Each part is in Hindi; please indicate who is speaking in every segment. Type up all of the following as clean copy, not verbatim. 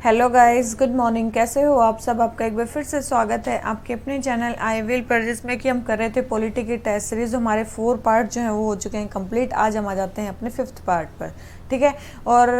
Speaker 1: Hello guys, good morning. कैसे हो आप सब? आपका एक बार फिर से स्वागत है आपके अपने चैनल आई विल पर, जिसमें कि हम कर रहे थे पॉलिटी की टेस्ट सीरीज। हमारे 4 पार्ट जो हैं वो हो चुके हैं कंप्लीट। आज हम आ जाते हैं अपने 5th पार्ट पर, ठीक है। और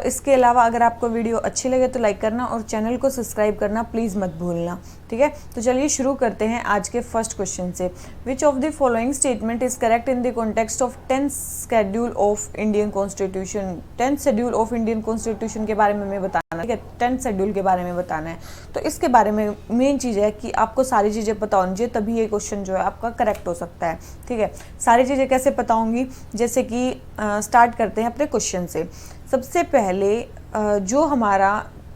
Speaker 1: इसके अलावा अगर आपको वीडियो अच्छी लगे तो लाइक करना और चैनल को सब्सक्राइब करना प्लीज़ मत भूलना, ठीक है। तो चलिए शुरू करते हैं आज के फर्स्ट क्वेश्चन से। विच of the following statement is correct in the context of 10th schedule of Indian constitution. 10th schedule of Indian constitution के बारे में हमें बताना, ठीक है। 10th शेड्यूल के बारे में बताना है। तो इसके बारे में मेन चीज़ है कि आपको सारी चीज़ें पता होनी चाहिए, तभी ये क्वेश्चन जो है आपका करेक्ट हो सकता है, ठीक है। सारी चीज़ें कैसे पता होंगी, जैसे कि स्टार्ट करते हैं अपने क्वेश्चन से। सबसे पहले जो हमारा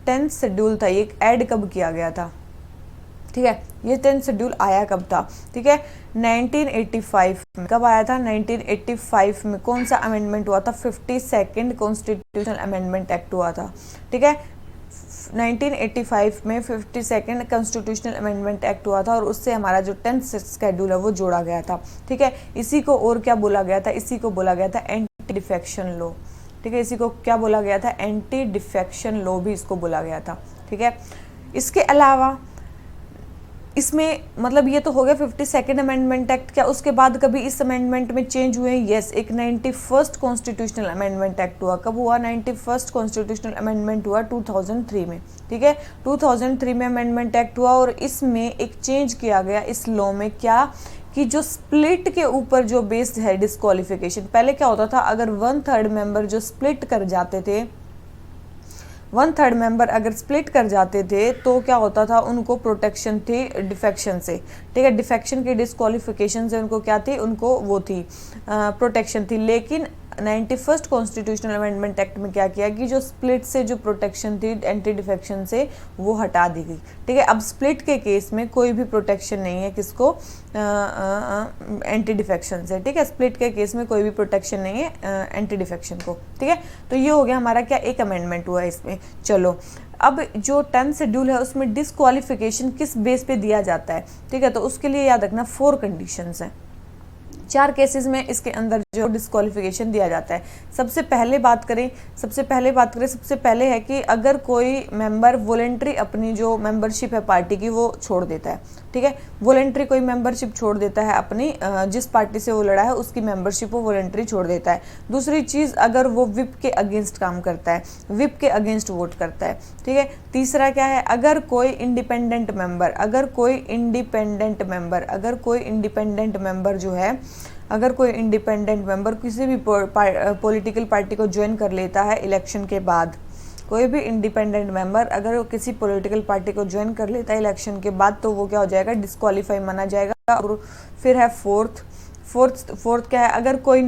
Speaker 1: 10th शेड्यूल था ये ऐड कब किया गया था, ठीक है। ये 10th शेड्यूल आया कब था, ठीक है। 1985 में। कब आया था? 1985 में। कौन सा अमेंडमेंट हुआ था? 52nd कॉन्स्टिट्यूशनल अमेंडमेंट एक्ट हुआ था, ठीक है। 1985 में 52nd कॉन्स्टिट्यूशनल अमेंडमेंट एक्ट हुआ था और उससे हमारा जो 10th शेड्यूल है वो जोड़ा गया था, ठीक है। इसी को और क्या बोला गया था? इसी को बोला गया था एंटी डिफेक्शन लॉ, ठीक है। इसी को क्या बोला गया था? एंटी डिफेक्शन लॉ भी इसको बोला गया था, ठीक है। इसके अलावा इसमें मतलब ये तो हो गया 52nd अमेंडमेंट एक्ट। क्या उसके बाद कभी इस अमेंडमेंट में चेंज हुए? यस, एक 91st कॉन्स्टिट्यूशनल अमेंडमेंट एक्ट हुआ। कब हुआ? 91st कॉन्स्टिट्यूशनल अमेंडमेंट हुआ 2003 में, ठीक है। 2003 में अमेंडमेंट एक्ट हुआ और इसमें एक चेंज किया गया इस लॉ में, क्या कि जो स्प्लिट के ऊपर जो बेस्ड है डिस्क्वालिफिकेशन। पहले क्या होता था, अगर 1/3 मेंबर जो स्प्लिट कर जाते थे, 1/3 मेंबर अगर स्प्लिट कर जाते थे तो क्या होता था, उनको प्रोटेक्शन थी डिफेक्शन से, ठीक है। डिफेक्शन की डिस्क्वालिफिकेशन से उनको क्या थी? उनको वो थी प्रोटेक्शन थी। लेकिन 91st कॉन्स्टिट्यूशनल अमेंडमेंट एक्ट में क्या किया कि जो स्प्लिट से जो प्रोटेक्शन थी एंटी डिफेक्शन से, वो हटा दी गई, ठीक है। अब स्प्लिट के केस में कोई भी प्रोटेक्शन नहीं है किसको? एंटी डिफेक्शन से, ठीक है। स्प्लिट के केस में कोई भी प्रोटेक्शन नहीं है एंटी डिफेक्शन को, ठीक है। तो ये हो गया हमारा क्या, एक अमेंडमेंट हुआ इसमें। चलो, अब जो 10th शेड्यूल है उसमें डिस्क्वालिफिकेशन किस बेस पे दिया जाता है, ठीक है। तो उसके लिए याद रखना 4 कंडीशंस हैं। 4 केसेस में इसके अंदर जो डिस्क्वालिफिकेशन दिया जाता है। सबसे पहले है कि अगर कोई मेंबर वॉलेंट्री अपनी जो मेंबरशिप है पार्टी की वो छोड़ देता है, ठीक है। वॉलेंट्री कोई मेंबरशिप छोड़ देता है अपनी, जिस पार्टी से वो लड़ा है उसकी मेंबरशिप वो वॉलेंट्री छोड़ देता है। दूसरी चीज़, अगर वो विप के अगेंस्ट काम करता है, विप के अगेंस्ट वोट करता है, ठीक है। तीसरा क्या है, अगर कोई इंडिपेंडेंट मेंबर किसी भी पॉलिटिकल पार्टी को ज्वाइन कर लेता है इलेक्शन के बाद, कोई भी इंडिपेंडेंट मेंबर अगर वो किसी पॉलिटिकल पार्टी को ज्वाइन कर लेता है इलेक्शन के बाद, तो वो क्या हो जाएगा? डिस्क्वालीफाई माना जाएगा। और फिर है फोर्थ क्या है, अगर कोई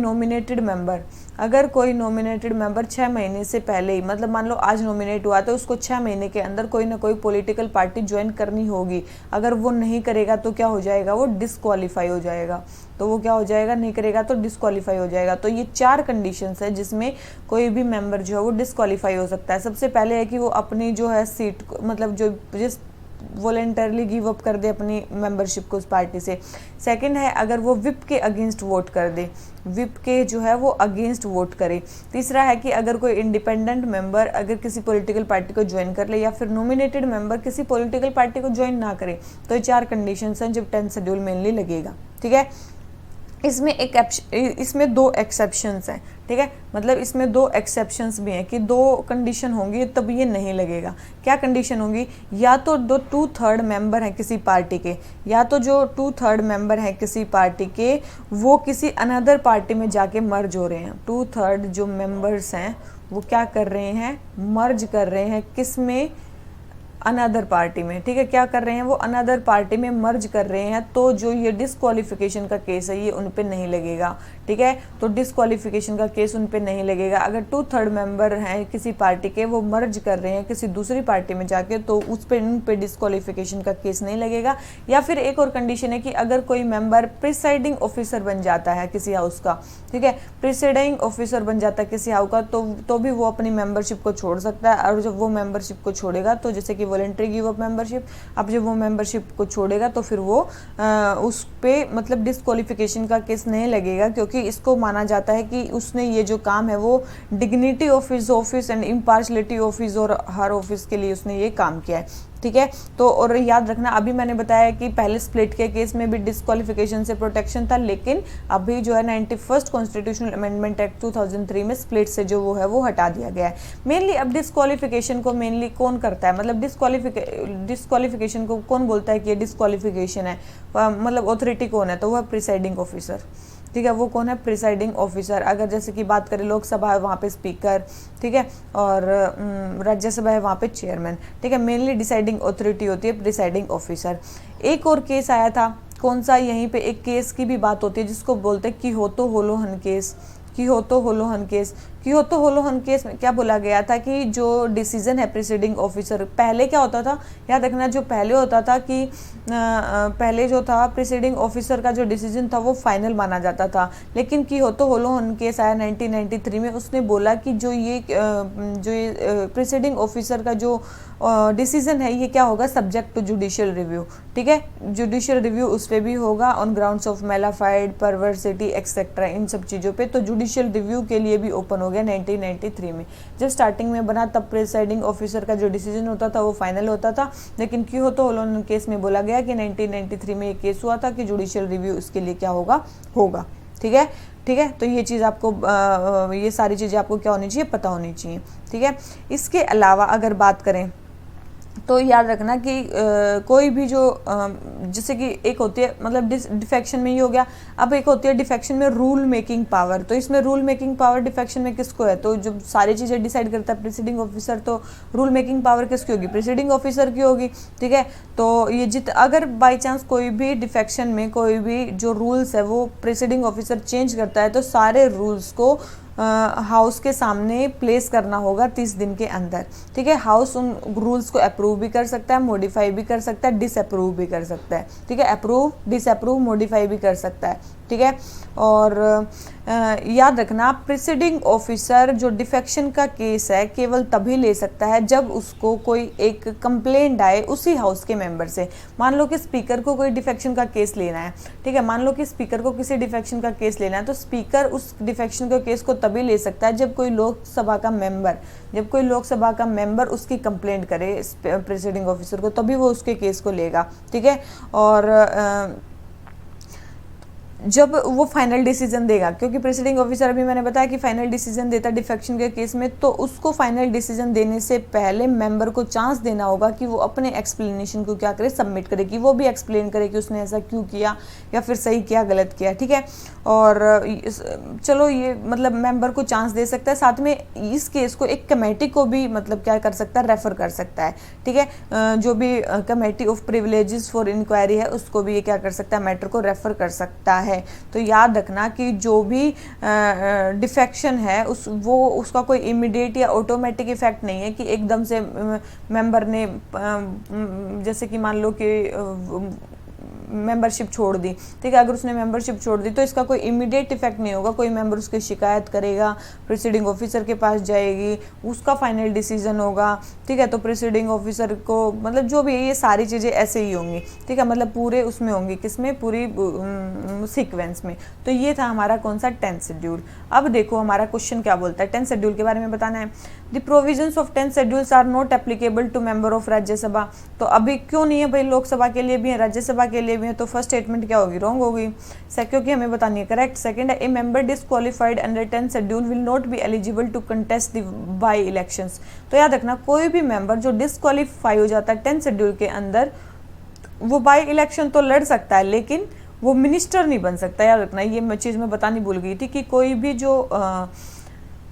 Speaker 1: नॉमिनेटेड मेंबर 6 महीने से पहले ही, मतलब मान लो आज नॉमिनेट हुआ तो उसको 6 महीने के अंदर कोई ना कोई पॉलिटिकल पार्टी ज्वाइन करनी होगी। अगर वो नहीं करेगा तो क्या हो जाएगा? वो डिस्क्वालीफाई हो जाएगा। तो वो क्या हो जाएगा? नहीं करेगा तो डिस्क्वालीफाई हो जाएगा। तो ये 4 कंडीशंस है जिसमें कोई भी मेंबर जो है वो डिस्क्वालीफाई हो सकता है। सबसे पहले है कि वो अपनी जो है सीट, मतलब जो जिस वॉलेंटरली गिव अप कर दे अपनी मेंबरशिप को उस पार्टी से। सेकंड है, अगर वो विप के अगेंस्ट वोट कर दे, विप के जो है वो अगेंस्ट वोट करे। तीसरा है कि अगर कोई इंडिपेंडेंट मेंबर अगर किसी पॉलिटिकल पार्टी को ज्वाइन कर ले, या फिर नॉमिनेटेड मेंबर किसी पॉलिटिकल पार्टी को ज्वाइन ना करे। तो ये 4 कंडीशंस हैं जब 10th शेड्यूल मेनली लगेगा, ठीक है। इसमें 2 एक्सेप्शंस हैं, ठीक है। मतलब इसमें 2 एक्सेप्शंस भी हैं कि 2 कंडीशन होंगी तब ये नहीं लगेगा। क्या कंडीशन होंगी? या तो 2/3 मेंबर हैं किसी पार्टी के, या तो जो 2/3 मेंबर हैं किसी पार्टी के वो किसी अनदर पार्टी में जाके मर्ज हो रहे हैं। 2/3 जो मेंबर्स हैं वो क्या कर रहे हैं? मर्ज कर रहे हैं किस में? अनदर पार्टी में, ठीक है। क्या कर रहे हैं? वो अनदर पार्टी में मर्ज कर रहे हैं। तो जो ये डिस्क्वालिफिकेशन का केस है ये उन पे नहीं लगेगा, ठीक है। तो डिस्क्वालिफिकेशन का केस उन पे नहीं लगेगा। अगर 2/3 मेंबर हैं किसी पार्टी के, वो मर्ज कर रहे हैं किसी दूसरी पार्टी में जाके, तो उस पे उन पे डिस्क्वालिफिकेशन का केस नहीं लगेगा। या फिर एक और कंडीशन है कि अगर कोई मेंबर प्रिसाइडिंग ऑफिसर बन जाता है किसी हाउस का, ठीक है, प्रिसाइडिंग ऑफिसर बन जाता है किसी हाउस का, तो भी वो अपनी मेंबरशिप को छोड़ सकता है। और जब वो मेंबरशिप को छोड़ेगा तो जैसे कि वॉलंटरी गिव अप मेंबरशिप। अब जब वो मेंबरशिप को छोड़ेगा तो फिर वो उस पे मतलब डिस्क्वालिफिकेशन का केस नहीं लगेगा, क्योंकि इसको माना जाता है कि उसने ये जो काम है वो dignity of his office and impartiality of his और हर ऑफिस के लिए उसने ये काम किया है। ठीक है, तो और याद रखना अभी मैंने बताया कि पहले स्प्लिट के केस में भी डिस्क्वालिफिकेशन से प्रोटेक्शन था, लेकिन अभी जो है 91st कॉन्स्टिट्यूशनल अमेंडमेंट एक्ट 2003 में स्प्लिट से जो वो है वो हटा दिया गया है। मेनली अब डिस्क्वालिफिकेशन को मेनली कौन करता है, मतलब डिस्क्वालिफिकेशन को कौन बोलता है कि ये डिस्क्वालिफिकेशन है, मतलब ऑथोरिटी कौन है, तो वह प्रिसाइडिंग ऑफिसर। ठीक है, वो कौन है, प्रिसाइडिंग ऑफिसर। अगर जैसे कि बात करें लोकसभा है वहाँ पे स्पीकर, ठीक है, और राज्यसभा है वहाँ पे चेयरमैन। ठीक है, मेनली डिसाइडिंग ऑथोरिटी होती है प्रिसाइडिंग ऑफिसर। एक और केस आया था, कौन सा, यहीं पे एक केस की भी बात होती है जिसको बोलते हैं Kihoto Hollohan case. Kihoto Hollohan case, Kihoto Hollohan case में क्या बोला गया था कि जो डिसीजन है प्रिसाइडिंग ऑफिसर, पहले क्या होता था, याद रखना, जो पहले होता था कि पहले जो था प्रिसाइडिंग ऑफिसर का जो डिसीजन था वो फाइनल माना जाता था, लेकिन किहोतो होलोहन केस आया 1993 में, उसने बोला कि जो ये प्रिसाइडिंग ऑफिसर का जो डिसीजन है ये क्या होगा, सब्जेक्ट टू जुडिशियल रिव्यू। ठीक है, जुडिशियल रिव्यू उस पर भी होगा on grounds of mala fide perversity etcetera, इन सब चीज़ों पे, तो जुडिशियल रिव्यू के लिए भी ओपन हो गया 1993 में। जब स्टार्टिंग में बना तब प्रिसाइडिंग ऑफिसर का जो डिसीजन होता था वो फाइनल होता था, लेकिन किहोतो होलोहन केस में बोला गया कि 1993 में ये केस हुआ था कि जुडिशियल रिव्यू इसके लिए क्या होगा। ठीक है, ठीक है, तो ये चीज़ आपको ये सारी चीज़ें आपको क्या होनी चाहिए, पता होनी चाहिए। ठीक है, इसके अलावा अगर बात करें तो याद रखना कि कोई भी जो जैसे कि एक होती है, मतलब डिफेक्शन में ये हो गया, अब एक होती है डिफेक्शन में रूल मेकिंग पावर। तो इसमें रूल मेकिंग पावर डिफेक्शन में किसको है, तो जो सारी चीज़ें डिसाइड करता है प्रिसाइडिंग ऑफिसर, तो रूल मेकिंग पावर किसकी होगी, प्रिसाइडिंग ऑफिसर की होगी। ठीक है, तो ये अगर बाई चांस कोई भी डिफेक्शन में कोई भी जो रूल्स है वो प्रिसाइडिंग ऑफिसर चेंज करता है, तो सारे रूल्स को हाउस के सामने प्लेस करना होगा 30 दिन के अंदर। ठीक है, हाउस उन रूल्स को अप्रूव भी कर सकता है, मॉडिफाई भी कर सकता है, डिसअप्रूव भी कर सकता है। ठीक है, अप्रूव, डिसअप्रूव, मॉडिफाई भी कर सकता है। ठीक है, और याद रखना प्रिसाइडिंग ऑफिसर जो डिफेक्शन का केस है केवल तभी ले सकता है जब उसको कोई एक कंप्लेंट आए उसी हाउस के मेंबर से। मान लो कि स्पीकर को कोई डिफेक्शन का केस लेना है, ठीक है, मान लो कि स्पीकर को किसी डिफेक्शन का केस लेना है, तो स्पीकर उस डिफेक्शन का केस को तभी ले सकता है जब कोई लोकसभा का मेंबर उसकी कंप्लेंट करे प्रिसाइडिंग ऑफिसर को, तभी वो उसके केस को लेगा। ठीक है, और जब वो फाइनल डिसीजन देगा, क्योंकि प्रिसाइडिंग ऑफिसर अभी मैंने बताया कि फाइनल डिसीजन देता है डिफेक्शन के केस में, तो उसको फाइनल डिसीजन देने से पहले मेंबर को चांस देना होगा कि वो अपने एक्सप्लेनेशन को क्या करे, सबमिट करे, कि वो भी एक्सप्लेन करे कि उसने ऐसा क्यों किया या फिर सही किया, गलत किया। ठीक है, और चलो ये मतलब मेंबर को चांस दे सकता है, साथ में इस केस को एक कमेटी को भी मतलब क्या कर सकता है, रेफर कर सकता है। ठीक है, जो भी committee of privileges for inquiry है उसको भी ये क्या कर सकता है, मैटर को रेफर कर सकता है। तो याद रखना कि जो भी डिफेक्शन है उसका कोई इमीडिएट या ऑटोमेटिक इफेक्ट नहीं है कि एकदम से मेंबर ने जैसे कि मान लो कि मेंबरशिप छोड़ दी। ठीक है, अगर उसने मेंबरशिप छोड़ दी तो इसका कोई इमीडिएट इफेक्ट नहीं होगा, कोई मेंबर उसकी शिकायत करेगा, प्रिसाइडिंग ऑफिसर के पास जाएगी, उसका फाइनल डिसीजन होगा। ठीक है, तो प्रिसाइडिंग ऑफिसर को मतलब जो भी है ये सारी चीज़ें ऐसे ही होंगी। ठीक है, मतलब पूरे उसमें होंगी, किसमें, पूरी सीक्वेंस में। तो ये था हमारा कौन सा, 10th शेड्यूल। अब देखो हमारा क्वेश्चन क्या बोलता है, 10th शेड्यूल के बारे में बताना है। The provisions of 10th schedules are not applicable to member of Rajya Sabha. तो अभी क्यों नहीं है भाई, लोकसभा के लिए भी है, राज्यसभा के लिए भी है, तो फर्स्ट स्टेटमेंट क्या होगी, रॉन्ग होगी, क्योंकि हमें बतानी है। करेक्ट, सेकंड है, a member disqualified under 10th schedule will not be eligible to contest the by elections. तो याद रखना कोई भी मेंबर जो डिस्क्वालीफाई हो जाता है 10th शेड्यूल के अंदर, वो बाई इलेक्शन तो लड़ सकता है लेकिन वो मिनिस्टर नहीं बन सकता। याद रखना, ये चीज़ मैं बतानी भूल गई थी कि कोई भी जो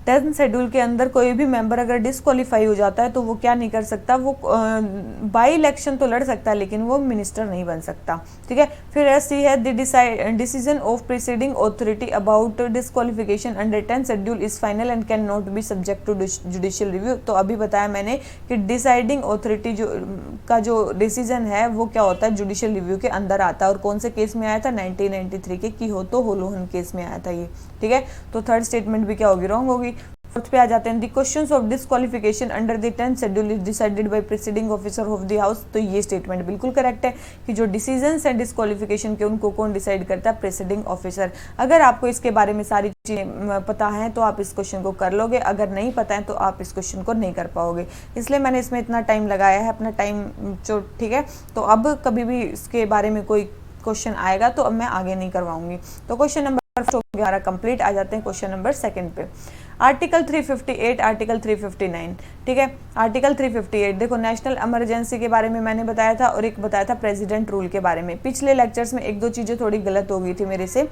Speaker 1: 10th शेड्यूल के अंदर कोई भी मेंबर अगर डिस्क्वालीफाई हो जाता है तो वो क्या नहीं कर सकता, वो बाई इलेक्शन तो लड़ सकता है लेकिन वो मिनिस्टर नहीं बन सकता। ठीक है, फिर ऐसी है the decision of presiding authority about disqualification under 10th schedule is final and can not be subject to judicial review. तो अभी बताया मैंने कि डिसाइडिंग ऑथोरिटी जो डिसीजन है वो क्या होता है, जुडिशियल रिव्यू के अंदर आता है। और कौन से केस में आया था, 1993 के किहोतो होलोहन केस में आया था ये। ठीक है, तो थर्ड स्टेटमेंट भी क्या होगी, रॉन्ग होगी। फोर्थ पे आ जाते हैं, the questions of disqualification under the 10th schedule is decided by preceding officer of the house. तो ये स्टेटमेंट बिल्कुल करेक्ट है कि जो डिसीजंस है डिस्क्वालिफिकेशन के उनको कौन डिसाइड करता है, प्रिसीडिंग ऑफिसर। अगर आपको इसके बारे में सारी चीजें पता है तो आप इस क्वेश्चन को कर लोगे, अगर नहीं पता है तो आप इस क्वेश्चन को नहीं कर पाओगे, इसलिए मैंने इसमें इतना टाइम लगाया है, अपना टाइम जो ठीक है। तो अब कभी भी इसके बारे में कोई क्वेश्चन आएगा तो अब मैं आगे नहीं करवाऊंगी। तो क्वेश्चन नंबर हमारा कंप्लीट। आ जाते हैं क्वेश्चन नंबर सेकंड पे। आर्टिकल 358, आर्टिकल 359, ठीक है। आर्टिकल 358 देखो, नेशनल इमरजेंसी के बारे में मैंने बताया था और एक बताया था प्रेसिडेंट रूल के बारे में। पिछले लेक्चर्स में एक दो चीज़ें थोड़ी गलत हो गई थी मेरे से,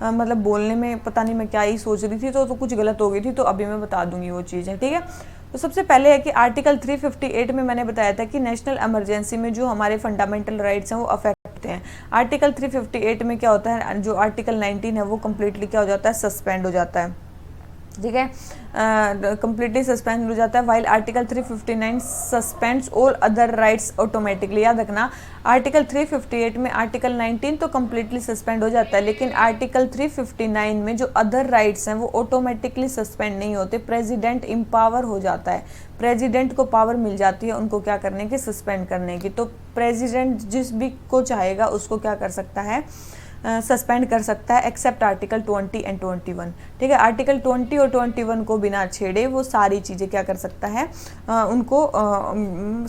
Speaker 1: मतलब बोलने में पता नहीं मैं क्या ही सोच रही थी, तो कुछ गलत हो गई थी, तो अभी मैं बता दूंगी वो चीज़ें, ठीक है। तो सबसे पहले है कि आर्टिकल 358 में मैंने बताया था कि नेशनल इमरजेंसी में जो हमारे फंडामेंटल राइट्स हैं वो अफेक्ट होते हैं। आर्टिकल 358 में क्या होता है, जो आर्टिकल 19 है वो कम्प्लीटली क्या हो जाता है, सस्पेंड हो जाता है, ठीक है, कंप्लीटली सस्पेंड हो जाता है। While article 359 suspends all other rights automatically. याद रखना, आर्टिकल 358 में आर्टिकल 19 तो कंप्लीटली सस्पेंड हो जाता है, लेकिन आर्टिकल 359 में जो अदर राइट्स हैं वो ऑटोमेटिकली सस्पेंड नहीं होते, प्रेसिडेंट इम्पावर हो जाता है, प्रेसिडेंट को पावर मिल जाती है उनको क्या करने की, सस्पेंड करने की। तो प्रेसिडेंट जिस भी को चाहेगा उसको क्या कर सकता है, सस्पेंड कर सकता है, एक्सेप्ट आर्टिकल 20 एंड 21, ठीक है। आर्टिकल 20 और 21 को बिना छेड़े वो सारी चीज़ें क्या कर सकता है, उनको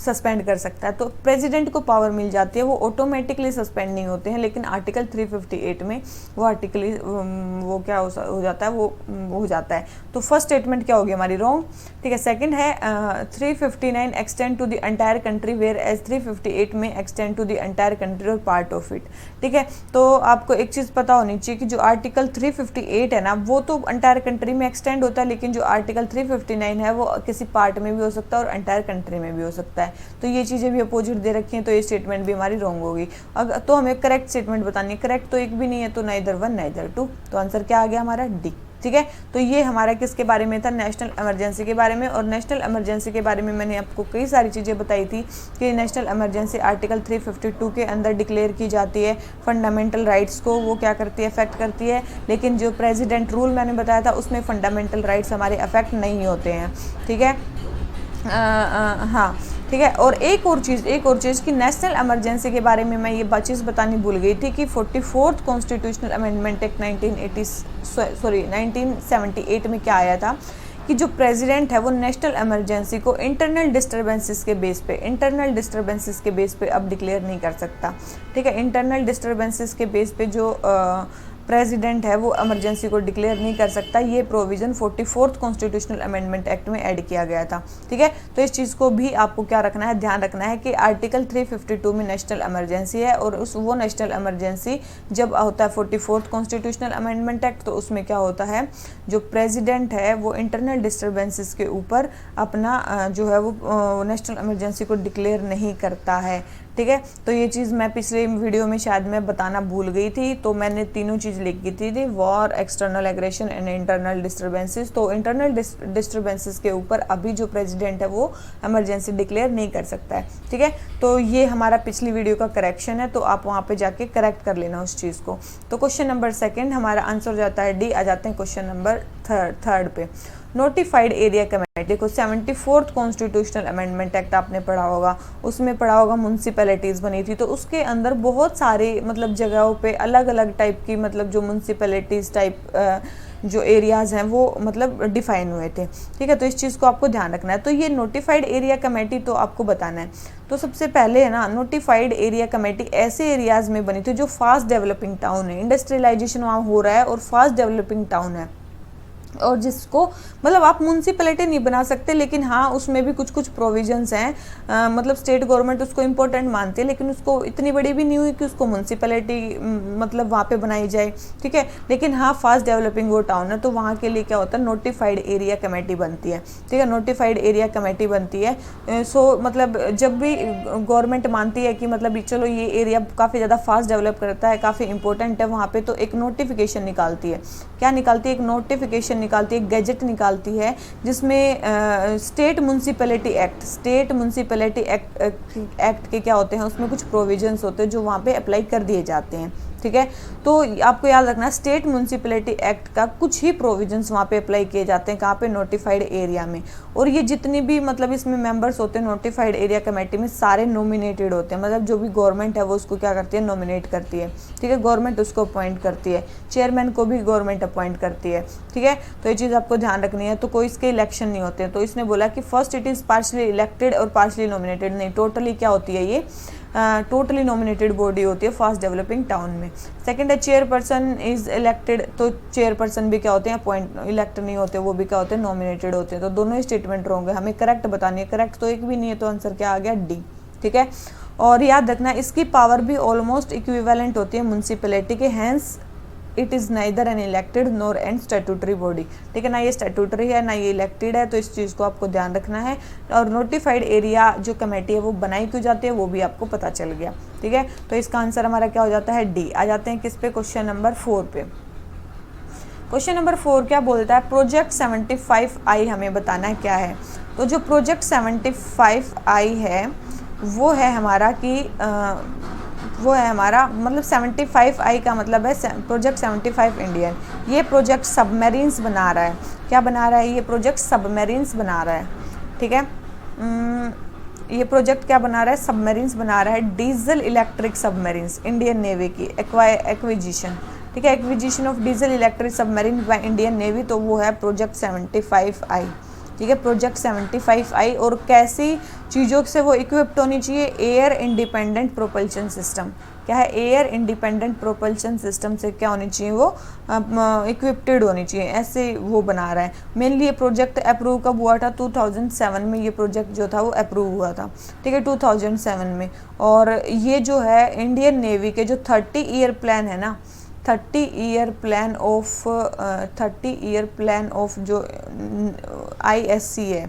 Speaker 1: सस्पेंड कर सकता है। तो प्रेसिडेंट को पावर मिल जाती है, वो ऑटोमेटिकली सस्पेंड नहीं होते हैं, लेकिन आर्टिकल 358 में वो आर्टिकली वो क्या हो जाता है, वो हो जाता है। तो फर्स्ट स्टेटमेंट क्या होगी हमारी, रॉन्ग, ठीक है। सेकंड है 359 extend to the entire country where as 358 में extend to the entire country और पार्ट ऑफ इट, ठीक है। तो आपको एक चीज़ पता होनी चाहिए कि जो आर्टिकल 358 है ना वो तो एंटायर कंट्री में एक्सटेंड होता है, लेकिन जो आर्टिकल 359 है वो किसी पार्ट में भी हो सकता है और एंटायर कंट्री में भी हो सकता है। तो ये चीज़ें भी अपोजिट दे रखी हैं, तो ये स्टेटमेंट भी हमारी रॉन्ग होगी। अगर तो हमें करेक्ट स्टेटमेंट बतानी है, करेक्ट तो एक भी नहीं है, तो नाइदर 1 नाइदर 2, तो आंसर क्या आ गया हमारा, डी, ठीक है। तो ये हमारा किसके बारे में था, नेशनल इमरजेंसी के बारे में। और नेशनल इमरजेंसी के बारे में मैंने आपको कई सारी चीज़ें बताई थी कि नेशनल इमरजेंसी आर्टिकल 352 के अंदर डिक्लेयर की जाती है, फंडामेंटल राइट्स को वो क्या करती है, अफेक्ट करती है, लेकिन जो प्रेसिडेंट रूल मैंने बताया था उसमें फंडामेंटल राइट्स हमारे अफेक्ट नहीं होते हैं, ठीक है। हाँ, ठीक है। और एक और चीज़ कि नेशनल इमरजेंसी के बारे में मैं ये चीज़ बतानी भूल गई थी कि 44th कॉन्स्टिट्यूशनल अमेंडमेंट एक्ट 1978 में क्या आया था कि जो प्रेसिडेंट है वो नेशनल इमरजेंसी को इंटरनल डिस्टर्बेंसेस के बेस पे अब डिक्लेयर नहीं कर सकता, ठीक है। इंटरनल डिस्टर्बेंसेस के बेस पे जो प्रेसिडेंट है वो इमरजेंसी को डिक्लेयर नहीं कर सकता, ये provision 44th constitutional amendment act में ऐड किया गया था, ठीक है। तो इस चीज़ को भी आपको क्या रखना है, ध्यान रखना है कि आर्टिकल 352 में नेशनल इमरजेंसी है, और वो नेशनल इमरजेंसी जब होता है 44th कॉन्स्टिट्यूशनल अमेंडमेंट एक्ट, तो उसमें क्या होता है, जो प्रेसिडेंट है वो इंटरनल डिस्टर्बेंसेस के ऊपर अपना जो है वो नेशनल इमरजेंसी को डिक्लेयर नहीं करता है, ठीक है। तो ये चीज़ मैं पिछले वीडियो में शायद मैं बताना भूल गई थी, तो मैंने तीनों चीज़ लिख की थी war, external aggression and internal disturbances. तो इंटरनल डिस्टर्बेंसेस के ऊपर अभी जो प्रेसिडेंट है वो इमरजेंसी डिक्लेयर नहीं कर सकता है, ठीक है। तो ये हमारा पिछली वीडियो का करेक्शन है, तो आप वहाँ पे जाके करेक्ट कर लेना उस चीज़ को। तो क्वेश्चन नंबर सेकेंड हमारा आंसर हो जाता है डी। आ जाते हैं क्वेश्चन नंबर थर्ड पे। नोटिफाइड एरिया कमेटी, देखो 74th कॉन्स्टिट्यूशनल अमेंडमेंट एक्ट आपने पढ़ा होगा, उसमें पढ़ा होगा म्यूनसिपैलिटीज़ बनी थी, तो उसके अंदर बहुत सारे मतलब जगहों पे अलग अलग टाइप की मतलब जो म्यूनसिपैलिटीज़ टाइप जो एरियाज़ हैं वो मतलब डिफाइन हुए थे, ठीक है। तो इस चीज़ को आपको ध्यान रखना है। तो ये नोटिफाइड एरिया कमेटी तो आपको बताना है। तो सबसे पहले है ना, नोटिफाइड एरिया कमेटी ऐसे एरियाज़ में बनी थी जो फास्ट डेवलपिंग टाउन है, इंडस्ट्रियलाइजेशन वहाँ हो रहा है और फास्ट डेवलपिंग टाउन है, और जिसको मतलब आप म्यूनसिपैलिटी नहीं बना सकते, लेकिन हाँ उसमें भी कुछ कुछ प्रोविजंस हैं, मतलब स्टेट गवर्नमेंट उसको इम्पोर्टेंट मानती है, लेकिन उसको इतनी बड़ी भी नहीं हुई कि उसको म्यूनसिपैलिटी मतलब वहाँ पे बनाई जाए, ठीक है। लेकिन हाँ फास्ट डेवलपिंग वो टाउन है, तो वहाँ के लिए क्या होता है, नोटिफाइड एरिया कमेटी बनती है, ठीक है। नोटिफाइड एरिया कमेटी बनती है। सो मतलब जब भी गवर्नमेंट मानती है कि मतलब चलो ये एरिया काफ़ी ज़्यादा फास्ट डेवलप करता है, काफ़ी इंपॉर्टेंट है वहाँ पे, तो एक नोटिफिकेशन निकालती है। क्या निकालती है, एक नोटिफिकेशन निकालती है, गैजेट निकालती है, जिसमें स्टेट म्यूनसिपैलिटी एक्ट के क्या होते हैं, उसमें कुछ प्रोविजंस होते हैं जो वहाँ पे अप्लाई कर दिए जाते हैं। ठीक है, तो आपको याद रखना स्टेट म्यूनसिपैलिटी एक्ट का कुछ ही प्रोविजंस वहाँ पे अप्लाई किए जाते हैं, कहाँ पे, नोटिफाइड एरिया में। और ये जितनी भी मतलब इसमें मेंबर्स होते हैं नोटिफाइड एरिया कमेटी में, सारे नॉमिनेटेड होते हैं, मतलब जो भी गवर्नमेंट है वो उसको क्या करती है, नॉमिनेट करती है। ठीक है, गवर्नमेंट उसको अपॉइंट करती है, चेयरमैन को भी गवर्नमेंट अपॉइंट करती है। ठीक है, तो ये चीज़ आपको ध्यान रखनी है। तो कोई इसके इलेक्शन नहीं होते हैं। तो इसने बोला कि first it is partially elected और पार्शली नॉमिनेटेड, नहीं, टोटली क्या होती है, ये टोटली नॉमिनेटेड बॉडी होती है फास्ट डेवलपिंग टाउन में। सेकंड है चेयरपर्सन इज इलेक्टेड, तो चेयरपर्सन भी क्या होते हैं, अपॉइंट, इलेक्ट नहीं होते, वो भी क्या होते हैं, नॉमिनेटेड होते हैं। तो दोनों ही स्टेटमेंट होंगे, हमें करेक्ट बतानी है, करेक्ट तो एक भी नहीं है, तो आंसर क्या आ गया, डी। ठीक है, और याद रखना इसकी पावर भी ऑलमोस्ट इक्विवेलेंट होती है म्यूनसिपैलिटी के, hence it is neither an elected nor an statutory body. ठीक है, ना ये स्टैट्यूटरी है ना ये इलेक्टेड है, तो इस चीज़ को आपको ध्यान रखना है। और नोटिफाइड एरिया जो कमेटी है वो बनाई क्यों जाती है वो भी आपको पता चल गया। ठीक है, तो इसका आंसर हमारा क्या हो जाता है, डी। आ जाते हैं किस पे, क्वेश्चन नंबर 4 पे। क्वेश्चन नंबर 4 क्या बोलता है, प्रोजेक्ट 75I हमें बताना है क्या है। तो जो प्रोजेक्ट 75I है वो है हमारा कि मतलब 75I का मतलब है प्रोजेक्ट 75 इंडियन। ये प्रोजेक्ट सबमरीन्स बना रहा है, क्या बना रहा है, ये प्रोजेक्ट सबमरीन्स बना रहा है। ठीक है, ये प्रोजेक्ट क्या बना रहा है, सबमरीन्स बना रहा है, diesel electric submarines, Indian navy की एक्विजिशन। ठीक है, acquisition of diesel electric submarine by Indian navy, तो वो है प्रोजेक्ट 75I। ठीक है, प्रोजेक्ट 75I। और कैसी चीज़ों से वो इक्विप्ड होनी चाहिए, एयर इंडिपेंडेंट प्रोपल्शन सिस्टम। क्या है, एयर इंडिपेंडेंट प्रोपल्शन सिस्टम से क्या होनी चाहिए, वो इक्विप्टेड होनी चाहिए, ऐसे वो बना रहा है। मेनली ये प्रोजेक्ट अप्रूव कब हुआ था, 2007 में ये प्रोजेक्ट जो था वो अप्रूव हुआ था। ठीक है, 2007 में। और ये जो है इंडियन नेवी के जो 30 ईयर प्लान है ना, 30 ईयर प्लान ऑफ जो ISC है।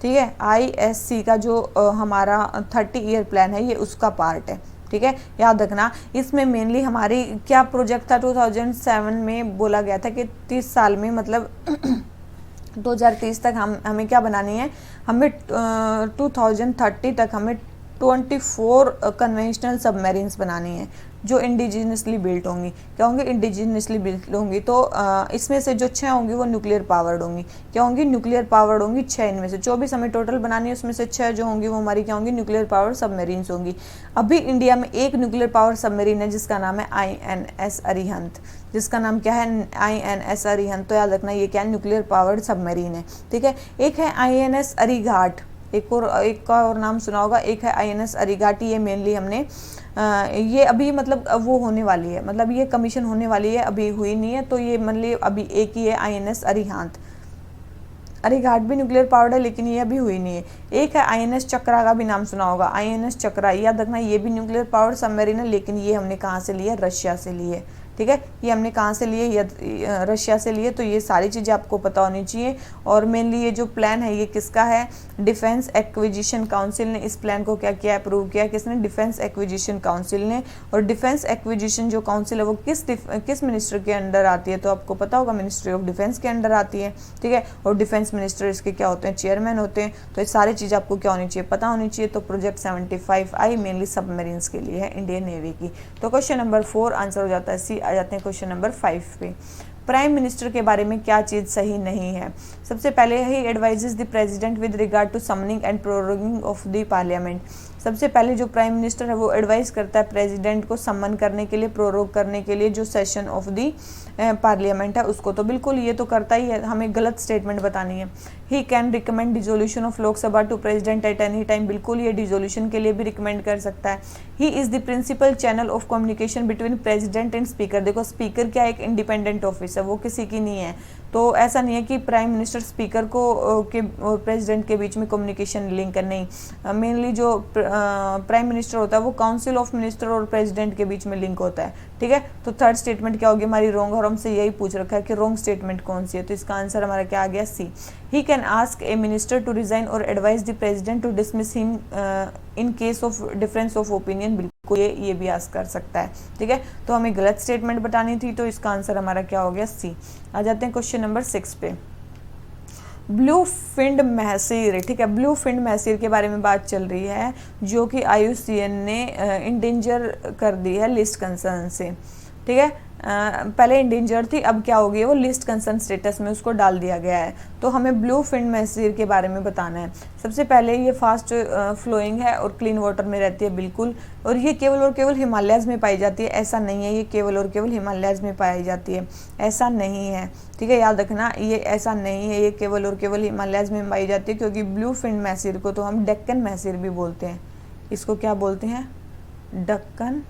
Speaker 1: ठीक है, ISC का जो हमारा 30 ईयर प्लान है ये उसका पार्ट है। ठीक है, याद रखना इसमें मेनली हमारी क्या प्रोजेक्ट था, 2007 में बोला गया था कि 30 साल में मतलब 2030 तक हमें क्या बनानी है, हमें 2030 तक हमें 24 कन्वेंशनल सबमरीन्स बनानी है जो इंडिजिनियसली बिल्ट होंगी। क्या होंगी, इंडिजिनियसली बिल्ट होंगी। तो इसमें से जो 6 होंगी वो न्यूक्लियर पावर्ड होंगी। क्या होंगी, न्यूक्लियर पावर्ड होंगी 6 इनमें से। 24 हमें टोटल बनानी है, उसमें से 6 जो होंगी वो हमारी क्या होंगी, न्यूक्लियर पावर्ड सबमरीन्स होंगी। अभी इंडिया में एक न्यूक्लियर पावर सबमरीन है जिसका नाम है INS अरिहंत, जिसका नाम क्या है, INS अरिहंत। तो याद रखना ये क्या है, न्यूक्लियर पावर्ड सबमरीन है। ठीक है, एक है INS अरिघाट, एक का और नाम सुना होगा, एक है INS अरिघाटी। ये मेनली हमने ये अभी मतलब वो होने वाली है, मतलब ये कमीशन होने वाली है, अभी हुई नहीं है। तो ये मतलब अभी एक ही है INS अरिहंत। अरिघाट भी न्यूक्लियर पावर्ड है लेकिन ये अभी हुई नहीं है। एक है INS चक्रा, का भी नाम सुना होगा, INS चक्रा, याद रखना ये भी न्यूक्लियर पावर्ड सबमरीन है, लेकिन ये हमने कहाँ से लिए, रशिया से लिए। ठीक है, ये हमने कहाँ से लिए, रशिया से लिए। तो ये सारी चीज़ें आपको पता होनी चाहिए। और मेनली ये जो प्लान है ये किसका है, डिफेंस एक्विजिशन काउंसिल ने इस प्लान को क्या किया, अप्रूव किया, किसने, डिफेंस एक्विजिशन काउंसिल ने। और डिफेंस एक्विजिशन जो काउंसिल है वो किस मिनिस्टर के अंडर आती है, तो आपको पता होगा मिनिस्ट्री ऑफ डिफेंस के अंडर आती है। ठीक है, और डिफेंस मिनिस्टर इसके क्या होते हैं, चेयरमैन होते हैं। तो ये सारी चीज़ आपको क्या होनी चाहिए, पता होनी चाहिए। तो प्रोजेक्ट 75I मेनली सबमरीन्स के लिए है, इंडियन नेवी की। तो क्वेश्चन नंबर 4 आंसर हो जाता है सी। आ जाते हैं क्वेश्चन नंबर 5 पे। प्राइम मिनिस्टर के बारे में क्या चीज़ सही नहीं है। सबसे पहले ही advises the president with regard to summoning and proroguing of the parliament. सबसे पहले जो प्राइम मिनिस्टर है वो एडवाइस करता है प्रेसिडेंट को सम्मन करने के लिए, प्रोरोग करने के लिए जो सेशन ऑफ द पार्लियामेंट है उसको। तो बिल्कुल ये तो करता ही है, हमें गलत स्टेटमेंट बतानी है। He can recommend dissolution of Lok Sabha to president at any time, बिल्कुल ये डिजोल्यूशन के लिए भी रिकमेंड कर सकता है। He is the principal channel of communication between president and speaker. देखो स्पीकर क्या एक इंडिपेंडेंट ऑफिस है, वो किसी की नहीं है। तो ऐसा नहीं है कि प्राइम मिनिस्टर स्पीकर को के और प्रेसिडेंट के बीच में कम्युनिकेशन लिंक है, नहीं। मेनली जो प्राइम मिनिस्टर होता है वो काउंसिल ऑफ मिनिस्टर और प्रेसिडेंट के बीच में लिंक होता है। ठीक है, तो थर्ड स्टेटमेंट क्या होगी हमारी, रॉन्ग। और हमसे यही पूछ रखा है कि रॉन्ग स्टेटमेंट कौन सी है, तो इसका आंसर हमारा क्या आ गया, C. He can ask a minister to resign और advise the president to dismiss him in case of difference of opinion बिल्कुल ये भी आस्क कर सकता है, ठीक है। तो हमें गलत स्टेटमेंट बतानी थी, तो इसका आंसर हमारा क्या हो गया, सी। आ जाते हैं क्वेश्चन नंबर 6 पे। ब्लू फिन्ड महसीर, ठीक है, ब्लू फिन्ड महसीर के बारे में बात चल रही है, जो कि IUCN ने इंडेंजर कर दी है लिस्ट कंसर्न से, ठीक है। पहले इंडेंजर थी, अब क्या हो गई, वो लिस्ट कंसर्न स्टेटस में उसको डाल दिया गया है। तो हमें ब्लू फिन्ड महसीर के बारे में बताना है। सबसे पहले ये फास्ट फ्लोइंग है और क्लीन वाटर में रहती है बिल्कुल, और ये केवल और केवल हिमालयज में पाई जाती है, ऐसा नहीं है ये केवल और केवल हिमालयज में पाई जाती है, ऐसा नहीं है, ठीक है, याद रखना, ये ऐसा नहीं है ये केवल और केवल हिमालयज में पाई जाती है, क्योंकि ब्लू फिन्ड महसीर को तो हम डेक्कन महसीर भी बोलते हैं। इसको क्या बोलते हैं, डक्कन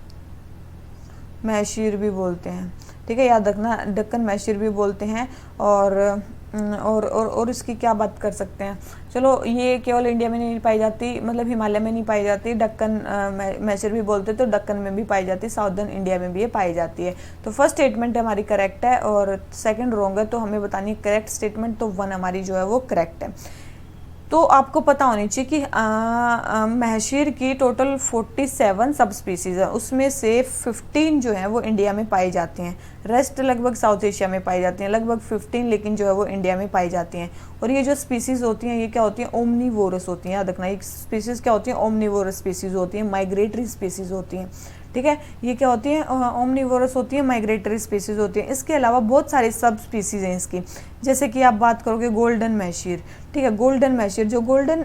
Speaker 1: महसीर भी बोलते हैं, ठीक है, याद रखना, डक्कन महसीर भी बोलते हैं। और इसकी क्या बात कर सकते हैं, चलो, ये केवल इंडिया में नहीं पाई जाती, मतलब हिमालय में नहीं पाई जाती, डक्कन महसीर भी बोलते, तो डक्कन में भी पाई जाती, साउदर्न इंडिया में भी ये पाई जाती है। तो फर्स्ट स्टेटमेंट हमारी करेक्ट है और सेकंड रॉन्ग है, तो हमें बतानी है करेक्ट स्टेटमेंट, तो 1 हमारी जो है वो करेक्ट है। तो आपको पता होनी चाहिए कि महसीर की टोटल 47 सब स्पीसीज है, उसमें से 15 जो है वो इंडिया में पाई जाती हैं, रेस्ट लगभग साउथ एशिया में पाई जाती हैं, लगभग 15 लेकिन जो है वो इंडिया में पाई जाती हैं। और ये जो स्पीसीज होती हैं ये क्या होती हैं, ओमनीवोरस होती हैं, याद रखना, ये स्पीसीज क्या होती हैं, ओमनीवोरस स्पीसीज होती हैं, माइग्रेटरी स्पीसीज होती हैं, ठीक है। ये क्या होती है, ओमनीवोरस होती है, माइग्रेटरी स्पीसीज होती है। इसके अलावा बहुत सारे सब स्पीसीज हैं इसकी, जैसे कि आप बात करोगे गोल्डन महसीर, ठीक है, गोल्डन महसीर, जो गोल्डन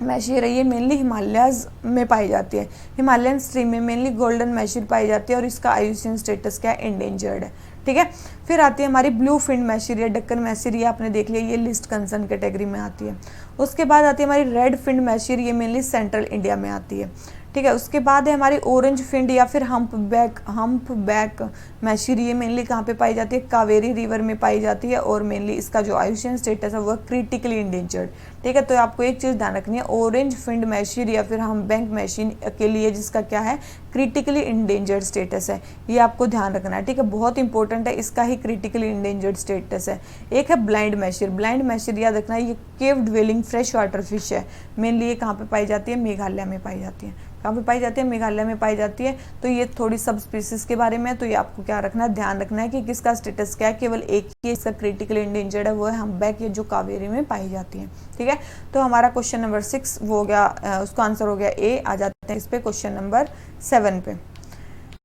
Speaker 1: महसीर है ये मेनली हिमालयज में पाई जाती है, हिमालयन स्ट्रीम में मेनली गोल्डन महसीर पाई जाती है, और इसका IUCN स्टेटस क्या है, इंडेंजर्ड है, ठीक है। फिर आती है हमारी ब्लू फिन्ड महसीर या डक्कन महसीर, ये आपने देख लिया, ये लिस्ट कंसर्न कैटेगरी में आती है। उसके बाद आती है हमारी रेड फिन्ड महसीर, ये मेनली सेंट्रल इंडिया में आती है, ठीक है। उसके बाद है हमारी ऑरेंज फिन्ड या फिर हम्प बैक महसीर, ये मेनली कहाँ पे पाई जाती है, कावेरी रिवर में पाई जाती है, और मेनली इसका जो IUCN स्टेटस है वो क्रिटिकली इंडेंजर्ड, ठीक है। तो आपको एक चीज़ ध्यान रखनी है, ऑरेंज फिन्ड महसीर या फिर हम्प बैक महसीर के लिए जिसका क्या है, क्रिटिकली इंडेंजर्ड स्टेटस है, ये आपको ध्यान रखना है, ठीक है, बहुत इंपॉर्टेंट है, इसका ही क्रिटिकली इंडेंजर्ड स्टेटस है। एक है ब्लाइंड महसीर, ब्लाइंड महसीर याद रखना, ये केव ड्वेलिंग फ्रेश वाटर फिश है, मेनली ये कहाँ पे पाई जाती है, मेघालय में पाई जाती है, कहाँ पे पाई जाती है, मेघालय में पाई जाती है। तो ये थोड़ी सब स्पीसीज के बारे में, तो ये आपको क्या रखना है, ध्यान रखना है कि किसका स्टेटस क्या है, केवल एक ही इसका क्रिटिकली इंडेंजर्ड है, वो है हम्पबैक, ये जो कावेरी में पाई जाती है, ठीक है। तो हमारा क्वेश्चन नंबर 6 वो हो गया, उसका आंसर हो गया ए। आ जाते हैं इस पे क्वेश्चन नंबर 7 पे।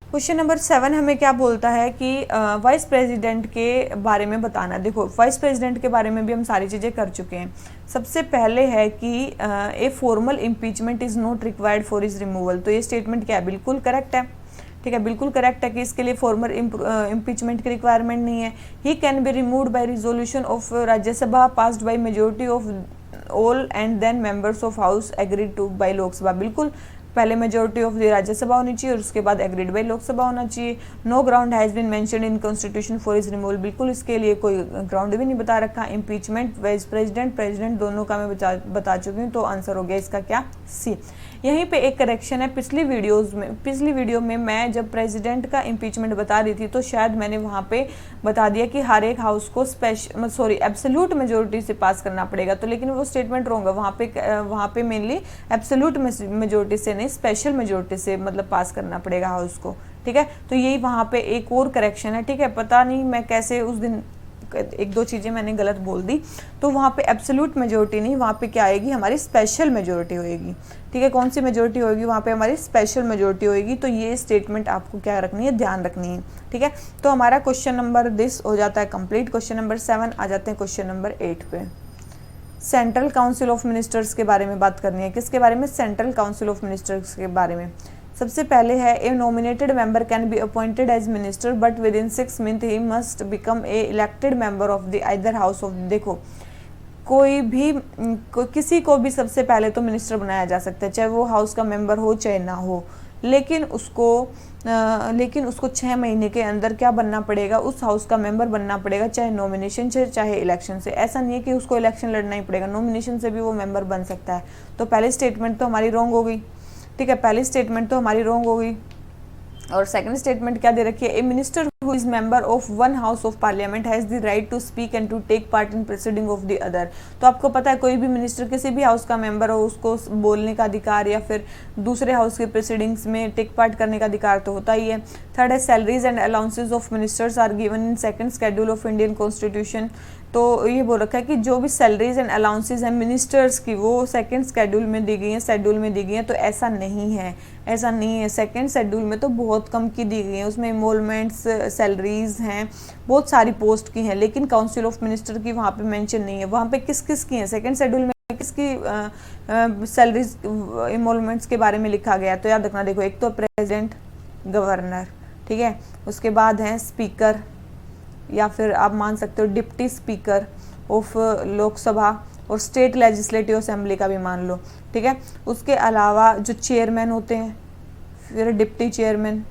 Speaker 1: क्वेश्चन नंबर 7 हमें क्या बोलता है कि वाइस प्रेसिडेंट के बारे में बताना। देखो, वाइस प्रेसिडेंट के बारे में भी हम सारी चीज़ें कर चुके हैं। सबसे पहले है कि a formal impeachment is not required for his removal. तो ये स्टेटमेंट क्या है, बिल्कुल करेक्ट है, ठीक है, बिल्कुल करेक्ट है कि इसके लिए फॉर्मल इम्पीचमेंट की रिक्वायरमेंट नहीं है। He can be removed by resolution of Rajya Sabha passed by majority of all and then members of house agreed to by Lok Sabha. बिल्कुल, पहले मेजोरिटी ऑफ द राज्यसभा होनी चाहिए और उसके बाद एग्रीड बाय लोकसभा होना चाहिए। No ground has been mentioned in constitution for his removal. बिल्कुल इसके लिए कोई ग्राउंड भी नहीं बता रखा। इम्पीचमेंट, वाइस प्रेसिडेंट, प्रेसिडेंट दोनों का मैं बता चुकी हूँ, तो आंसर हो गया इसका क्या, सी। यहीं पे एक करेक्शन है, पिछली वीडियो में मैं जब प्रेसिडेंट का इम्पीचमेंट बता रही थी तो शायद मैंने वहाँ पे बता दिया कि हर एक हाउस को एब्सोल्यूट मेजोरिटी से पास करना पड़ेगा, तो लेकिन वो स्टेटमेंट रॉन्ग है। वहाँ पे मेनली एब्सोल्यूट मेजोरिटी से नहीं, स्पेशल मेजोरिटी से मतलब पास करना पड़ेगा हाउस को, ठीक है। तो यही वहाँ पे एक और करेक्शन है, ठीक है। पता नहीं मैं कैसे उस दिन एक दो चीज़ें मैंने गलत बोल दी, तो वहाँ पे एब्सोल्यूट मेजोरिटी नहीं, वहाँ पे क्या आएगी, हमारी स्पेशल मेजोरिटी होएगी, ठीक है। कौन सी मेजोरिटी होएगी, वहाँ पे हमारी स्पेशल मेजोरिटी होएगी। तो ये स्टेटमेंट आपको क्या रखनी है, ध्यान रखनी है, ठीक है। तो हमारा क्वेश्चन नंबर दिस हो जाता है कंप्लीट। क्वेश्चन नंबर 7 आ जाते हैं क्वेश्चन नंबर 8 पे। सेंट्रल काउंसिल ऑफ मिनिस्टर्स के बारे में बात करनी है। किसके बारे में, सेंट्रल काउंसिल ऑफ मिनिस्टर्स के बारे में। सबसे पहले है, a nominated member can be appointed as minister but within 6 month he must become a elected member of the either house of. देखो, किसी को भी सबसे पहले तो मिनिस्टर बनाया जा सकता है, चाहे वो हाउस का मेंबर हो चाहे ना हो, लेकिन उसको 6 महीने के अंदर क्या बनना पड़ेगा, उस हाउस का मेंबर बनना पड़ेगा, चाहे नॉमिनेशन से चाहे इलेक्शन से। ऐसा नहीं है कि उसको इलेक्शन लड़ना ही पड़ेगा, नॉमिनेशन से भी वो मेंबर बन सकता है। तो पहली स्टेटमेंट तो हमारी रॉन्ग हो गई, ठीक है, पहली स्टेटमेंट तो हमारी रॉन्ग हो गई। और सेकंड स्टेटमेंट क्या दे रखी है, ए minister who is member of one house of parliament has the right to speak and to take part in proceeding of the other। तो आपको पता है कोई भी मिनिस्टर किसी भी हाउस का मेंबर हो उसको बोलने का अधिकार या फिर दूसरे हाउस के प्रोसीडिंग्स में टेक पार्ट करने का अधिकार तो होता ही है। थर्ड है salaries and allowances of ministers are given in second schedule of Indian constitution. तो ये बोल रखा है कि जो भी सैलरीज एंड अलाउंसेज हैं मिनिस्टर्स की वो सेकंड शेड्यूल में दी गई हैं, शेड्यूल में दी गई हैं। तो ऐसा नहीं है, ऐसा नहीं है। सेकंड शेड्यूल में तो बहुत कम की दी गई है, उसमें इमोलमेंट्स सैलरीज हैं, बहुत सारी पोस्ट की हैं, लेकिन काउंसिल ऑफ मिनिस्टर की वहाँ पे मेंशन नहीं है। वहाँ पे किस किस की हैं सेकंड शेड्यूल में, किसकी सैलरीज इमोलमेंट्स के बारे में लिखा गया। तो याद रखना, देखो एक तो प्रेसिडेंट, गवर्नर, ठीक है, उसके बाद हैं स्पीकर या फिर आप मान सकते हो डिप्टी स्पीकर ऑफ लोकसभा और स्टेट लेजिस्लेटिव असेंबली का भी मान लो, ठीक है। उसके अलावा जो चेयरमैन होते हैं, फिर डिप्टी चेयरमैन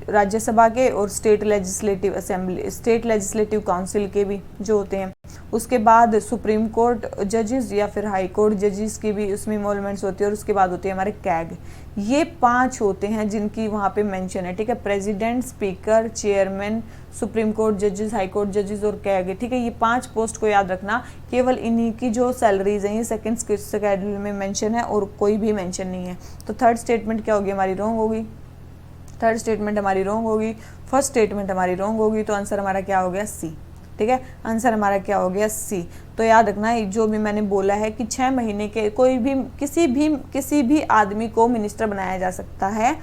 Speaker 1: राज्यसभा के और state legislative assembly, state legislative council के भी जो होते हैं। उसके बाद सुप्रीम कोर्ट जजेस या फिर हाई कोर्ट जजेस की भी उसमें इन्वॉल्वमेंट्स होती है। और उसके बाद होती है हमारे कैग। ये 5 होते हैं जिनकी वहाँ पे मेंशन है, ठीक है। President, speaker, chairman, supreme court जजेस, हाई कोर्ट जजेस और कैग, ठीक है। ये 5 पोस्ट को याद रखना। केवल इन्हीं की जो सैलरीज हैं ये सेकंड शेड्यूल में मेंशन है और कोई भी मेंशन नहीं है। तो थर्ड स्टेटमेंट क्या होगी हमारी, रॉन्ग होगी। थर्ड स्टेटमेंट हमारी रॉन्ग होगी, फर्स्ट स्टेटमेंट हमारी रॉन्ग होगी। तो आंसर हमारा क्या हो गया, सी, ठीक है। आंसर हमारा क्या हो गया, सी। तो याद रखना जो भी मैंने बोला है कि 6 महीने के कोई भी किसी भी आदमी को मिनिस्टर बनाया जा सकता है।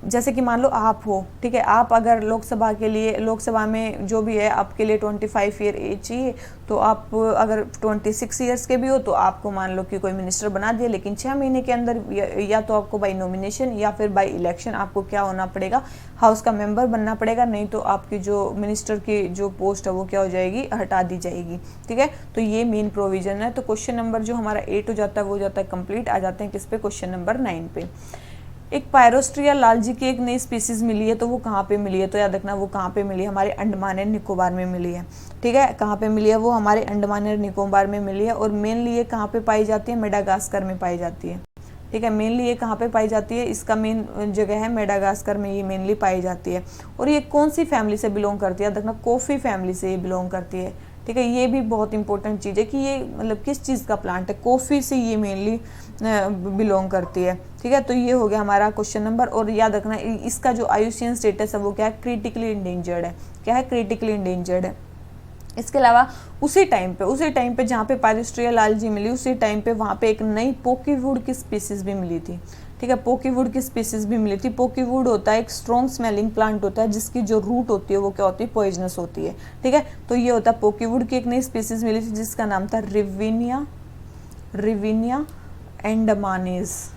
Speaker 1: जैसे कि मान लो आप हो, ठीक है, आप अगर लोकसभा के लिए, लोकसभा में जो भी है आपके लिए 25 ईयर एज चाहिए, तो आप अगर 26 ईयर्स के भी हो तो आपको मान लो कि कोई मिनिस्टर बना दिया। लेकिन 6 महीने के अंदर या तो आपको बाई नॉमिनेशन या फिर बाई इलेक्शन आपको क्या होना पड़ेगा, हाउस का मेंबर बनना पड़ेगा, नहीं तो आपकी जो मिनिस्टर की जो पोस्ट है वो क्या हो जाएगी, हटा दी जाएगी, ठीक है। तो ये मेन प्रोविजन है। तो क्वेश्चन नंबर जो हमारा 8 हो जाता है वो हो जाता है कंप्लीट। आ जाते हैं किस पे, क्वेश्चन नंबर 9 पे। एक पायरोस्ट्रिया लालजी की एक नई स्पीसीज मिली है, तो वो कहाँ पे मिली है, तो याद रखना वो कहाँ पे मिली है, हमारे अंडमान एंड निकोबार में मिली है, ठीक है। कहाँ पे मिली है, वो हमारे अंडमान एंड निकोबार में मिली है। और मेनली ये कहाँ पे पाई जाती है, मेडागास्कर में पाई जाती है, ठीक है। मेनली ये कहाँ पे पाई जाती है, इसका मेन जगह है मेडागास्कर में, ये मेनली पाई जाती है। और ये कौन सी फैमिली से बिलोंग करती है, याद रखना कॉफ़ी फैमिली से ये बिलोंग करती है, ठीक है। ये भी बहुत इंपॉर्टेंट चीज़ है कि ये मतलब किस चीज़ का प्लांट है, कॉफ़ी से ये मेनली बिलोंग करती है, ठीक है। तो ये हो गया हमारा क्वेश्चन नंबर। और याद रखना इसका जो आयुषियन स्टेटस है वो क्या है, क्रिटिकली इंडेंजर्ड है। क्या है, क्रिटिकली इंडेंजर्ड है। इसके अलावा उसी टाइम पे जहाँ पे पायरोस्ट्रिया लालजी मिली, उसी टाइम पे वहाँ पे एक नई पोकीवुड की स्पीसीज भी मिली थी, ठीक है। पोकीवुड की स्पीसीज भी मिली थी। पोकीवुड होता है एक स्ट्रॉन्ग स्मेलिंग प्लांट होता है जिसकी जो रूट होती है वो क्या होती है, पॉइजनस होती है, ठीक है। तो ये होता है पोकीवुड की एक नई स्पीसीज मिली थी जिसका नाम था रिविनिया एंडमानेसिस,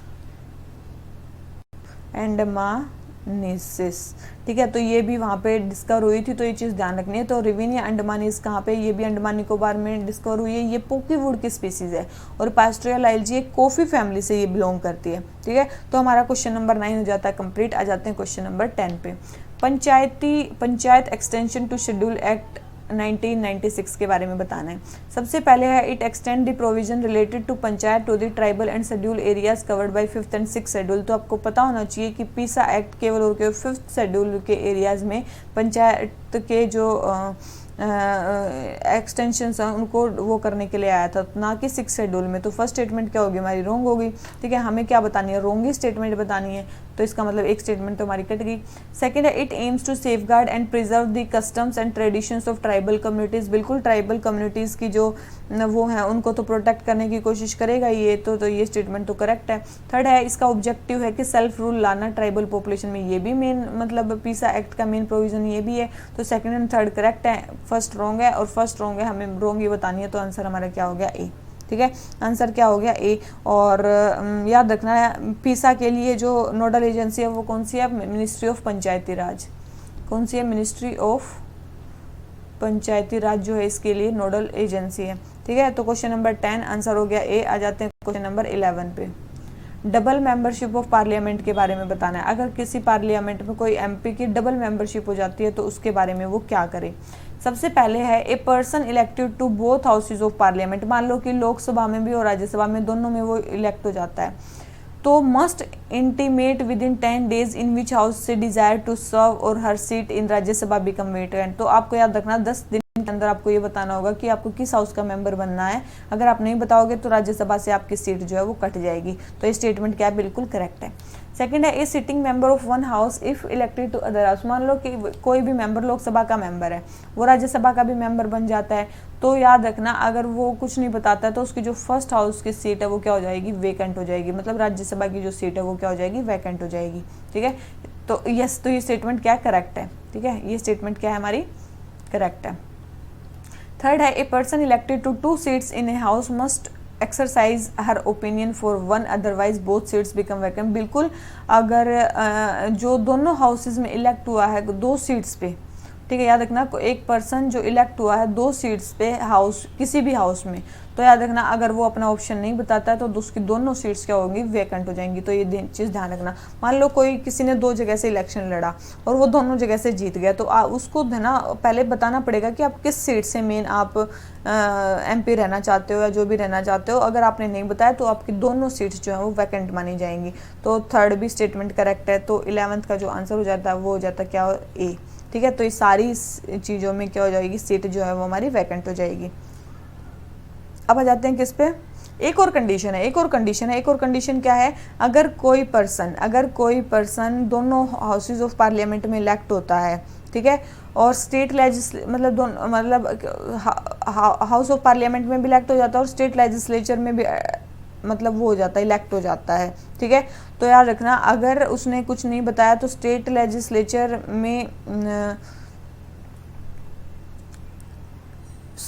Speaker 1: ठीक है। तो ये भी वहाँ पे डिस्कवर हुई थी, तो ये चीज़ ध्यान रखनी है। तो रिविनिया एंडमानिस कहाँ पे, ये भी अंडमान निकोबार में डिस्कवर हुई है। ये पोकीवुड की स्पीसीज है और पायरोस्ट्रिया लालजी एक कॉफ़ी फैमिली से ये बिलोंग करती है, ठीक है। तो हमारा क्वेश्चन नंबर 9 हो जाता है कंप्लीट। आ जाते हैं क्वेश्चन नंबर 10 पे। Panchayat extension to schedule act 1996 के बारे में बताना है। सबसे पहले है it extend the provision related to panchayat to the tribal and schedule areas covered by 5th and 6th schedule. तो आपको पता होना चाहिए कि पीसा एक्ट केवल और केवल 5th शेड्यूल के एरियाज में पंचायत के जो एक्सटेंशंस हैं उनको वो करने के लिए आया था, ना कि 6th शेड्यूल में। तो फर्स्ट स्टेटमेंट क्या होगी हमारी, रॉन्ग होगी, ठीक है। हमें क्या बतानी है, रॉन्ग ही स्टेटमेंट बतानी है। तो इसका मतलब एक स्टेटमेंट तो हमारी कट गई। सेकंड है it aims to safeguard and preserve the customs and traditions of tribal communities. बिल्कुल ट्राइबल कम्युनिटीज़ की जो वो हैं उनको तो प्रोटेक्ट करने की कोशिश करेगा ये, तो ये स्टेटमेंट तो करेक्ट है। थर्ड है इसका ऑब्जेक्टिव है कि सेल्फ रूल लाना ट्राइबल पॉपुलेशन में, ये भी मेन मतलब पीसा एक्ट का मेन प्रोविजन ये भी है। तो सेकंड एंड थर्ड करेक्ट है, फर्स्ट रॉन्ग है और फर्स्ट रॉन्ग है, हमें रॉन्ग ही बतानी है। तो आंसर हमारा क्या हो गया, ए, ठीक है। आंसर क्या हो गया, ए। और याद रखना है पीसा के लिए जो नोडल एजेंसी है वो कौन सी है, मिनिस्ट्री ऑफ पंचायती राज। कौन सी है, मिनिस्ट्री ऑफ पंचायती राज जो है इसके लिए नोडल एजेंसी है, ठीक है। तो क्वेश्चन नंबर 10 आंसर हो गया ए। आ जाते हैं क्वेश्चन नंबर 11 पे। डबल मेंबरशिप ऑफ पार्लियामेंट के बारे में बताना है। अगर किसी पार्लियामेंट में कोई एमपी की डबल मेंबरशिप हो जाती है तो उसके बारे में वो क्या करे। सबसे पहले है a person elected to both houses of parliament. मान लो कि लोकसभा में भी और राज्यसभा में दोनों में वो इलेक्ट हो जाता है, तो must intimate with in 10 days in which house से डिजायर टू सर्व और हर सीट इन राज्यसभा बिकम वेकेंट। तो आपको याद रखना 10 दिन के अंदर आपको ये बताना होगा कि आपको किस हाउस का मेंबर बनना है। अगर आप नहीं बताओगे तो राज्यसभा से आपकी सीट जो है वो कट जाएगी। तो ये स्टेटमेंट क्या है, बिल्कुल करेक्ट है। सेकंड है, a sitting member of one house if elected to other house. मान लो कि कोई भी मेंबर लोकसभा का मेंबर है, वो राज्यसभा का भी मेंबर बन जाता है, तो याद रखना अगर वो कुछ नहीं बताता है तो उसकी जो फर्स्ट हाउस की सीट है वो क्या हो जाएगी, वेकेंट हो जाएगी। मतलब राज्यसभा की जो सीट है वो क्या हो जाएगी, वैकेंट हो जाएगी। ठीक है, तो यस, तो ये स्टेटमेंट क्या करेक्ट है। ठीक है, ये स्टेटमेंट क्या है हमारी, करेक्ट है। थर्ड है, a person elected to 2 seats in a house must exercise her opinion for one otherwise both seats become vacant. बिल्कुल, अगर जो दोनों हाउसेज में इलेक्ट हुआ है 2 सीट्स पे, ठीक है, याद रखना एक पर्सन जो इलेक्ट हुआ है 2 सीट्स पे हाउस, किसी भी हाउस में, तो याद रखना अगर वो अपना ऑप्शन नहीं बताता है तो उसकी दोनों सीट्स क्या होंगी, वैकेंट हो जाएंगी। तो ये चीज़ ध्यान रखना। मान लो कोई किसी ने 2 जगह से इलेक्शन लड़ा और वो दोनों जगह से जीत गया, तो उसको है ना पहले बताना पड़ेगा कि आप किस सीट से मेन आप MP रहना चाहते हो या जो भी रहना चाहते हो। अगर आपने नहीं बताया तो आपकी दोनों सीट्स जो है वो वैकेंट मानी जाएंगी। तो थर्ड भी स्टेटमेंट करेक्ट है। तो 11th का जो आंसर हो जाता है वो हो जाता है क्या, ए। ठीक है, तो ये सारी चीज़ों में क्या हो जाएगी, सीट जो है वो हमारी वैकेंट हो जाएगी। अब आ जाते हैं किस पे, एक और कंडीशन है। एक और कंडीशन क्या है, अगर कोई पर्सन दोनों हाउसेज ऑफ पार्लियामेंट में इलेक्ट होता है, ठीक है, और स्टेट मतलब हाउस ऑफ पार्लियामेंट में भी इलेक्ट हो जाता है और स्टेट लेजिस्लेचर में भी मतलब वो हो जाता है, इलेक्ट हो जाता है। ठीक है, तो याद रखना अगर उसने कुछ नहीं बताया तो स्टेट लेजिस्लेचर में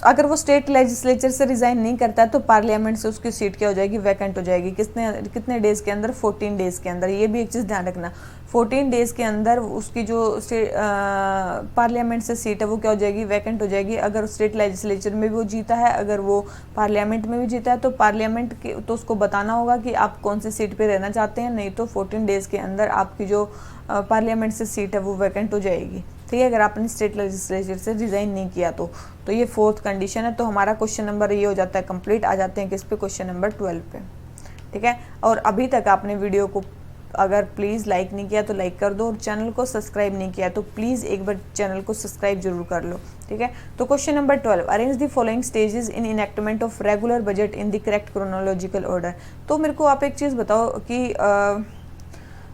Speaker 1: अगर वो स्टेट लेजिस्लेचर से रिजाइन नहीं करता है तो पार्लियामेंट से उसकी सीट क्या हो जाएगी, वैकेंट हो जाएगी। कितने डेज के अंदर, 14 डेज के अंदर। ये भी एक चीज़ ध्यान रखना, 14 डेज के अंदर उसकी जो पार्लियामेंट से सीट है वो क्या हो जाएगी, वैकेंट हो जाएगी। अगर स्टेट लेजिस्लेचर में भी वो जीता है, अगर वो पार्लियामेंट में भी जीता है तो पार्लियामेंट के तो उसको बताना होगा कि आप कौन सी सीट पे रहना चाहते हैं, नहीं तो 14 डेज के अंदर आपकी जो पार्लियामेंट से सीट है वो वैकेंट हो जाएगी। ठीक है, अगर आपने स्टेट लेजिस्लेचर से रिजाइन नहीं किया तो ये 4th कंडीशन है। तो हमारा क्वेश्चन नंबर ये हो जाता है कंप्लीट। आ जाते हैं किस पे, क्वेश्चन नंबर 12 पे। ठीक है, और अभी तक आपने वीडियो को अगर प्लीज़ लाइक नहीं किया तो लाइक कर दो, और चैनल को सब्सक्राइब नहीं किया तो प्लीज़ एक बार चैनल को सब्सक्राइब जरूर कर लो। ठीक है, तो question number 12, arrange the following stages in enactment of regular budget in the correct chronological order. तो मेरे को आप एक चीज़ बताओ कि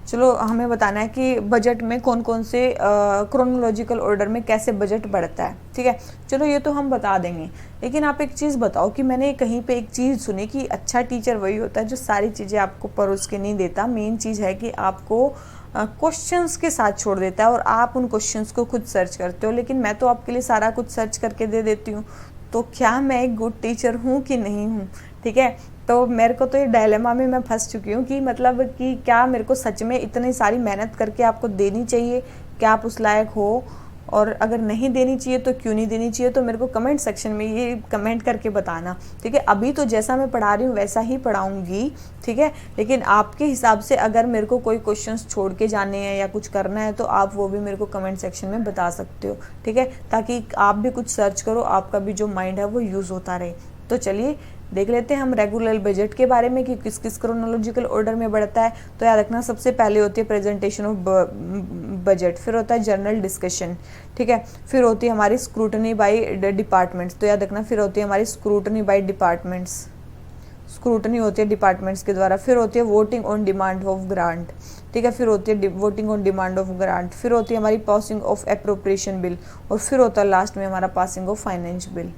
Speaker 1: चलो हमें बताना है कि बजट में कौन कौन से क्रोनोलॉजिकल ऑर्डर में कैसे बजट बढ़ता है। ठीक है, चलो ये तो हम बता देंगे, लेकिन आप एक चीज़ बताओ कि मैंने कहीं पे एक चीज़ सुनी कि अच्छा टीचर वही होता है जो सारी चीज़ें आपको परोस के नहीं देता। मेन चीज़ है कि आपको क्वेश्चंस के साथ छोड़ देता है और आप उन क्वेश्चंस को खुद सर्च करते हो। लेकिन मैं तो आपके लिए सारा कुछ सर्च करके दे देती हूँ, तो क्या मैं एक गुड टीचर हूँ कि नहीं हूँ। ठीक है, तो मेरे को तो ये डायलेमा में मैं फंस चुकी हूँ कि मतलब कि क्या मेरे को सच में इतनी सारी मेहनत करके आपको देनी चाहिए, क्या आप उस लायक हो, और अगर नहीं देनी चाहिए तो क्यों नहीं देनी चाहिए। तो मेरे को कमेंट सेक्शन में ये कमेंट करके बताना। ठीक है, अभी तो जैसा मैं पढ़ा रही हूँ वैसा ही पढ़ाऊँगी। ठीक है, लेकिन आपके हिसाब से अगर मेरे को कोई क्वेश्चंस छोड़ के जाने हैं या कुछ करना है तो आप वो भी मेरे को कमेंट सेक्शन में बता सकते हो। ठीक है, ताकि आप भी कुछ सर्च करो, आपका भी जो माइंड है वो यूज़ होता रहे। तो चलिए देख लेते हैं हम रेगुलर बजट के बारे में कि किस किस क्रोनोलॉजिकल ऑर्डर में बढ़ता है। तो याद रखना सबसे पहले होती है प्रेजेंटेशन ऑफ बजट, फिर होता है जनरल डिस्कशन। ठीक है, फिर होती है हमारी स्क्रूटनी बाय डिपार्टमेंट्स। तो याद रखना फिर होती है हमारी स्क्रूटनी बाय डिपार्टमेंट्स, स्क्रूटनी होती है डिपार्टमेंट्स के द्वारा। फिर होती है voting on demand of grant. ठीक है, फिर होती है voting on demand of grant. फिर होती है हमारी पासिंग ऑफ एप्रोप्रिएशन बिल, और फिर होता है लास्ट में हमारा पासिंग ऑफ फाइनेंस बिल।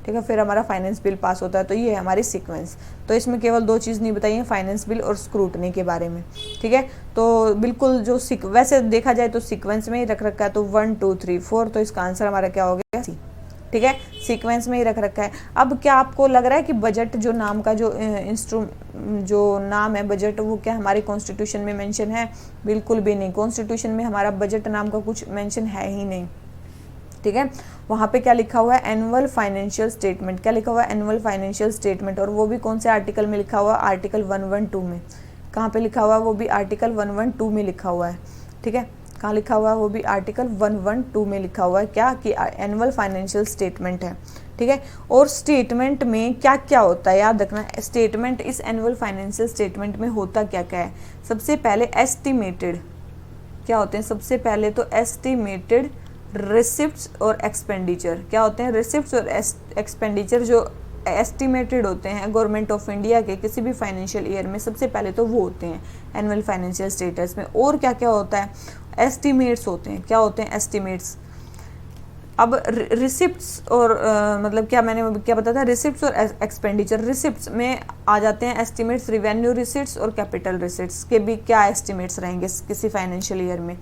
Speaker 1: ठीक है, फिर हमारा फाइनेंस बिल पास होता है। तो ये है हमारी सीक्वेंस। तो इसमें केवल 2 चीज़ नहीं बताई है, फाइनेंस बिल और स्क्रूटनी के बारे में। ठीक है, तो बिल्कुल जो वैसे देखा जाए तो सीक्वेंस में ही रख रखा है। तो 1 2 3 4, तो इसका आंसर हमारा क्या हो गया, सी। ठीक है, सीक्वेंस में ही रख रखा है। अब क्या आपको लग रहा है कि बजट जो नाम का जो नाम है बजट, वो क्या हमारे कॉन्स्टिट्यूशन में मेंशन है? बिल्कुल भी नहीं, कॉन्स्टिट्यूशन में हमारा बजट नाम का कुछ मेंशन है ही नहीं। ठीक है, वहाँ पे क्या लिखा हुआ है, एनुअल फाइनेंशियल स्टेटमेंट। क्या लिखा हुआ है, एनुअल फाइनेंशियल स्टेटमेंट, और वो भी कौन से आर्टिकल में लिखा हुआ है, आर्टिकल 112 में। कहाँ पे लिखा हुआ है, वो भी आर्टिकल 112 में लिखा हुआ है। ठीक है, कहाँ लिखा हुआ है, वो भी आर्टिकल 112 में लिखा हुआ है क्या, कि एनुअल फाइनेंशियल स्टेटमेंट है। ठीक है, और स्टेटमेंट में क्या क्या होता है याद रखना, स्टेटमेंट इस एनुअल फाइनेंशियल स्टेटमेंट में होता क्या क्या है। सबसे पहले एस्टिमेटेड क्या होते हैं, सबसे पहले तो एस्टिमेटेड रिसिप्ट्स और एक्सपेंडिचर क्या होते हैं, रिसिप्ट्स और एक्सपेंडिचर जो एस्टिमेटेड होते हैं गवर्नमेंट ऑफ इंडिया के किसी भी फाइनेंशियल ईयर में, सबसे पहले तो वो होते हैं एनुअल फाइनेंशियल स्टेटस में। और क्या क्या होता है, एस्टिमेट्स होते हैं, क्या होते हैं एस्टिमेट्स। अब रिसिप्ट्स और मतलब क्या मैंने क्या बताया था, रिसिप्ट्स और एक्सपेंडिचर। रिसिप्ट्स में आ जाते हैं एस्टिमेट्स, रिवेन्यू रिसिप्ट्स और कैपिटल रिसिप्ट्स के भी क्या एस्टिमेट्स रहेंगे किसी फाइनेंशियल ईयर में।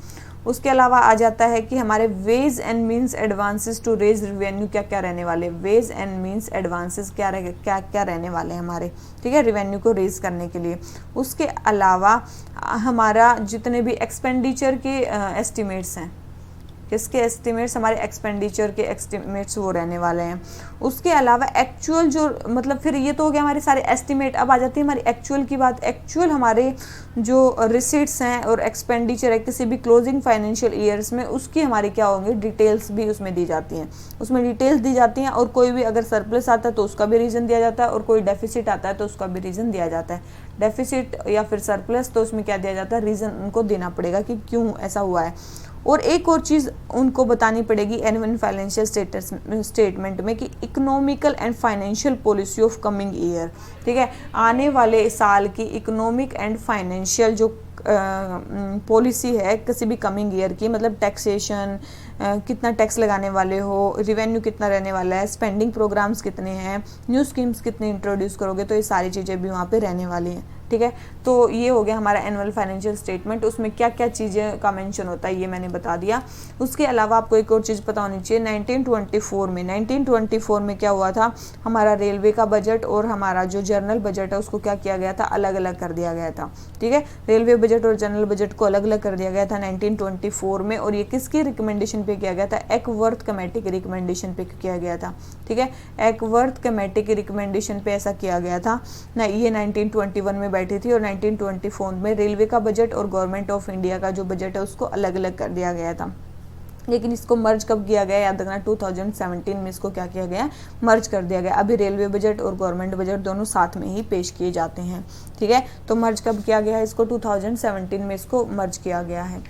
Speaker 1: उसके अलावा आ जाता है कि हमारे ways and means advances to raise revenue क्या क्या रहने वाले, वेज एंड मीन्स एडवांसेस क्या क्या रहने वाले हैं हमारे, ठीक है, रिवेन्यू को रेज करने के लिए। उसके अलावा हमारा जितने भी एक्सपेंडिचर के एस्टिमेट्स हैं, किसके एस्टिमेट्स, हमारे एक्सपेंडिचर के एस्टिमेट्स वो रहने वाले हैं। उसके अलावा एक्चुअल जो मतलब फिर ये तो हो गया हमारे सारे एस्टिमेट। अब आ जाती है हमारी एक्चुअल की बात। एक्चुअल हमारे जो रिसीट्स हैं और एक्सपेंडिचर है किसी भी क्लोजिंग फाइनेंशियल ईयर्स में, उसकी हमारी क्या होंगी, डिटेल्स भी उसमें दी जाती हैं। उसमें डिटेल्स दी जाती हैं और कोई भी अगर सरप्लस आता है तो उसका भी रीज़न दिया जाता है और कोई डेफिसिट आता है तो उसका भी रीज़न दिया जाता है। डेफिसिट या फिर सरप्लस तो उसमें क्या दिया जाता है, रीज़न उनको देना पड़ेगा कि क्यों ऐसा हुआ है। और एक और चीज़ उनको बतानी पड़ेगी एनुअल फाइनेंशियल स्टेटमेंट में कि economical and financial policy of coming year, ठीक है, आने वाले साल की इकोनॉमिक एंड फाइनेंशियल जो पॉलिसी है किसी भी कमिंग ईयर की, मतलब टैक्सेशन कितना टैक्स लगाने वाले हो, रिवेन्यू कितना रहने वाला है, स्पेंडिंग प्रोग्राम्स कितने हैं, न्यू स्कीम्स कितने इंट्रोड्यूस करोगे, तो ये सारी चीज़ें भी वहाँ पे रहने वाली हैं। ठीक है, तो ये हो गया हमारा एनुअल फाइनेंशियल स्टेटमेंट। उसमें क्या क्या चीज़ें का मेंशन होता है ये मैंने बता दिया। उसके अलावा आपको एक और चीज़ पता होनी चाहिए, 1924 में क्या हुआ था, हमारा रेलवे का बजट और हमारा जो जनरल बजट है उसको क्या किया गया था, अलग अलग कर दिया गया था। ठीक है, रेलवे बजट और जनरल बजट को अलग अलग कर दिया गया था 1924 में। और ये किसकी रिकमेंडेशन पे किया गया था, एकवर्थ कमेटी की रिकमेंडेशन पे किया गया था। ठीक है, एकवर्थ कमेटी की रिकमेंडेशन पे ऐसा किया गया था ना। ये 1921 में बैठी थी और 1924 में रेलवे का बजट और गवर्नमेंट ऑफ इंडिया का जो बजट है उसको अलग अलग कर दिया गया था। लेकिन इसको मर्ज कब किया गया, याद रखना 2017 में इसको क्या किया गया, मर्ज कर दिया गया। अभी रेलवे बजट और गवर्नमेंट बजट दोनों साथ में ही पेश किए जाते हैं। ठीक है, तो मर्ज कब किया गया है, इसको 2017 में इसको मर्ज किया गया है।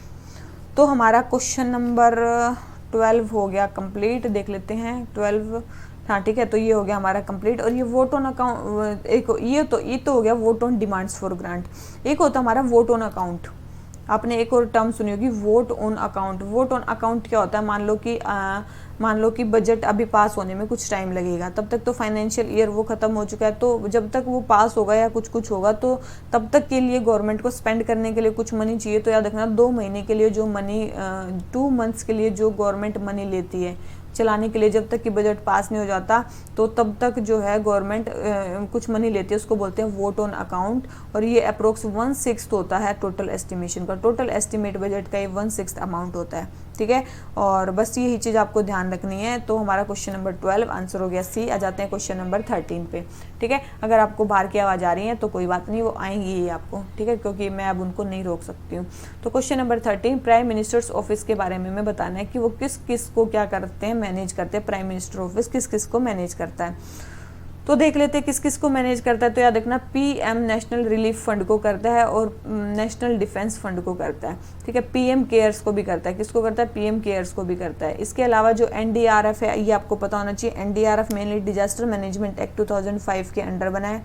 Speaker 1: तो हमारा क्वेश्चन नंबर 12 हो गया कंप्लीट। देख लेते हैं 12। हाँ ठीक है, तो ये हो गया हमारा कंप्लीट। और ये वोट ऑन अकाउंट, एक ये तो हो गया vote on demands for grant. एक होता हमारा वोट ऑन अकाउंट। आपने एक और टर्म सुनी होगी, vote on account. Vote on account क्या होता है, मान लो कि बजट अभी पास होने में कुछ टाइम लगेगा, तब तक तो फाइनेंशियल ईयर वो खत्म हो चुका है, तो जब तक वो पास होगा या कुछ होगा तो तब तक के लिए गवर्नमेंट को स्पेंड करने के लिए कुछ मनी चाहिए। तो याद रखना 2 महीने के लिए जो मनी 2 मंथ्स के लिए जो गवर्नमेंट मनी लेती है चलाने के लिए, जब तक कि बजट पास नहीं हो जाता तो तब तक जो है गवर्नमेंट कुछ मनी लेती है, उसको बोलते हैं वोट ऑन अकाउंट। और ये अप्रोक्स 1/6 होता है टोटल एस्टिमेशन का, टोटल एस्टिमेट बजट का ये 1/6 अमाउंट होता है। ठीक है, और बस यही चीज़ आपको ध्यान रखनी है। तो हमारा क्वेश्चन नंबर 12 आंसर हो गया सी। आ जाते हैं क्वेश्चन नंबर 13 पे। ठीक है, अगर आपको बाहर की आवाज़ आ रही है तो कोई बात नहीं, वो आएंगी ही आपको, ठीक है, क्योंकि मैं अब उनको नहीं रोक सकती हूँ। तो question number 13, prime minister's office के बारे में बताना है कि वो किस किस को क्या करते हैं, मैनेज करते हैं। प्राइम मिनिस्टर ऑफिस किस किस को मैनेज करता है, तो देख लेते हैं किस किस को मैनेज करता है। तो याद रखना पीएम नेशनल रिलीफ फंड को करता है और नेशनल डिफेंस फंड को करता है। ठीक है, पीएम केयर्स को भी करता है। किसको करता है, पीएम केयर्स को भी करता है। इसके अलावा जो एनडीआरएफ है ये आपको पता होना चाहिए। NDRF mainly disaster management act 2005 के अंडर बना है।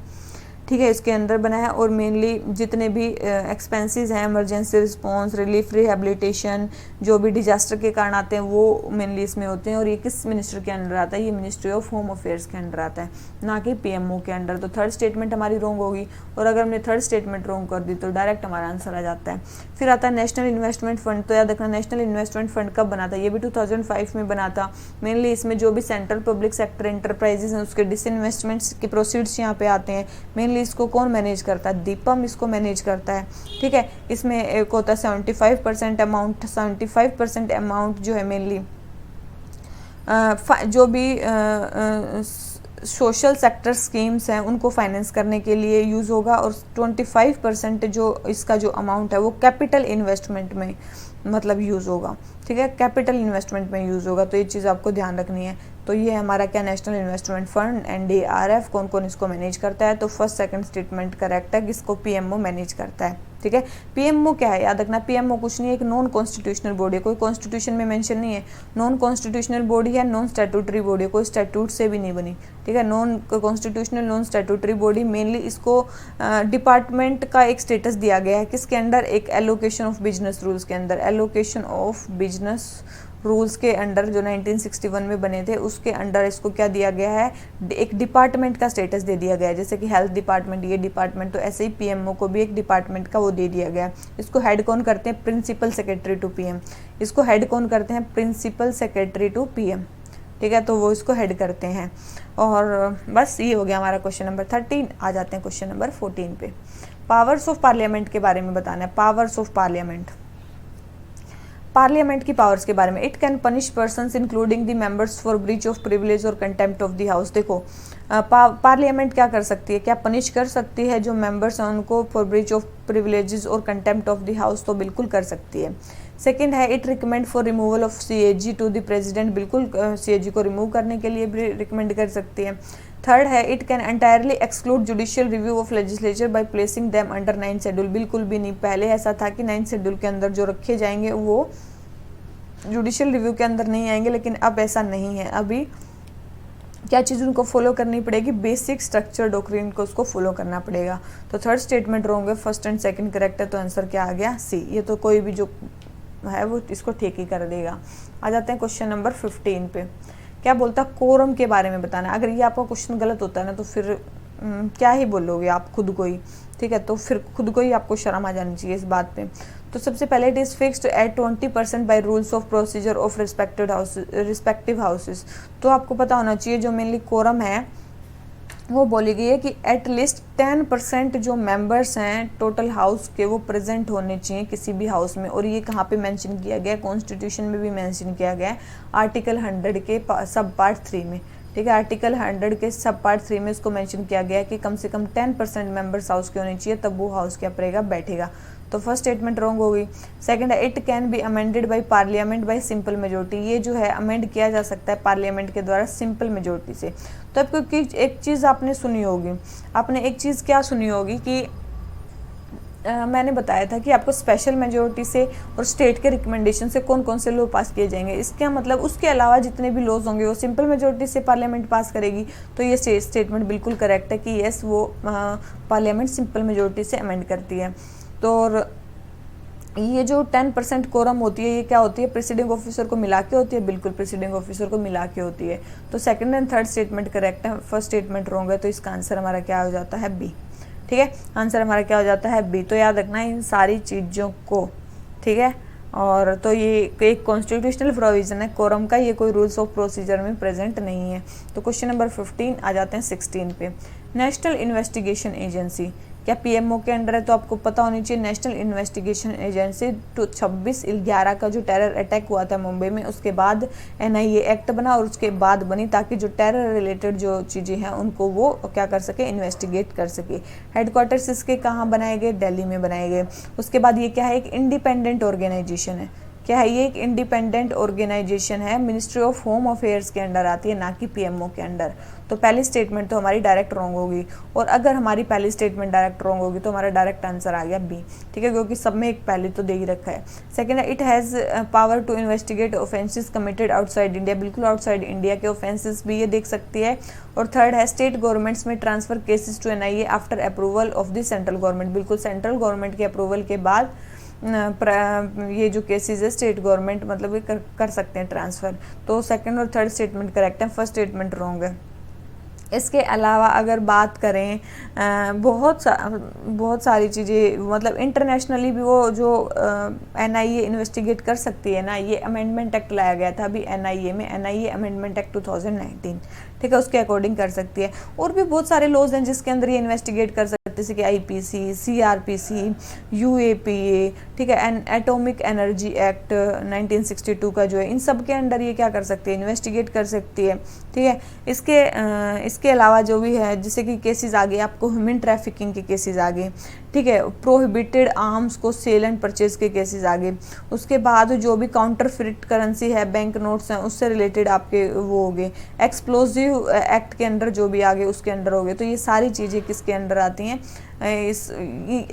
Speaker 1: ठीक है, इसके अंदर बना है और मेनली जितने भी एक्सपेंसेस हैं, इमरजेंसी रिस्पांस, रिलीफ, रिहेबिलिटेशन, जो भी डिजास्टर के कारण आते हैं वो मेनली इसमें होते हैं। और ये किस मिनिस्टर के अंडर आता है, ये मिनिस्ट्री ऑफ होम अफेयर्स के अंडर आता है, ना कि पीएमओ के अंडर। तो थर्ड स्टेटमेंट हमारी रॉन्ग होगी, और अगर हमने थर्ड स्टेटमेंट रॉन्ग कर दी तो डायरेक्ट हमारा आंसर आ जाता है। फिर आता है नेशनल इन्वेस्टमेंट फंड। तो याद रखना नेशनल इन्वेस्टमेंट फंड कब बना था, ये भी 2005 में बना था। मेनली इसमें जो भी सेंट्रल पब्लिक सेक्टर एंटरप्राइजेज हैं उसके डिसइन्वेस्टमेंट्स के प्रोसीड्स यहाँ पे आते हैं। मेनली इसको कौन मैनेज करता है, दीपम इसको मैनेज करता है। ठीक है, इसमें एक होता है 75% अमाउंट जो है मेनली जो भी सोशल सेक्टर स्कीम्स हैं उनको फाइनेंस करने के लिए यूज़ होगा। और 25% जो इसका जो अमाउंट है वो कैपिटल इन्वेस्टमेंट में मतलब यूज़ होगा, ठीक है, कैपिटल इन्वेस्टमेंट में यूज़ होगा। तो ये चीज़ आपको ध्यान रखनी है। तो ये हमारा क्या नेशनल इन्वेस्टमेंट फंड NDRF, कौन कौन इसको मैनेज करता है? तो फर्स्ट सेकंड स्टेटमेंट करेक्ट है, किसको PMO मैनेज करता है, ठीक है। PMO क्या है, याद रखना, PMO कुछ नहीं है, एक नॉन कॉन्स्टिट्यूशनल बॉडी है, कोई कॉन्स्टिट्यूशन में मेंशन नहीं है, नॉन कॉन्स्टिट्यूशनल बॉडी है, नॉन स्टैट्यूटरी बॉडी है, कोई स्टैट्यूट से भी नहीं बनी, ठीक है। Non constitutional non statutory body, mainly इसको डिपार्टमेंट का एक स्टेटस दिया गया है, किसके अंडर? एक एलोकेशन ऑफ बिजनेस रूल्स के अंदर, एलोकेशन ऑफ बिजनेस रूल्स के अंडर जो 1961 में बने थे, उसके अंडर इसको क्या दिया गया है? एक डिपार्टमेंट का स्टेटस दे दिया गया है। जैसे कि हेल्थ डिपार्टमेंट, ये डिपार्टमेंट, तो ऐसे ही PMO को भी एक डिपार्टमेंट का वो दे दिया गया है। इसको हेड कौन करते हैं? Principal secretary to PM। इसको हेड कौन करते हैं? प्रिंसिपल सेक्रेटरी टू PM, ठीक है। तो वो इसको हेड करते हैं। और बस ये हो गया हमारा क्वेश्चन नंबर 13। आ जाते हैं क्वेश्चन नंबर 14 पे। पावर्स ऑफ पार्लियामेंट के बारे में बताना है। पावर्स ऑफ पार्लियामेंट, पार्लियामेंट की पावर्स के बारे में। It can punish persons including the members for breach of privilege और कंटेम्प्ट ऑफ द हाउस। देखो पार्लियामेंट क्या कर सकती है? क्या पनिश कर सकती है जो मेंबर्स हैं उनको फॉर ब्रीच ऑफ प्रिविलेजेस और कंटेम्प्ट ऑफ द हाउस? तो बिल्कुल कर सकती है। सेकंड है, it recommend for removal of CAG to the president. बिल्कुल CAG को रिमूव करने के लिए भी रिकमेंड कर सकती है। थर्ड है, it can entirely exclude judicial review of legislature by placing them under 9th schedule. बिल्कुल भी नहीं। पहले ऐसा था कि 9th शेड्यूल के अंदर जो रखे जाएंगे वो जुडिशियल रिव्यू के अंदर नहीं आएंगे, लेकिन अब ऐसा नहीं है। अभी क्या चीज़ उनको फॉलो करनी पड़ेगी? बेसिक स्ट्रक्चर डॉक्ट्रिन को उसको फॉलो करना पड़ेगा। तो थर्ड स्टेटमेंट रॉन्ग है, फर्स्ट एंड सेकंड करेक्ट है। तो आंसर क्या आ गया? C। ये तो कोई भी जो है वो इसको ठीक ही कर देगा। आ जाते हैं क्वेश्चन नंबर 15 पे। क्या बोलता है? कोरम के बारे में बताना है। अगर ये आपका क्वेश्चन गलत होता है ना तो फिर क्या ही बोलोगे आप खुद को ही, ठीक है। तो फिर खुद को ही आपको शर्म आ जानी चाहिए इस बात पे। तो सबसे पहले it is fixed at 20% by rules of procedure of respective houses. तो आपको पता होना चाहिए जो मेनली कोरम है वो बोली गई है कि एटलीस्ट 10% जो मेंबर्स हैं टोटल हाउस के वो प्रेजेंट होने चाहिए किसी भी हाउस में। और ये कहाँ पे मेंशन किया गया है? कॉन्स्टिट्यूशन में भी मेंशन किया गया है, आर्टिकल 100 के सब पार्ट 3 में, ठीक है। आर्टिकल 100 के सब पार्ट 3 में इसको मेंशन किया गया है कि कम से कम 10% मेंबर्स हाउस के होने चाहिए, तब वो हाउस क्या करेगा? बैठेगा। तो फर्स्ट स्टेटमेंट रॉन्ग हो गई। सेकंड है, it can be amended by parliament bye simple majority. ये जो है अमेंड किया जा सकता है पार्लियामेंट के द्वारा सिंपल मेजोरिटी से। तो आपको एक चीज़ आपने सुनी होगी, आपने एक चीज़ क्या सुनी होगी कि मैंने बताया था कि आपको स्पेशल मेजोरिटी से और स्टेट के रिकमेंडेशन से कौन कौन से लॉ पास किए जाएंगे। इसका मतलब उसके अलावा जितने भी लॉज होंगे वो सिंपल मेजोरिटी से पार्लियामेंट पास करेगी। तो ये स्टेटमेंट बिल्कुल करेक्ट है कि यस वो पार्लियामेंट सिंपल मेजोरिटी से अमेंड करती है। तो ये जो 10% कोरम होती है ये क्या होती है? प्रेसिडिंग ऑफिसर को मिला के होती है। बिल्कुल प्रेसिडिंग ऑफिसर को मिला के होती है। तो second and third statement correct है, फर्स्ट स्टेटमेंट रॉन्ग है। तो इसका आंसर हमारा क्या हो जाता है? B, ठीक है। आंसर हमारा क्या हो जाता है? B। तो याद रखना इन सारी चीज़ों को, ठीक है। और तो ये एक कॉन्स्टिट्यूशनल प्रोविजन है कोरम का, ये कोई रूल्स ऑफ प्रोसीजर में प्रेजेंट नहीं है। तो क्वेश्चन नंबर 15 आ जाते हैं 16 पे। नेशनल इन्वेस्टिगेशन एजेंसी क्या PMO के अंडर है? तो आपको पता होनी चाहिए नेशनल इन्वेस्टिगेशन एजेंसी 26/11 का जो टेरर अटैक हुआ था मुंबई में, उसके बाद NIA एक्ट बना और उसके बाद बनी ताकि जो टेरर रिलेटेड जो चीज़ें हैं उनको वो क्या कर सके? इन्वेस्टिगेट कर सके। हेडक्वार्टर्स इसके कहाँ बनाए गए? दिल्ली में बनाए गए। उसके बाद ये क्या है? एक इंडिपेंडेंट ऑर्गेनाइजेशन है। क्या है ये? एक इंडिपेंडेंट ऑर्गेनाइजेशन है, मिनिस्ट्री ऑफ होम अफेयर्स के अंडर आती है, ना कि PMO के अंडर। तो पहली स्टेटमेंट तो हमारी डायरेक्ट रॉन्ग होगी। और अगर हमारी पहली स्टेटमेंट डायरेक्ट रॉन्ग होगी तो हमारा डायरेक्ट आंसर आ गया B, ठीक है, क्योंकि सब में एक पहले तो दे ही रखा है। सेकंड है, it has power to investigate offences committed outside India. बिल्कुल आउटसाइड इंडिया के ऑफेंसेस भी ये देख सकती है। और थर्ड है, state governments may transfer cases to NIA after approval of the central government. बिल्कुल सेंट्रल गवर्नमेंट के अप्रूवल के बाद ये जो केसेस है स्टेट गवर्नमेंट मतलब ये कर सकते हैं ट्रांसफ़र। तो सेकंड और थर्ड स्टेटमेंट करेक्ट है, फर्स्ट स्टेटमेंट रॉन्ग है। इसके अलावा अगर बात करें बहुत सारी चीज़ें मतलब इंटरनेशनली भी वो जो NIA इन्वेस्टिगेट कर सकती है ना, ये अमेंडमेंट एक्ट लाया गया था अभी NIA में, NIA अमेंडमेंट एक्ट 2019, ठीक है, उसके अकॉर्डिंग कर सकती है। और भी बहुत सारे लॉज हैं जिसके अंदर ये इन्वेस्टिगेट कर सकती है। जैसे कि आईपीसी, सीआरपीसी, यूएपीए, ठीक है, एंड एटॉमिक एनर्जी एक्ट 1962 का जो है, इन सब के अंडर ये क्या कर सकती है, इन्वेस्टिगेट कर सकती है। ठीक है, इसके अलावा जो भी है, जैसे कि केसेस आ गए आपको ह्यूमन ट्रैफिकिंग के केसेस आ गए, ठीक है, प्रोहिबिटेड आर्म्स को सेल एंड परचेज के केसेस आ गए, उसके बाद जो भी काउंटरफिट करेंसी है, बैंक नोट्स हैं, उससे रिलेटेड आपके वो हो गए, एक्सप्लोजिव एक्ट के अंडर जो भी आ गए उसके अंडर हो गए। तो ये सारी चीज़ें किसके अंडर आती हैं,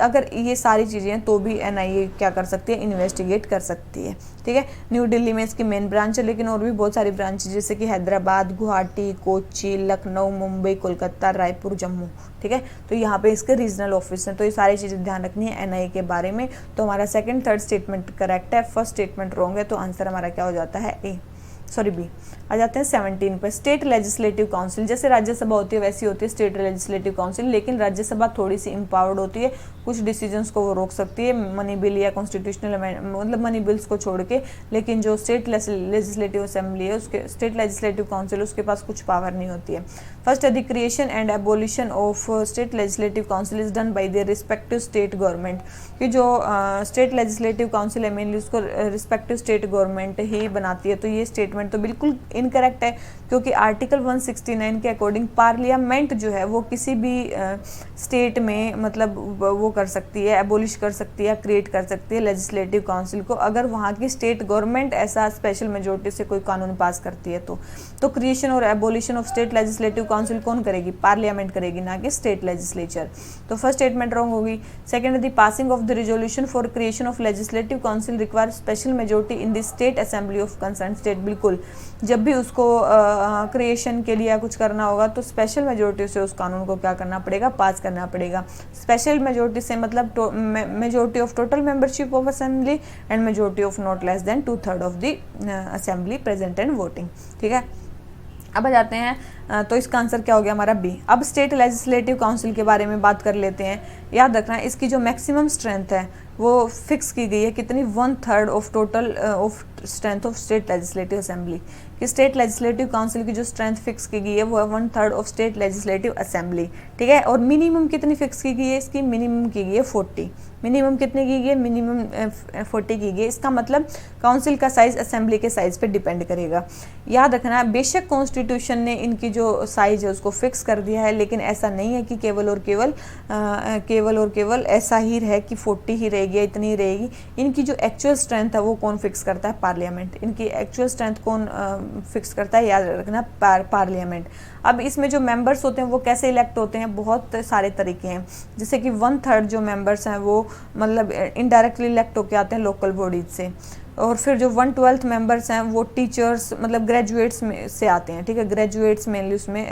Speaker 1: अगर ये सारी चीज़ें हैं तो भी एनआईए क्या कर सकती है, इन्वेस्टिगेट कर सकती है। ठीक है, न्यू दिल्ली में इसकी मेन ब्रांच है, लेकिन और भी बहुत सारी ब्रांच जैसे कि हैदराबाद, गुवाहाटी, कोच्चि, लखनऊ, मुंबई, कोलकाता, रायपुर, जम्मू। ठीक है, तो यहाँ पे इसके रीजनल ऑफिस हैं। तो ये सारी चीज़ें ध्यान रखनी है एनआईए के बारे में। तो हमारा सेकंड थर्ड स्टेटमेंट करेक्ट है, फर्स्ट स्टेटमेंट रॉन्ग है, तो आंसर हमारा क्या हो जाता है, बी। आ जाते हैं 17 पर, स्टेट लेजिस्लेटिव काउंसिल। जैसे राज्यसभा होती है वैसी होती है स्टेट लेजिस्लेटिव काउंसिल, लेकिन राज्यसभा थोड़ी सी इम्पावर्ड होती है, कुछ डिसीजंस को वो रोक सकती है मनी बिल या कॉन्स्टिट्यूशनल मतलब मनी बिल्स को छोड़ के, लेकिन जो स्टेट लेजिस्लेटिव असेंबली है, उसके स्टेट लेजिस्लेटिव काउंसिल, उसके पास कुछ पावर नहीं होती है। First, the creation and abolition of state legislative council is done by the respective state government. कि जो स्टेट लेजिस्लेटिव काउंसिल है मेनली उसको रिस्पेक्टिव स्टेट गवर्नमेंट ही बनाती है। तो ये स्टेटमेंट तो बिल्कुल इनकरेक्ट है, क्योंकि आर्टिकल 169 के अकॉर्डिंग पार्लियामेंट जो है वो किसी भी स्टेट में मतलब वो कर सकती है, एबोलिश कर सकती है, क्रिएट कर सकती है लेजिस्लेटिव काउंसिल को, अगर वहाँ की स्टेट गवर्नमेंट ऐसा स्पेशल मेजोरिटी से कोई कानून पास करती है तो क्रिएशन और abolition of state legislative council कौन करेगी, पार्लियामेंट करेगी, ना कि स्टेट लेजिस्लेचर। तो फर्स्ट स्टेटमेंट रॉन्ग होगी। Second, the passing of the resolution for creation of legislative council require special majority in the state assembly of concern state. बिल्कुल, जब भी उसको क्रिएशन के लिए कुछ करना होगा तो स्पेशल मेजोरिटी से उस कानून को क्या करना पड़ेगा, पास करना पड़ेगा। स्पेशल मेजोरिटी से मतलब majority of total membership of assembly and majority of not less then 2/3 of the assembly present and voting. ठीक है, अब आ जाते हैं तो इसका आंसर क्या हो गया हमारा बी। अब स्टेट लेजिस्लेटिव काउंसिल के बारे में बात कर लेते हैं। याद रखना इसकी जो मैक्सिमम स्ट्रेंथ है वो फिक्स की गई है, कितनी, 1/3 of total of strength of state legislative assembly. कि स्टेट लेजिस्लेटिव काउंसिल की जो स्ट्रेंथ फिक्स की गई है वो है 1/3 ऑफ स्टेट लेजिस्लेटिव असेंबली। ठीक है, और मिनिमम कितनी फिक्स की गई है, इसकी मिनिमम की गई है 40। मिनिमम कितनी की गई है, मिनिमम 40 की गई है। इसका मतलब काउंसिल का साइज असेंबली के साइज पे डिपेंड करेगा। याद रखना, बेशक कॉन्स्टिट्यूशन ने इनकी जो साइज है उसको फिक्स कर दिया है, लेकिन ऐसा नहीं है कि केवल और केवल ऐसा ही है कि 40 ही रहेगी, इतनी ही रहेगी। इनकी जो एक्चुअल स्ट्रेंथ है वो कौन फिक्स करता है, पार्लियामेंट। इनकी एक्चुअल स्ट्रेंथ कौन फिक्स करता है, याद रखना, पार्लियामेंट। अब इसमें जो मेंबर्स होते हैं वो कैसे इलेक्ट होते हैं, बहुत सारे तरीके हैं। जैसे कि 1/3 जो मेंबर्स हैं वो मतलब इनडायरेक्टली इलेक्ट होकर आते हैं लोकल बॉडीज से, और फिर जो 1/12 मेंबर्स हैं वो टीचर्स मतलब ग्रेजुएट्स में से आते हैं। ठीक है, ग्रेजुएट्स मेनली उसमें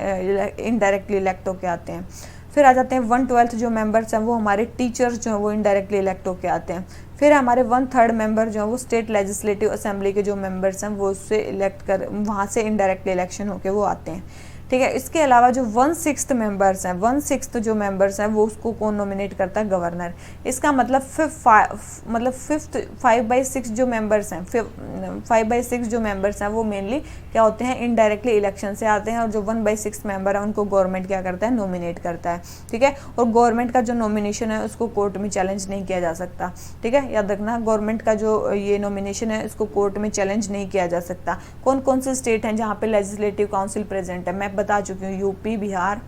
Speaker 1: इनडायरेक्टली इलेक्ट होकर आते हैं। फिर आ जाते हैं 1/12 जो मेंबर्स हैं वो हमारे टीचर्स जो हैं वो इनडायरेक्टली इलेक्ट होकर आते हैं। फिर हमारे 1/3 मेंबर जो हैं वो स्टेट लेजिस्लेटिव असेंबली के जो मेंबर्स हैं वो उससे इलेक्ट कर वहाँ से इनडायरेक्टली इलेक्शन होकर वो आते हैं। ठीक है, इसके अलावा जो 1/6 मेंबर्स हैं, 1/6 जो मेंबर्स हैं वो उसको कौन नॉमिनेट करता है, गवर्नर। इसका मतलब 5/6 जो मेंबर्स हैं 5/6 जो मेंबर्स हैं वो मेनली क्या होते हैं, इनडायरेक्टली इलेक्शन से आते हैं, और जो 1/6 मेंबर है उनको गवर्नमेंट क्या करता है, नॉमिनेट करता है। ठीक है, और गवर्नमेंट का जो नॉमिनेशन है उसको कोर्ट में चैलेंज नहीं किया जा सकता। ठीक है, याद रखना, गवर्नमेंट का जो ये नॉमिनेशन है उसको कोर्ट में चैलेंज नहीं किया जा सकता। कौन कौन से स्टेट हैं जहाँ पे लेजिस्लेटिव काउंसिल प्रेजेंट है, मैं बता चुकी हूँ, यूपी, बिहार।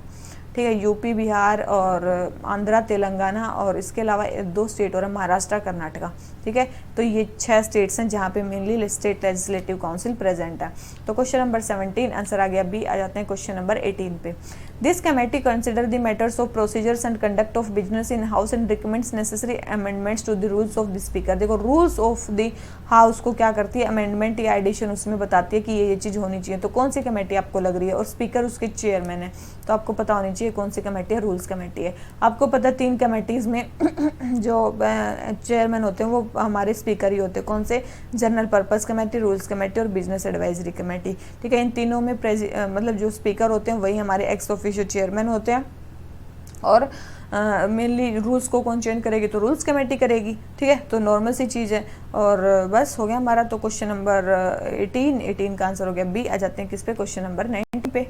Speaker 1: ठीक है, यूपी, बिहार और आंध्रा, तेलंगाना, और इसके अलावा 2 स्टेट और महाराष्ट्र, कर्नाटका। ठीक है, तो ये 6 स्टेट्स हैं जहाँ पे mainly state legislative council present है। तो क्वेश्चन नंबर 17 आंसर आ गया बी। आ जाते हैं क्वेश्चन नंबर 18 पे। This committee consider the matters of procedures and conduct of business in house and recommends necessary amendments to the rules of the speaker. देखो, रूल्स ऑफ द हाउस को क्या करती है, अमेंडमेंट या एडिशन उसमें बताती है कि ये चीज़ होनी चाहिए। तो कौन सी कमेटी आपको लग रही है, और स्पीकर उसके चेयरमैन है, तो आपको पता होनी चाहिए कौन सी कमेटी है, रूल्स कमेटी है। आपको पता 3 कमेटीज़ में जो चेयरमैन होते हैं वो हमारे स्पीकर ही होते हैं। कौन से, general purpose committee, rules committee और बिजनेस एडवाइजरी कमेटी। ठीक है, इन तीनों में मतलब जो स्पीकर होते हैं वही हमारे एक्स ऑफिशियो चेयरमैन होते हैं, और मेनली रूल्स को कौन चेंज करेगी, तो रूल्स कमेटी करेगी। ठीक है, तो नॉर्मल सी चीज़ है, और बस हो गया हमारा। तो क्वेश्चन नंबर 18 का आंसर हो गया बी। आ जाते हैं किस पे, क्वेश्चन नंबर 19 पे।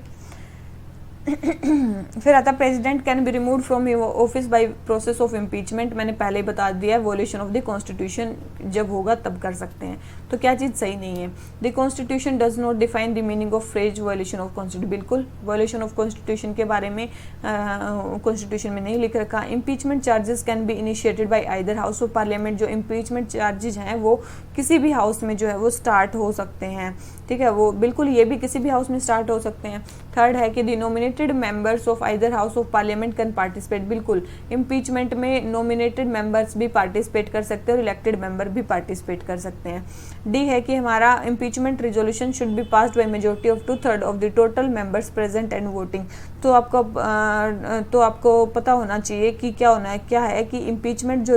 Speaker 1: फिर आता president can be remove from office by process of impeachment. मैंने पहले ही बता दिया है, वॉयलेशन ऑफ द कॉन्स्टिट्यूशन जब होगा तब कर सकते हैं। तो क्या चीज़ सही नहीं है? The constitution does not define the meaning of phrase violation of constitution. बिल्कुल वॉयलेशन ऑफ कॉन्स्टिट्यूशन के बारे में कॉन्स्टिट्यूशन में नहीं लिख रखा। Impeachment charges can be initiated by either house of parliament. जो इम्पीचमेंट चार्जेज हैं वो किसी भी हाउस में जो है वो स्टार्ट हो सकते हैं, ठीक है, वो बिल्कुल ये भी किसी भी हाउस में स्टार्ट हो सकते हैं। थर्ड है कि the nominated members of either house of parliament can participate. बिल्कुल इम्पीचमेंट में नॉमिनेटेड मेंबर्स भी पार्टिसिपेट कर सकते हैं और इलेक्टेड मेंबर भी पार्टिसिपेट कर सकते हैं। डी है कि हमारा impeachment resolution should be passed by majority of 2/3 of the total members present and voting. तो आपको पता होना चाहिए कि क्या है कि इम्पीचमेंट जो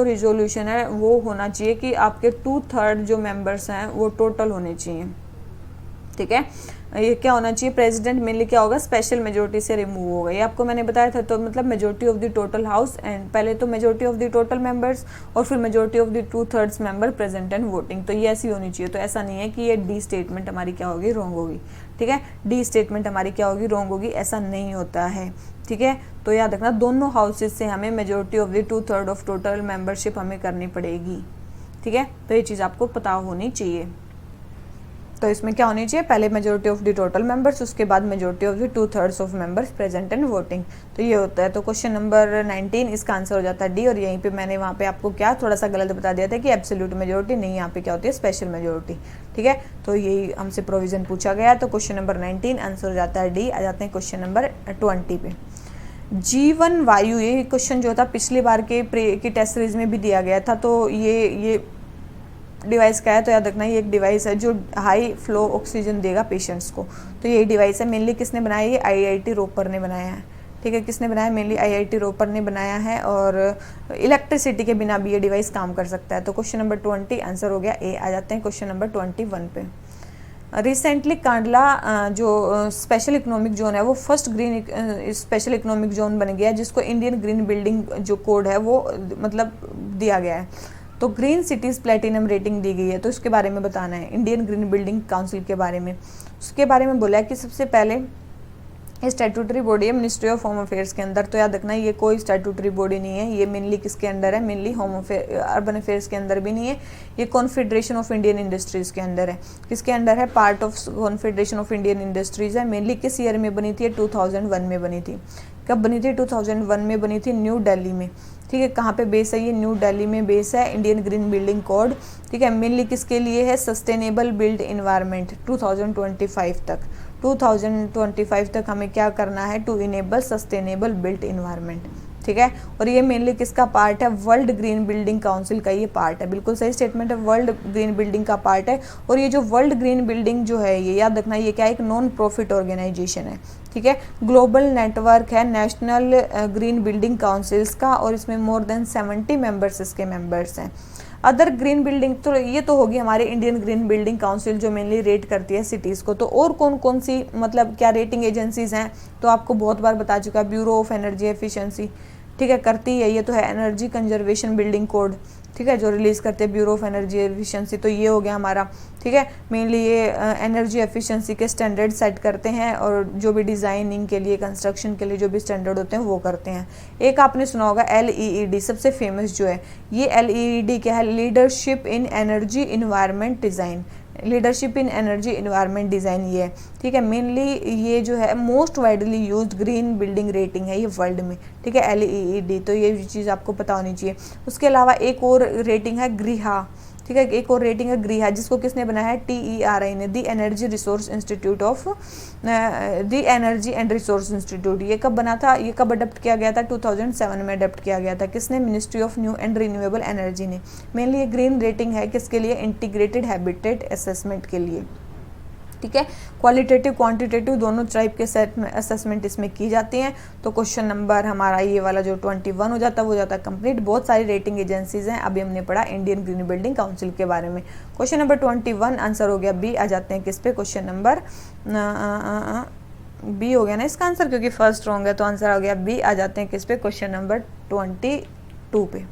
Speaker 1: रिजोल्यूशन है वो होना चाहिए कि आपके 2/3 जो मेंबर्स हैं वो टोटल होने चाहिए, ठीक है। ये क्या होना चाहिए? प्रेसिडेंट मेनली क्या होगा? स्पेशल मेजोरिटी से रिमूव होगा। ये आपको मैंने बताया था। तो मतलब majority of the total house and पहले तो majority of the total members और फिर majority of the 2/3 member present and voting. तो ये ऐसी होनी चाहिए। तो ऐसा नहीं है कि ये डी स्टेटमेंट हमारी क्या होगी? रॉन्ग होगी, ठीक है। डी स्टेटमेंट हमारी क्या होगी? रॉन्ग होगी। ऐसा नहीं होता है, ठीक है। तो याद रखना दोनों हाउसेज से हमें majority of the 2/3 of total membership हमें करनी पड़ेगी, ठीक है। तो ये चीज़ आपको पता होनी चाहिए। तो इसमें क्या होनी चाहिए? पहले majority of the total members, उसके बाद majority of the 2/3 of members present and voting. तो ये होता है। तो क्वेश्चन नंबर 19 इसका आंसर हो जाता है डी। और यहीं पे मैंने वहाँ पे आपको क्या थोड़ा सा गलत बता दिया था कि एब्सोल्यूट मेजोरिटी नहीं, यहाँ पे क्या होती है? स्पेशल मेजोरिटी, ठीक है। तो यही हमसे प्रोविजन पूछा गया। तो क्वेश्चन नंबर 19 आंसर हो जाता है डी। आ जाते हैं क्वेश्चन नंबर 20 पे। जीवन वायु, ये क्वेश्चन जो था पिछली बार के टेस्ट सीरीज में भी दिया गया था। तो ये डिवाइस का है, तो याद रखना ये एक डिवाइस है जो हाई फ्लो ऑक्सीजन देगा पेशेंट्स को। तो यही डिवाइस है। मेनली किसने बनाया? ये आईआईटी रोपर ने बनाया है, ठीक है। किसने बनाया? मेनली आईआईटी रोपर ने बनाया है। और इलेक्ट्रिसिटी के बिना भी ये डिवाइस काम कर सकता है। तो क्वेश्चन नंबर 20 आंसर हो गया ए। आ जाते हैं क्वेश्चन नंबर 21 पे। रिसेंटली कांडला जो स्पेशल इकोनॉमिक जोन है वो first green special economic zone बन गया, जिसको इंडियन ग्रीन बिल्डिंग जो कोड है वो मतलब दिया गया है। तो ग्रीन सिटीज़ प्लेटिनम रेटिंग दी गई है। तो इसके बारे में बताना है, इंडियन ग्रीन बिल्डिंग काउंसिल के बारे में। उसके बारे में बोला है कि सबसे पहले स्टैट्यूटरी बॉडी है मिनिस्ट्री ऑफ होम अफेयर्स के अंदर। तो याद रखना ये कोई स्टैट्यूटरी बॉडी नहीं है। ये मेनली किसके अंडर है? Mainly home affair urban affairs के अंदर भी नहीं है। ये कॉन्फेडरेशन ऑफ इंडियन इंडस्ट्रीज़ के अंदर है। किसके अंडर है? Part of confederation of Indian industries है। मेनली किस ईयर में बनी थी? 2001 में बनी थी। कब बनी थी? 2001 में बनी थी, न्यू दिल्ली में, ठीक है। कहाँ पे बेस है? ये न्यू दिल्ली में बेस है। इंडियन ग्रीन बिल्डिंग कोड, ठीक है। मेनली किसके लिए है? सस्टेनेबल बिल्ड इन्वायरमेंट 2025 तक। 2025 तक हमें क्या करना है? To enable sustainable built environment, ठीक है। और ये मेनली किसका पार्ट है? वर्ल्ड ग्रीन बिल्डिंग काउंसिल का ये पार्ट है। बिल्कुल सही स्टेटमेंट है, वर्ल्ड ग्रीन बिल्डिंग का पार्ट है। और ये जो वर्ल्ड ग्रीन बिल्डिंग जो है ये याद रखना ये क्या है? एक नॉन प्रॉफिट ऑर्गेनाइजेशन है, ठीक है। ग्लोबल नेटवर्क है नेशनल ग्रीन बिल्डिंग काउंसिल्स का, और इसमें मोर देन 70 मेंबर्स इसके मेंबर्स हैं। अदर ग्रीन बिल्डिंग, तो ये तो होगी हमारे इंडियन ग्रीन बिल्डिंग काउंसिल जो मेनली रेट करती है सिटीज़ को। तो और कौन कौन सी मतलब क्या रेटिंग एजेंसीज हैं? तो आपको बहुत बार बता चुका है, ब्यूरो ऑफ एनर्जी एफिशिएंसी, ठीक है, करती है। ये तो है एनर्जी कंजर्वेशन बिल्डिंग कोड, ठीक है, जो रिलीज़ करते हैं ब्यूरो ऑफ एनर्जी एफिशिएंसी। तो ये हो गया हमारा, ठीक है। मेनली ये एनर्जी एफिशिएंसी के स्टैंडर्ड सेट करते हैं और जो भी डिज़ाइनिंग के लिए, कंस्ट्रक्शन के लिए जो भी स्टैंडर्ड होते हैं वो करते हैं। एक आपने सुना होगा LEED, सबसे फेमस जो है ये LEED क्या है? Leadership in energy environment design, leadership in energy environment design ये है, ठीक है। मेनली ये जो है most widely used green building rating है ये वर्ल्ड में, ठीक है, LEED। तो ये चीज़ आपको पता होनी चाहिए। उसके अलावा एक और रेटिंग है ग्रीहा, ठीक है, एक और रेटिंग है ग्रीहा, जिसको किसने बनाया है? TERI ने, दी energy resource institute of the energy and resource institute. ये कब बना था? ये कब अडॉप्ट किया गया था? 2007 में अडॉप्ट किया गया था। किसने? Ministry of new and renewable energy ने। मेनली ये ग्रीन रेटिंग है किसके लिए? इंटीग्रेटेड हैबिटेट असेसमेंट के लिए, ठीक है। क्वालिटेटिव क्वांटिटेटिव दोनों टाइप के सेट में असेसमेंट इसमें की जाती हैं। तो क्वेश्चन नंबर हमारा ये वाला जो 21 हो जाता है वो जाता है कंप्लीट। बहुत सारी रेटिंग एजेंसीज हैं। अभी हमने पढ़ा इंडियन ग्रीन बिल्डिंग काउंसिल के बारे में। क्वेश्चन नंबर 21 आंसर हो गया बी। आ जाते हैं किस पे? क्वेश्चन नंबर बी हो गया ना इसका आंसर, क्योंकि फर्स्ट रॉन्ग है तो आंसर हो गया बी। आ जाते हैं किस पे? क्वेश्चन नंबर 22 पे।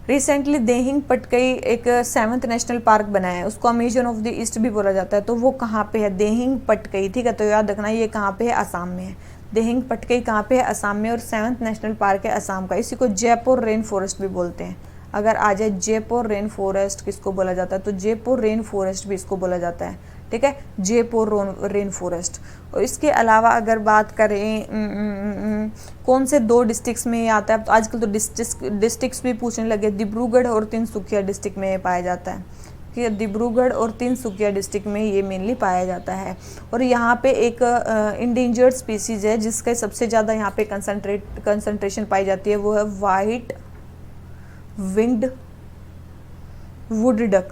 Speaker 1: रिसेंटली देहिंग पटकई एक 7th नेशनल पार्क बना है, उसको अमेजन ऑफ द ईस्ट भी बोला जाता है, तो वो कहाँ पे है? देहिंग पटकई, ठीक है। तो याद रखना ये कहाँ पे है? असम में है। देहिंग पटकई कहाँ पे है? असम में। और 7th नेशनल पार्क है असम का। इसी को जयपुर रेन फॉरेस्ट भी बोलते हैं। अगर आ जाए जयपुर रेन फॉरेस्ट किसको बोला जाता है? तो जयपुर रेन फॉरेस्ट भी इसको बोला जाता है, ठीक है, जयपुर रेन फॉरेस्ट। और इसके अलावा अगर बात करें कौन से 2 डिस्ट्रिक्ट्स में ये आता है, तो आजकल तो डिस्ट्रिक्ट्स भी पूछने लगे। डिब्रूगढ़ और तिनसुकिया डिस्ट्रिक्ट में ये पाया जाता है, कि डिब्रूगढ़ और तिनसुकिया डिस्ट्रिक्ट में ये मेनली पाया जाता है। और यहाँ पे एक इंडेंजर्ड स्पीसीज है जिसका सबसे ज़्यादा यहाँ पे कंसंट्रेशन पाई जाती है, वो है white winged wood duck.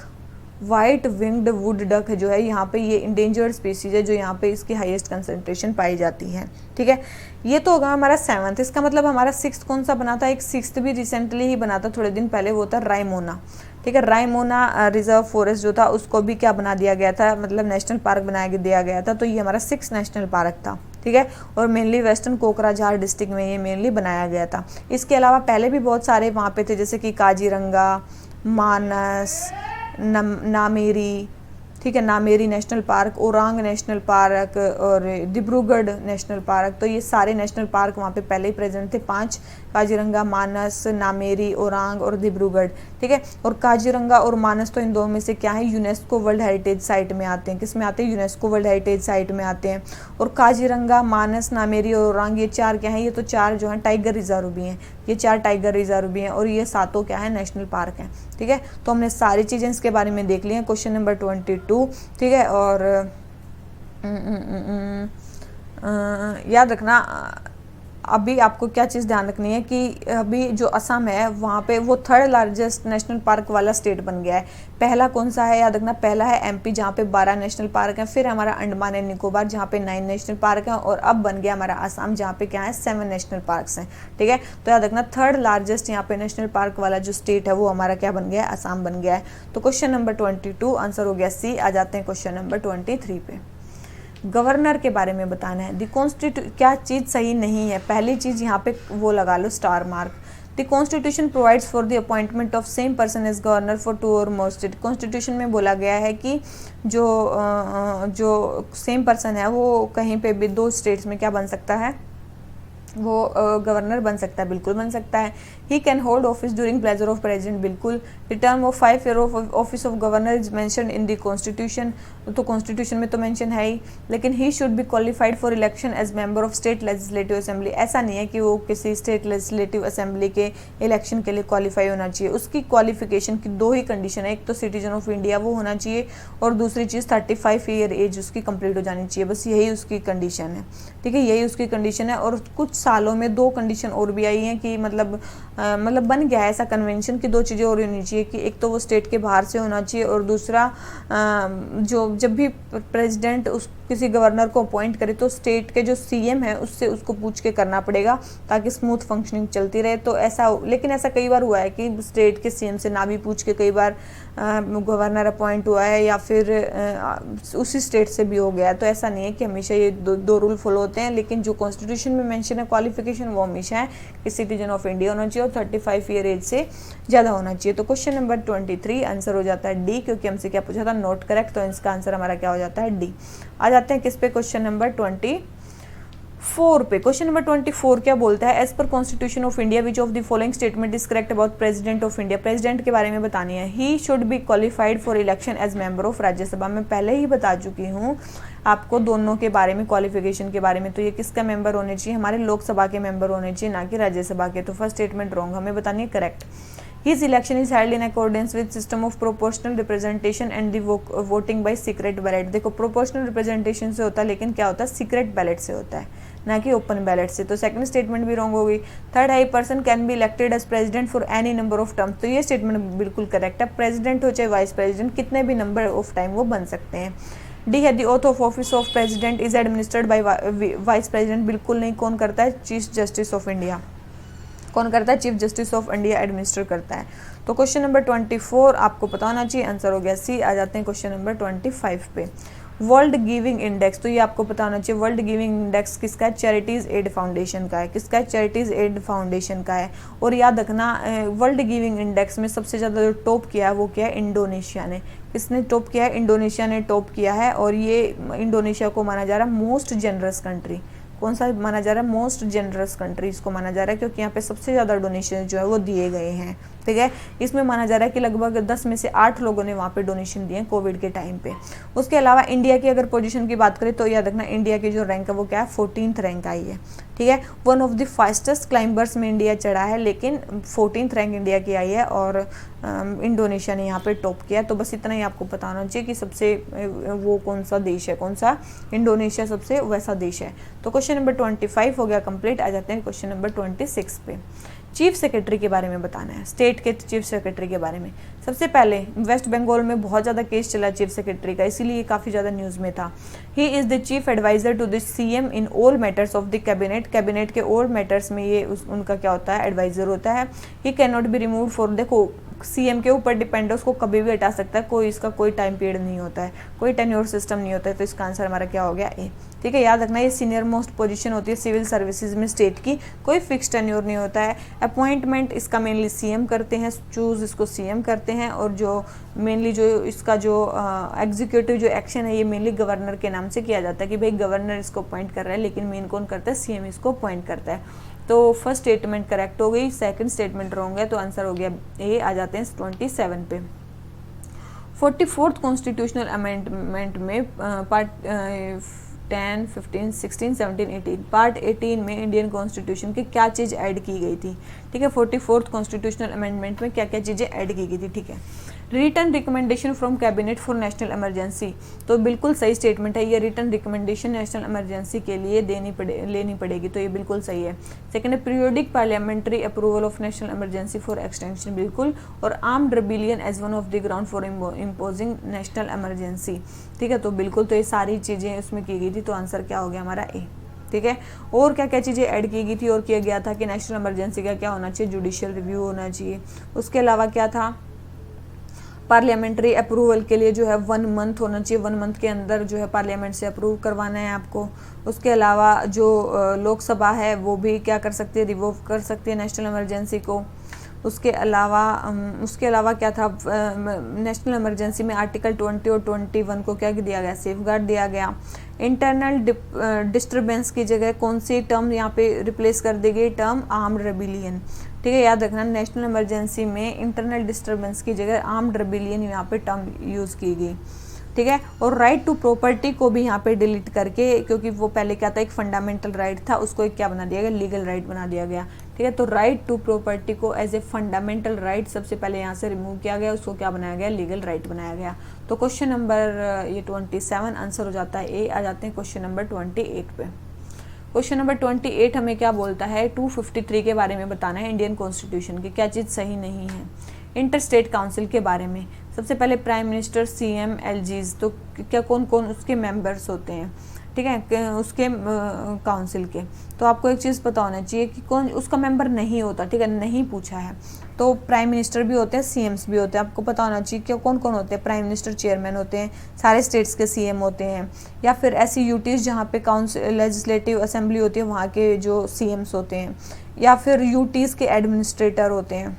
Speaker 1: White winged wood duck जो है यहाँ पे, ये इंडेंजर्ड स्पीसीज है जो यहाँ पे इसकी हाईएस्ट कंसंट्रेशन पाई जाती है, ठीक है। ये तो होगा हमारा 7th। इसका मतलब हमारा 6th कौन सा बना था? एक 6th भी रिसेंटली ही बना था, थोड़े दिन पहले, वो था रायमोना, ठीक है। रायमोना रिजर्व फॉरेस्ट जो था उसको भी क्या बना दिया गया था, मतलब नेशनल पार्क बनाया दिया गया था। तो ये हमारा 6th नेशनल पार्क था, ठीक है। और मेनली वेस्टर्न कोकराझार डिस्ट्रिक्ट में ये मेनली बनाया गया था। इसके अलावा पहले भी बहुत सारे वहाँ पे थे, जैसे कि काजीरंगा, मानस, नामेरी, ठीक है, Nameri national park, Orang national park और डिब्रूगढ़ नेशनल पार्क। तो ये सारे नेशनल पार्क वहाँ पे पहले ही प्रेजेंट थे, 5, काजीरंगा, मानस, नामेरी, ओरांग और डिब्रूगढ़, ठीक है। और काजीरंगा और मानस तो इन दो में से क्या है? यूनेस्को वर्ल्ड हेरिटेज साइट में आते हैं। किस में आते हैं? यूनेस्को वर्ल्ड हेरिटेज साइट में आते हैं। और काजीरंगा, मानस, नामेरी और ओरांग, ये 4 क्या हैं? ये तो 4 जो हैं टाइगर रिजर्व भी हैं, ये 4 टाइगर रिजर्व भी हैं। और ये 7 क्या है? नेशनल पार्क हैं, ठीक है। तो हमने सारी चीज़ें इसके बारे में देख ली हैं। क्वेश्चन नंबर 22, ठीक है। और याद रखना अभी आपको क्या चीज़ ध्यान रखनी है कि अभी जो असम है वहाँ पे वो 3rd लार्जेस्ट नेशनल पार्क वाला स्टेट बन गया है। पहला कौन सा है? याद रखना, पहला है एमपी जहाँ पे 12 नेशनल पार्क हैं, फिर हमारा अंडमान एंड निकोबार जहाँ पे 9 नेशनल पार्क हैं, और अब बन गया हमारा असम जहाँ पे क्या है? 7 नेशनल पार्क्स हैं, ठीक है। तो याद रखना 3rd लार्जेस्ट यहाँ पे नेशनल पार्क वाला जो स्टेट है वो हमारा क्या बन गया है? असम बन गया है। तो क्वेश्चन नंबर 22 आंसर हो गया सी। आ जाते हैं क्वेश्चन नंबर 23 पे। गवर्नर के बारे में बताना है। द कॉन्स्टिट्यूशन, क्या चीज़ सही नहीं है? पहली चीज़ यहाँ पे वो लगा लो star mark. The constitution provides for the appointment of same person as governor for 2 or more state. Constitution में बोला गया है कि जो सेम पर्सन है वो कहीं पे भी 2 स्टेट्स में क्या बन सकता है? वो गवर्नर बन सकता है, बिल्कुल बन सकता है। He can hold office during pleasure of president, बिल्कुल। The term of 5 year of office of governor is mention in the constitution, तो कॉन्स्टिट्यूशन में तो मेंशन है ही। लेकिन he should be qualified for election as member of state legislative assembly. ऐसा नहीं है कि वो किसी स्टेट लेजिस्लेटिव असेंबली के इलेक्शन के लिए क्वालिफाई होना चाहिए। उसकी क्वालिफिकेशन की 2 ही कंडीशन है, एक तो सिटीजन ऑफ इंडिया वो होना चाहिए, और दूसरी चीज़ 35 ईयर एज उसकी कंप्लीट हो जानी चाहिए। बस यही उसकी कंडीशन है, ठीक है, यही उसकी कंडीशन है। और कुछ सालों में 2 कंडीशन और भी आई हैं कि मतलब बन गया है ऐसा कन्वेंशन की 2 चीज़ें और होनी चाहिए, कि एक तो वो स्टेट के बाहर से होना चाहिए, और दूसरा जो जब भी प्रेसिडेंट उस किसी गवर्नर को अपॉइंट करे तो स्टेट के जो सीएम है उससे उसको पूछ के करना पड़ेगा, ताकि स्मूथ फंक्शनिंग चलती रहे। तो ऐसा, लेकिन ऐसा कई बार हुआ है कि स्टेट के सीएम से ना भी पूछ के कई बार गवर्नर अपॉइंट हुआ है, या फिर उसी स्टेट से भी हो गया है। तो ऐसा नहीं है कि हमेशा ये 2 रूल फॉलो होते हैं, लेकिन जो कॉन्स्टिट्यूशन में मेंशन है क्वालिफिकेशन वो हमेशा है कि सिटीजन ऑफ इंडिया होना चाहिए और 35 ईयर एज से ज़्यादा होना चाहिए। तो क्वेश्चन नंबर 23 आंसर हो जाता है डी, क्योंकि हमसे क्या पूछा था? नॉट करेक्ट, तो इसका आंसर हमारा क्या हो जाता है? डी। आ जाते हैं किस पे? क्वेश्चन नंबर 24 पे। क्वेश्चन नंबर 24 क्या बोलता है? As per constitution of India which of the following statement is correct about president of India. President के बारे में बतानी है। He should be qualified for election as member of Rajya Sabha. मैं पहले ही बता चुकी हूँ आपको दोनों के बारे में, क्वालिफिकेशन के बारे में। तो ये किसका मेंबर होने चाहिए? हमारे लोकसभा के मेंबर होने चाहिए, ना कि राज्यसभा के। तो फर्स्ट स्टेटमेंट रॉन्ग, हमें बतानी है correct. His election is held in accordance with system of proportional representation and the voting by secret ballot। देखो प्रोपोर्शनल रिप्रेजेंटेशन से होता है, लेकिन क्या होता है? सीक्रेट बैलेट से होता है, ना कि ओपन बैलेट से। तो सेकंड स्टेटमेंट भी रॉन्ग हो गई। थर्ड, हाई person can be elected as president for any number of term. तो ये स्टेटमेंट बिल्कुल करेक्ट है। प्रेसिडेंट हो चाहे वाइस प्रेसिडेंट, कितने भी नंबर ऑफ टाइम वो बन सकते हैं। डी है, the oath of office of president is administered by vice president. बिल्कुल नहीं, कौन करता है? Chief justice of India. कौन करता है? Chief justice of India administer करता है। तो क्वेश्चन नंबर 24 आपको पता होना चाहिए, आंसर हो गया सी। आ जाते हैं क्वेश्चन नंबर 25 पे। वर्ल्ड गिविंग इंडेक्स, तो ये आपको पता होना चाहिए। वर्ल्ड गिविंग इंडेक्स किसका है? चैरिटीज एड फाउंडेशन का है। किसका है? चैरिटीज एड फाउंडेशन का है। और याद रखना वर्ल्ड गिविंग इंडेक्स में सबसे ज़्यादा जो टॉप किया है वो क्या है? इंडोनेशिया ने। किसने टॉप किया है? इंडोनेशिया ने टॉप किया है। और ये इंडोनेशिया को माना जा रहा है मोस्ट जेनरस कंट्री। कौन सा माना जा रहा है? मोस्ट जेनरस कंट्री इसको माना जा रहा है, क्योंकि यहाँ पे सबसे ज़्यादा डोनेशन जो है वो दिए गए हैं। ठीक है, इसमें माना जा रहा है कि लगभग 10 में से 8 लोगों ने वहाँ पे डोनेशन दिए कोविड के टाइम पे। उसके अलावा इंडिया की अगर पोजीशन की बात करें तो याद रखना इंडिया की जो रैंक है वो क्या है? 14th रैंक आई है। ठीक है, one of the fastest climbers में इंडिया चढ़ा है, लेकिन 14th रैंक इंडिया की आई है और इंडोनेशिया ने यहाँ पे टॉप किया। तो बस इतना ही आपको पता होना चाहिए कि सबसे वो कौन सा देश है, कौन सा? इंडोनेशिया सबसे वैसा देश है। तो क्वेश्चन नंबर 25 हो गया कंप्लीट। आ जाते हैं क्वेश्चन नंबर 26 पे। चीफ सेक्रेटरी के बारे में बताना है, स्टेट के चीफ सेक्रेटरी के बारे में। सबसे पहले वेस्ट बंगाल में बहुत ज़्यादा केस चला चीफ सेक्रेटरी का, इसीलिए काफ़ी ज़्यादा न्यूज़ में था। He is the chief adviser to the CM in all matters of the cabinet. Cabinet के ऑल मैटर्स में ये उनका क्या होता है? एडवाइजर होता है। He can not be remove for देखो सीएम के ऊपर डिपेंड है, उसको कभी भी हटा सकता है, कोई इसका कोई टाइम पीरियड नहीं होता है, कोई टेन्योर सिस्टम नहीं होता है। तो इसका आंसर हमारा क्या हो गया? ए। ठीक है, याद रखना ये सीनियर मोस्ट पोजीशन होती है सिविल सर्विसेज में स्टेट की, कोई फिक्स टेन्योर नहीं होता है। अपॉइंटमेंट इसका मेनली सीएम करते हैं, चूज इसको सीएम करते हैं। और जो मेनली जो इसका जो एग्जीक्यूटिव जो एक्शन है ये मेनली गवर्नर के नाम से किया जाता है कि भाई गवर्नर इसको अपॉइंट कर रहा है, लेकिन मेन कौन करता है? सीएम इसको अपॉइंट करता है। तो फर्स्ट स्टेटमेंट करेक्ट हो गई, सेकंड स्टेटमेंट रॉन्ग है, तो आंसर हो गया ए। आ जाते हैं 27 पे। 44th कॉन्स्टिट्यूशनल अमेंडमेंट में पार्ट 10, 15, 16, 17, 18 पार्ट 18 में इंडियन कॉन्स्टिट्यूशन की क्या चीज़ ऐड की गई थी? ठीक है, 44th कॉन्स्टिट्यूशनल अमेंडमेंट में क्या क्या चीज़ें ऐड की गई थी? ठीक है, return recommendation from cabinet for national emergency, तो बिल्कुल सही स्टेटमेंट है ये। रिटर्न रिकमेंडेशन नेशनल इमरजेंसी के लिए लेनी पड़ेगी, तो ये बिल्कुल सही है। सेकंड है periodic parliamentary approval of national emergency for extension, बिल्कुल। और armed rebellion as one of the ground for imposing national emergency, ठीक है, तो बिल्कुल। तो ये सारी चीज़ें उसमें की गई थी, तो आंसर क्या हो गया हमारा? ए। ठीक है, और क्या क्या चीज़ें ऐड की गई थी और किया गया था कि नेशनल इमरजेंसी का क्या होना चाहिए? जुडिशियल रिव्यू होना चाहिए। उसके अलावा क्या था? पार्लियामेंट्री अप्रूवल के लिए जो है 1 मंथ होना चाहिए, 1 मंथ के अंदर जो है पार्लियामेंट से अप्रूव करवाना है आपको। उसके अलावा जो लोकसभा है वो भी क्या कर सकती है? रिवोव कर सकती है नेशनल इमरजेंसी को। उसके अलावा क्या था? नेशनल इमरजेंसी में आर्टिकल 20 और 21 को क्या दिया गया? सेफगार्ड दिया गया। इंटरनल डिस्टर्बेंस की जगह कौन सी टर्म यहाँ पे रिप्लेस कर दी गई? Term armed rebellion. ठीक है, याद रखना नेशनल इमरजेंसी में इंटरनल डिस्टर्बेंस की जगह आर्म्ड रेबिलियन यहाँ पे टर्म यूज़ की गई। ठीक है, और राइट टू प्रॉपर्टी को भी यहाँ पे डिलीट करके, क्योंकि वो पहले क्या था? एक फंडामेंटल राइट था, उसको एक क्या बना दिया गया? लीगल राइट बना दिया गया। ठीक है, तो राइट टू प्रॉपर्टी को एज ए फंडामेंटल राइट सबसे पहले यहाँ से रिमूव किया गया, उसको क्या बनाया गया? लीगल राइट बनाया गया। तो क्वेश्चन नंबर ये 27 आंसर हो जाता है ए। आ जाते हैं क्वेश्चन नंबर 28 पे। क्वेश्चन नंबर 28 हमें क्या बोलता है? 253 के बारे में बताना है इंडियन कॉन्स्टिट्यूशन की, क्या चीज़ सही नहीं है। इंटर स्टेट काउंसिल के बारे में सबसे पहले प्राइम मिनिस्टर, सीएम, एलजीज, तो क्या कौन कौन उसके मेंबर्स होते हैं? ठीक है, उसके काउंसिल के। तो आपको एक चीज़ पता होना चाहिए कि कौन उसका मेंबर नहीं होता। ठीक है, नहीं पूछा है। तो प्राइम मिनिस्टर भी होते हैं, सीएम्स भी होते हैं। आपको पता होना चाहिए कि कौन कौन होते हैं। प्राइम मिनिस्टर चेयरमैन होते हैं, सारे स्टेट्स के सीएम होते हैं, या फिर ऐसी यूटीज़ जहाँ पे काउंसिल लेजिस्लेटिव असेंबली होती है वहाँ के जो सीएम्स होते हैं, या फिर यूटीज़ के एडमिनिस्ट्रेटर होते हैं।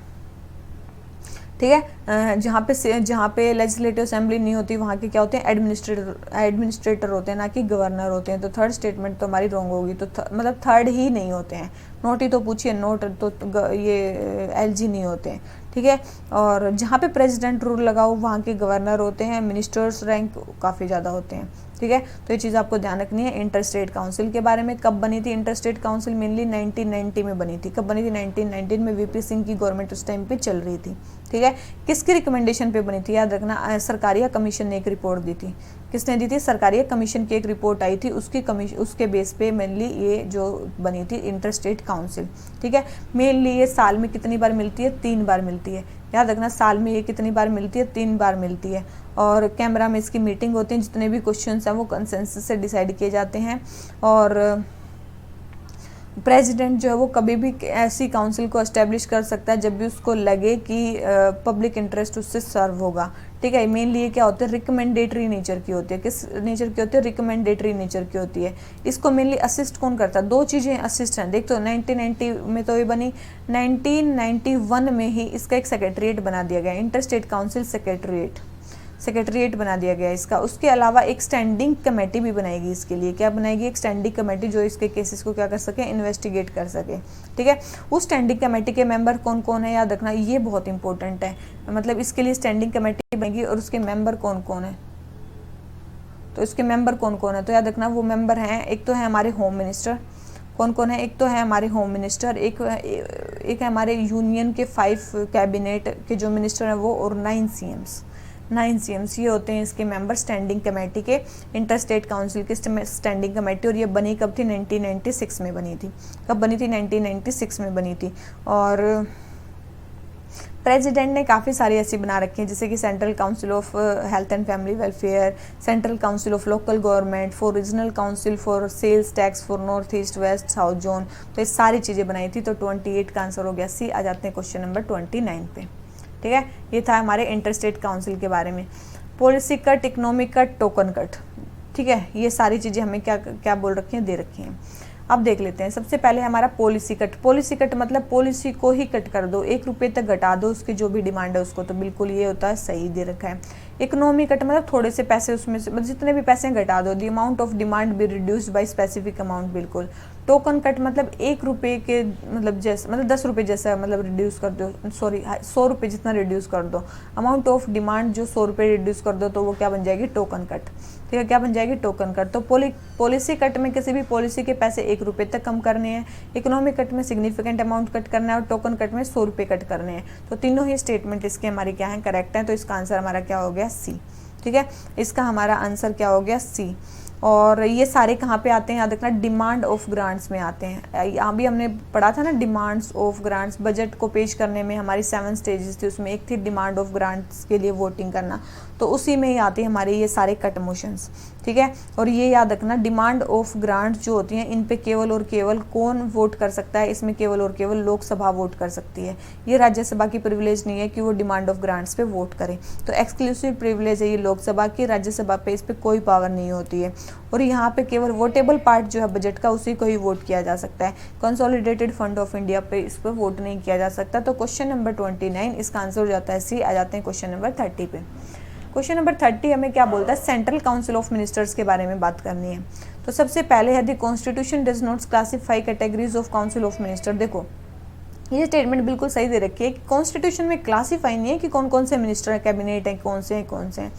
Speaker 1: ठीक है, जहाँ पे लेजिस्लेटिव असेंबली नहीं होती वहाँ के क्या होते हैं? एडमिनिस्ट्रेटर होते हैं, ना कि गवर्नर होते हैं। तो थर्ड स्टेटमेंट तो हमारी रॉन्ग होगी। तो मतलब थर्ड ही नहीं होते हैं। नोट ही तो पूछिए, नोट तो ये एलजी नहीं होते हैं। ठीक है, और जहाँ पे प्रेसिडेंट रूल लगाओ वहाँ के गवर्नर होते हैं, मिनिस्टर्स रैंक काफ़ी ज़्यादा होते हैं। ठीक है, तो ये चीज़ आपको ध्यान रखनी है। इंटर स्टेट काउंसिल के बारे में कब बनी थी? इंटर स्टेट काउंसिल मेनली 1990 में बनी थी। कब बनी थी? 1919 में। वीपी सिंह की गवर्नमेंट उस टाइम पे चल रही थी। ठीक है, किसकी रिकमेंडेशन पे बनी थी? याद रखना सरकारिया कमीशन ने एक रिपोर्ट दी थी। किसने दी थी? सरकारिया कमीशन की एक रिपोर्ट आई थी, उसके बेस पे मेनली ये जो बनी थी इंटर स्टेट काउंसिल। ठीक है, मेनली ये साल में कितनी बार मिलती है? 3 बार मिलती है। याद रखना साल में ये कितनी बार मिलती है? 3 बार मिलती है। और कैमरा में इसकी मीटिंग होती है, जितने भी क्वेश्चंस हैं वो कंसेंसस से डिसाइड किए जाते हैं। और प्रेसिडेंट जो है वो कभी भी ऐसी काउंसिल को एस्टेब्लिश कर सकता है जब भी उसको लगे कि पब्लिक इंटरेस्ट उससे सर्व होगा। ठीक है, मेनली ये क्या होता है, रिकमेंडेटरी नेचर की होती है। किस नेचर की होती है, रिकमेंडेटरी नेचर की होती है। इसको मेनली असिस्ट कौन करता है, दो चीज़ें असिस्ट हैं। देख तो 1990 में तो ये बनी, 1991 में ही इसका एक सेक्रेटरीट बना दिया गया, इंटर स्टेट काउंसिल सेक्रेटरीट बना दिया गया इसका। उसके अलावा एक स्टैंडिंग कमेटी भी बनाएगी इसके लिए। क्या बनाएगी, एक स्टैंडिंग कमेटी जो इसके केसेस को क्या कर सके, इन्वेस्टिगेट कर सके। ठीक है, उस स्टैंडिंग कमेटी के मेंबर कौन कौन है, याद रखना, ये बहुत इंपॉर्टेंट है। मतलब इसके लिए स्टैंडिंग कमेटी बनेगी और उसके मेंबर कौन कौन है, तो इसके मेंबर कौन कौन है, तो याद रखना वो मेंबर हैं, एक तो है हमारे होम मिनिस्टर, कौन कौन है, एक तो है हमारे होम मिनिस्टर, एक है हमारे यूनियन के 5 कैबिनेट के जो मिनिस्टर हैं वो, और 9 CMs ये होते हैं इसके मेंबर स्टैंडिंग कमेटी के, इंटर स्टेट काउंसिल की स्टैंडिंग कमेटी। और ये बनी कब थी, 1996 में बनी थी। कब बनी थी, 1996 में बनी थी। और प्रेसिडेंट ने काफ़ी सारी ऐसी बना रखी हैं, जैसे कि central council of health and family welfare, central council of local government, for regional council for sales tax for north east west south zone. तो ये सारी चीज़ें बनाई थी। तो 28 का आंसर हो गया सी। आ जाते हैं क्वेश्चन नंबर 29 पे। ठीक है, ये था हमारे इंटर स्टेट काउंसिल के बारे में। Policy cut, economic cut, token cut. ठीक है, ये सारी चीज़ें हमें क्या क्या बोल रखी हैं, दे रखी हैं। अब देख लेते हैं। सबसे पहले हमारा पॉलिसी कट। पॉलिसी कट मतलब पॉलिसी को ही कट कर दो, 1 रुपये तक घटा दो उसकी जो भी डिमांड है उसको, तो बिल्कुल ये होता है सही दे रखा है। इकोनॉमी कट मतलब थोड़े से पैसे उसमें से, मतलब जितने भी पैसे घटा दो, the amount of demand be reduced by specific amount, बिल्कुल। टोकन कट मतलब 1 रुपये के मतलब जैसे, मतलब 10 रुपये जैसा मतलब रिड्यूस कर दो, सॉरी 100 रुपये जितना रिड्यूस कर दो। अमाउंट ऑफ डिमांड जो 100 रुपये रिड्यूस कर दो तो वो क्या बन जाएगी, टोकन कट। ठीक है, क्या बन जाएगी, टोकन कट। तो पॉलिसी कट में किसी भी पॉलिसी के पैसे 1 रुपये तक कम करने हैं, इकोनॉमिक कट में सिग्निफिकेंट अमाउंट कट करना है, और टोकन कट में 100 रुपये कट करने हैं। तो तीनों ही स्टेटमेंट इसके हमारी क्या है, करेक्ट है। तो इसका आंसर हमारा क्या हो गया, सी। ठीक है, इसका हमारा आंसर क्या हो गया, सी। और ये सारे कहाँ पे आते हैं, याद रखना, डिमांड ऑफ ग्रांट्स में आते हैं। यहाँ भी हमने पढ़ा था ना, डिमांड्स ऑफ ग्रांट्स। बजट को पेश करने में हमारी 7 स्टेजेस थी, उसमें एक थी डिमांड ऑफ ग्रांट्स के लिए वोटिंग करना, तो उसी में ही आते हैं हमारे ये सारे कट मोशंस। ठीक है, और ये याद रखना, डिमांड ऑफ ग्रांट्स जो होती हैं इन पे केवल और केवल कौन वोट कर सकता है, इसमें केवल और केवल लोकसभा वोट कर सकती है। ये राज्यसभा की प्रिविलेज नहीं है कि वो डिमांड ऑफ ग्रांट्स पे वोट करे, तो एक्सक्लूसिव प्रिविलेज है ये लोकसभा की। राज्यसभा पे इस पर कोई पावर नहीं होती है। और यहाँ पे केवल वोटेबल पार्ट जो है बजट का, उसी को ही वोट किया जा सकता है। कंसोलिडेटेड फंड ऑफ इंडिया पे इस पर वोट नहीं किया जा सकता। तो क्वेश्चन नंबर 29 इसका आंसर हो जाता है सी। आ जाते हैं क्वेश्चन नंबर 30 पे। क्वेश्चन नंबर 30 हमें क्या बोलता है, सेंट्रल काउंसिल ऑफ मिनिस्टर्स के बारे में बात करनी है। तो सबसे पहले है, the constitution does not classify categories of council of minister. देखो ये स्टेटमेंट बिल्कुल सही दे रखी है कि कॉन्स्टिट्यूशन में क्लासीफाई नहीं है कि कौन कौन से मिनिस्टर है, कैबिनेट है, कौन से हैं।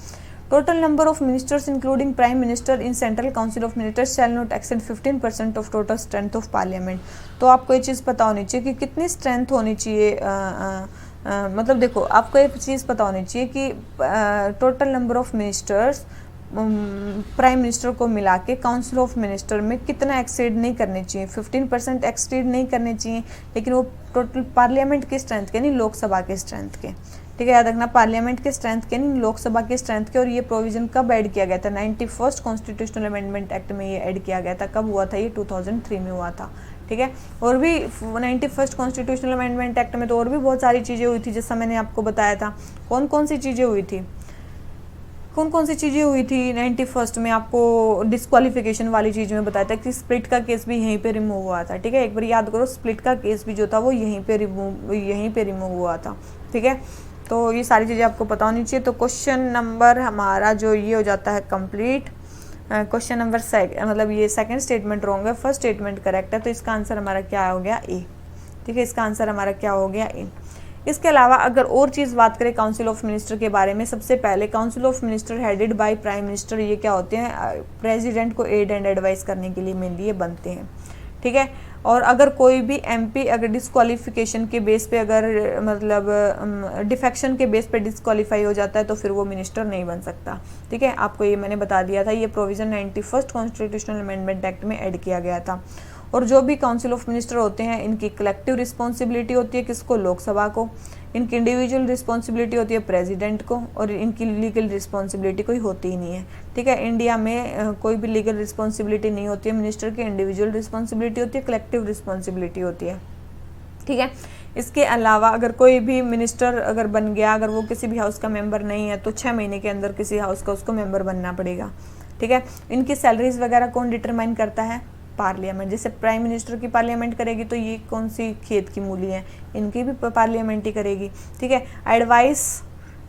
Speaker 1: Total number of ministers including prime minister in central council of ministers shall not accessed 15% of total strength of parliament. तो आपको ये चीज़ पता होनी चाहिए कि कितनी स्ट्रेंथ होनी चाहिए। मतलब देखो, आपको एक चीज़ पता होनी चाहिए कि total number of ministers prime minister को मिला के काउंसिल ऑफ मिनिस्टर में कितना एक्सीड नहीं करनी चाहिए, 15% एक्सीड नहीं करनी चाहिए, लेकिन वो टोटल पार्लियामेंट की स्ट्रेंथ के, नहीं लोकसभा के स्ट्रेंथ के। ठीक है, याद रखना, पार्लियामेंट के स्ट्रेंथ के, नहीं लोकसभा के स्ट्रेंथ के। और ये प्रोविजन कब ऐड किया गया था, 91st कॉन्स्टिट्यूशनल अमेंडमेंट एक्ट में ये ऐड किया गया था। कब हुआ था ये, 2003 में हुआ था। ठीक है, और भी 91st कॉन्स्टिट्यूशनल अमेंडमेंट एक्ट में तो और भी बहुत सारी चीज़ें हुई थी, जैसा मैंने आपको बताया था। कौन कौन सी चीज़ें हुई थी, 91st में आपको डिस्क्वालिफिकेशन वाली चीज़ में बताया था कि स्प्लिट का केस भी यहीं पे रिमूव हुआ था। ठीक है, एक बार याद करो, स्प्लिट का केस भी जो था वो यहीं पे रिमूव हुआ था। ठीक है, तो ये सारी चीज़ें आपको पता होनी चाहिए। तो क्वेश्चन नंबर हमारा जो ये हो जाता है कंप्लीट। क्वेश्चन नंबर मतलब ये सेकंड स्टेटमेंट रॉन्ग है, फर्स्ट स्टेटमेंट करेक्ट है। तो इसका आंसर हमारा क्या हो गया, ए। ठीक है, इसका आंसर हमारा क्या हो गया, ए। इसके अलावा अगर और चीज़ बात करें काउंसिल ऑफ मिनिस्टर के बारे में, सबसे पहले council of minister headed by prime minister. ये क्या होते हैं, प्रेसिडेंट को एड एंड एडवाइस करने के लिए मेनली ये बनते हैं। ठीक है, और अगर कोई भी एमपी अगर डिस्क्वालिफिकेशन के बेस पे, अगर मतलब डिफेक्शन के बेस पे डिस्क्वालीफाई हो जाता है तो फिर वो मिनिस्टर नहीं बन सकता। ठीक है, आपको ये मैंने बता दिया था, ये provision 91st constitutional amendment act में ऐड किया गया था। और जो भी काउंसिल ऑफ मिनिस्टर होते हैं इनकी कलेक्टिव रिस्पॉन्सिबिलिटी होती है किसको, लोकसभा को। इनकी इंडिविजुअल रिस्पॉन्सिबिलिटी होती है प्रेसिडेंट को, और इनकी लीगल रिस्पॉन्सिबिलिटी कोई होती ही नहीं है। ठीक है, इंडिया में कोई भी लीगल रिस्पॉन्सिबिलिटी नहीं होती है मिनिस्टर की, इंडिविजुअल रिस्पॉन्सिबिलिटी होती है, कलेक्टिव रिस्पॉन्सिबिलिटी होती है। ठीक है, इसके अलावा अगर कोई भी मिनिस्टर अगर बन गया, अगर वो किसी भी हाउस का मेंबर नहीं है तो 6 महीने के अंदर किसी हाउस का उसको मेंबर बनना पड़ेगा। ठीक है, इनकी सैलरीज वगैरह कौन डिटरमाइन करता है? पार्लियामेंट। जैसे प्राइम मिनिस्टर की पार्लियामेंट करेगी तो ये कौन सी खेत की मूली है, इनकी भी पार्लियामेंट ही करेगी। ठीक है,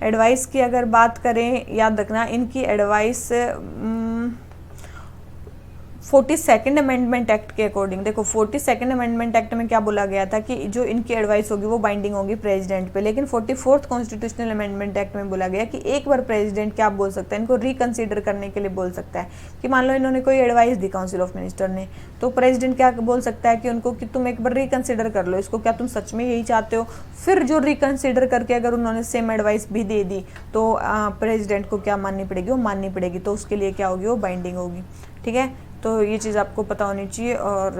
Speaker 1: एडवाइस की अगर बात करें, याद रखना इनकी एडवाइस 42nd अमेंडमेंट एक्ट के अकॉर्डिंग, देखो 42nd अमेंडमेंट एक्ट में क्या बोला गया था कि जो इनकी एडवाइस होगी वो बाइंडिंग होगी प्रेसिडेंट पे, लेकिन 44th कॉन्स्टिट्यूशनल अमेंडमेंट एक्ट में बोला गया कि एक बार प्रेसिडेंट क्या बोल सकता है, इनको रिकंसीडर करने के लिए बोल सकता है। कि मान लो इन्होंने कोई advice the council of minister ने, तो प्रेसिडेंट क्या बोल सकता है कि उनको कि तुम एक बार रिकंसिडर कर लो इसको, क्या तुम सच में यही चाहते हो। फिर जो रिकंसिडर करके अगर उन्होंने सेम एडवाइस भी दे दी तो प्रेसिडेंट को क्या माननी पड़ेगी? वो माननी पड़ेगी, तो उसके लिए क्या होगी? वो बाइंडिंग होगी। ठीक है, तो ये चीज़ आपको पता होनी चाहिए। और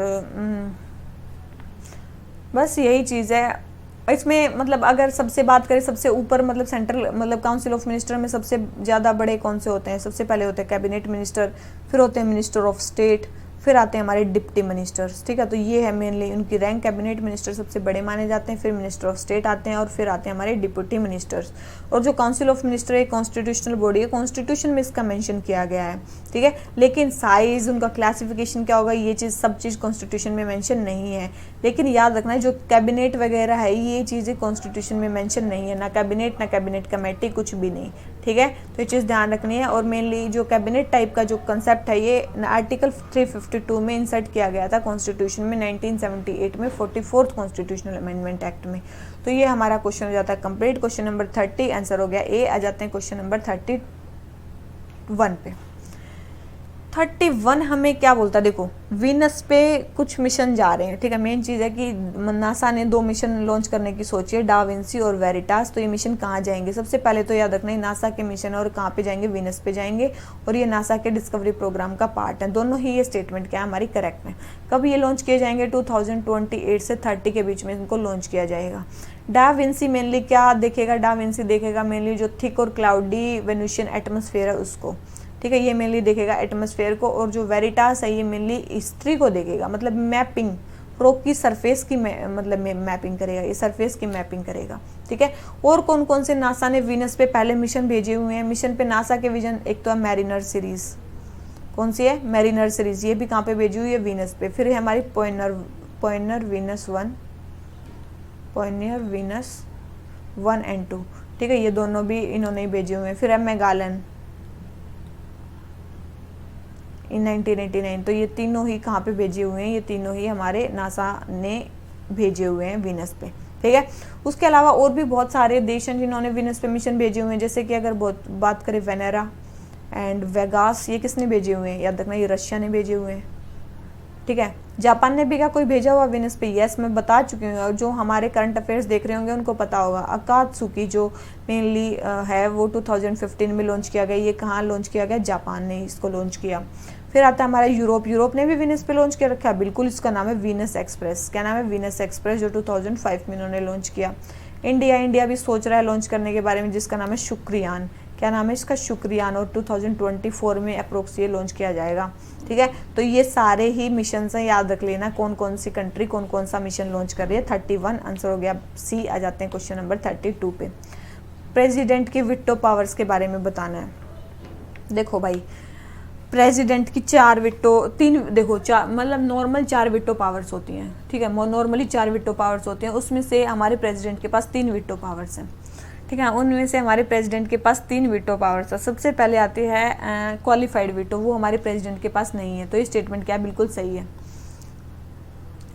Speaker 1: बस यही चीज़ है इसमें। मतलब अगर सबसे बात करें, सबसे ऊपर मतलब सेंट्रल मतलब काउंसिल ऑफ मिनिस्टर में सबसे ज़्यादा बड़े कौन से होते हैं? सबसे पहले होते हैं कैबिनेट मिनिस्टर, फिर होते हैं मिनिस्टर ऑफ स्टेट, फिर आते हैं हमारे डिप्टी मिनिस्टर्स। ठीक है, तो ये है मेनली उनकी रैंक। कैबिनेट मिनिस्टर सबसे बड़े माने जाते हैं, फिर मिनिस्टर ऑफ स्टेट आते हैं, और फिर आते हैं हमारे डिप्टी मिनिस्टर्स। और जो काउंसिल ऑफ मिनिस्टर है कॉन्स्टिट्यूशनल बॉडी है, कॉन्स्टिट्यूशन में इसका मेंशन किया गया है। ठीक है, लेकिन साइज, उनका क्लासिफिकेशन क्या होगा, ये चीज़ सब चीज़ कॉन्स्टिट्यूशन में मेंशन नहीं है। लेकिन याद रखना है जो कैबिनेट वगैरह है ये चीज़ें कॉन्स्टिट्यूशन में मेंशन नहीं है, ना कैबिनेट कमेटी, कुछ भी नहीं। ठीक है, तो ये चीज़ ध्यान रखनी है। और मेनली जो कैबिनेट टाइप का जो कंसेप्ट है ये आर्टिकल 352 में इंसर्ट किया गया था कॉन्स्टिट्यूशन में 1978 में 44th कॉन्स्टिट्यूशनल अमेंडमेंट एक्ट में। तो ये हमारा क्वेश्चन हो जाता है कंप्लीट। क्वेश्चन नंबर 30 आंसर हो गया ए। आ जाते हैं क्वेश्चन नंबर 31 पे। 31 हमें क्या बोलता है? देखो वीनस पे कुछ मिशन जा रहे हैं। ठीक है, मेन चीज़ है कि नासा ने 2 मिशन लॉन्च करने की सोची है, डा विंसी और वेरिटास। तो ये मिशन कहाँ जाएंगे? सबसे पहले तो याद रखना है नासा के मिशन और कहाँ पे जाएंगे? वीनस पे जाएंगे, और ये नासा के डिस्कवरी प्रोग्राम का पार्ट है। दोनों ही ये स्टेटमेंट क्या है हमारी करेक्ट है। कब ये लॉन्च किए जाएंगे? 2028 से 30 के बीच में इनको लॉन्च किया जाएगा। डा विंसी मेनली क्या देखेगा? डा विंसी देखेगा मेनली जो थिक और क्लाउडी वेनुसियन एटमॉस्फेयर है उसको। ठीक है, ये मेनली देखेगा एटमॉस्फेयर को। और जो वेरिटास है ये मेनली हिस्ट्री को देखेगा, मतलब मैपिंग, रॉक की सरफेस की मतलब मैपिंग करेगा, ये सरफेस की मैपिंग करेगा। ठीक है, और कौन कौन से नासा ने वीनस पे पहले मिशन भेजे हुए हैं? मिशन पे नासा के विजन एक तो है मैरिनर सीरीज। कौन सी है? Mariner series. ये भी कहाँ पे भेजी हुई है? वीनस पे। फिर है हमारी पॉइनर वीनस 1 एंड 2। ठीक है, ये दोनों भी इन्होंने ही भेजे हुए हैं। फिर है मेगालन इन 1989। तो ये तीनों ही कहाँ पे भेजे हुए हैं? ये तीनों ही हमारे नासा ने भेजे हुए हैं वीनस पे। ठीक है, उसके अलावा और भी बहुत सारे देश हैं जिन्होंने वीनस पे मिशन भेजे हुए हैं। जैसे कि अगर बात करें वेनेरा एंड वेगास, ये किसने भेजे हुए हैं? याद रखना ये रशिया ने भेजे हुए हैं। ठीक है, जापान ने भी क्या कोई भेजा हुआ वीनस पे? यस, मैं बता चुकी हूँ। और जो हमारे करंट अफेयर्स देख रहे होंगे उनको पता होगा, अकात्सुकी जो मेनली है वो 2015 में लॉन्च किया गया। ये कहाँ लॉन्च किया गया? जापान ने इसको लॉन्च किया। फिर आता है हमारा यूरोप ने भी वीनस पे लॉन्च किया रखा है, बिल्कुल। इसका नाम है वीनस एक्सप्रेस। क्या नाम है? वीनस एक्सप्रेस, जो 2005 में इन्होंने लॉन्च किया। इंडिया भी सोच रहा है लॉन्च करने के बारे में, जिसका नाम है शुक्रयान। क्या नाम है इसका? शुक्रयान। और 2024 में अप्रोक्स ये लॉन्च किया जाएगा। ठीक है, तो ये सारे ही मिशन हैं, याद रख लेना कौन कौन सी कंट्री कौन कौन सा मिशन लॉन्च कर रही है। 31 आंसर हो गया सी। आ जाते हैं क्वेश्चन नंबर 32 पे। प्रेसिडेंट की विटो पावर्स के बारे में बताना है। देखो भाई, प्रेसिडेंट की 4 मतलब नॉर्मल 4 विटो पावर्स होती हैं। ठीक है, नॉर्मली 4 विटो पावर्स होती हैं। उसमें से हमारे प्रेसिडेंट के पास 3 विटो पावर्स हैं। ठीक है, उनमें से हमारे प्रेसिडेंट के पास 3 विटो पावर्स है। सबसे पहले आती है क्वालिफाइड विटो, वो हमारे प्रेसिडेंट के पास नहीं है। तो ये स्टेटमेंट क्या बिल्कुल सही है।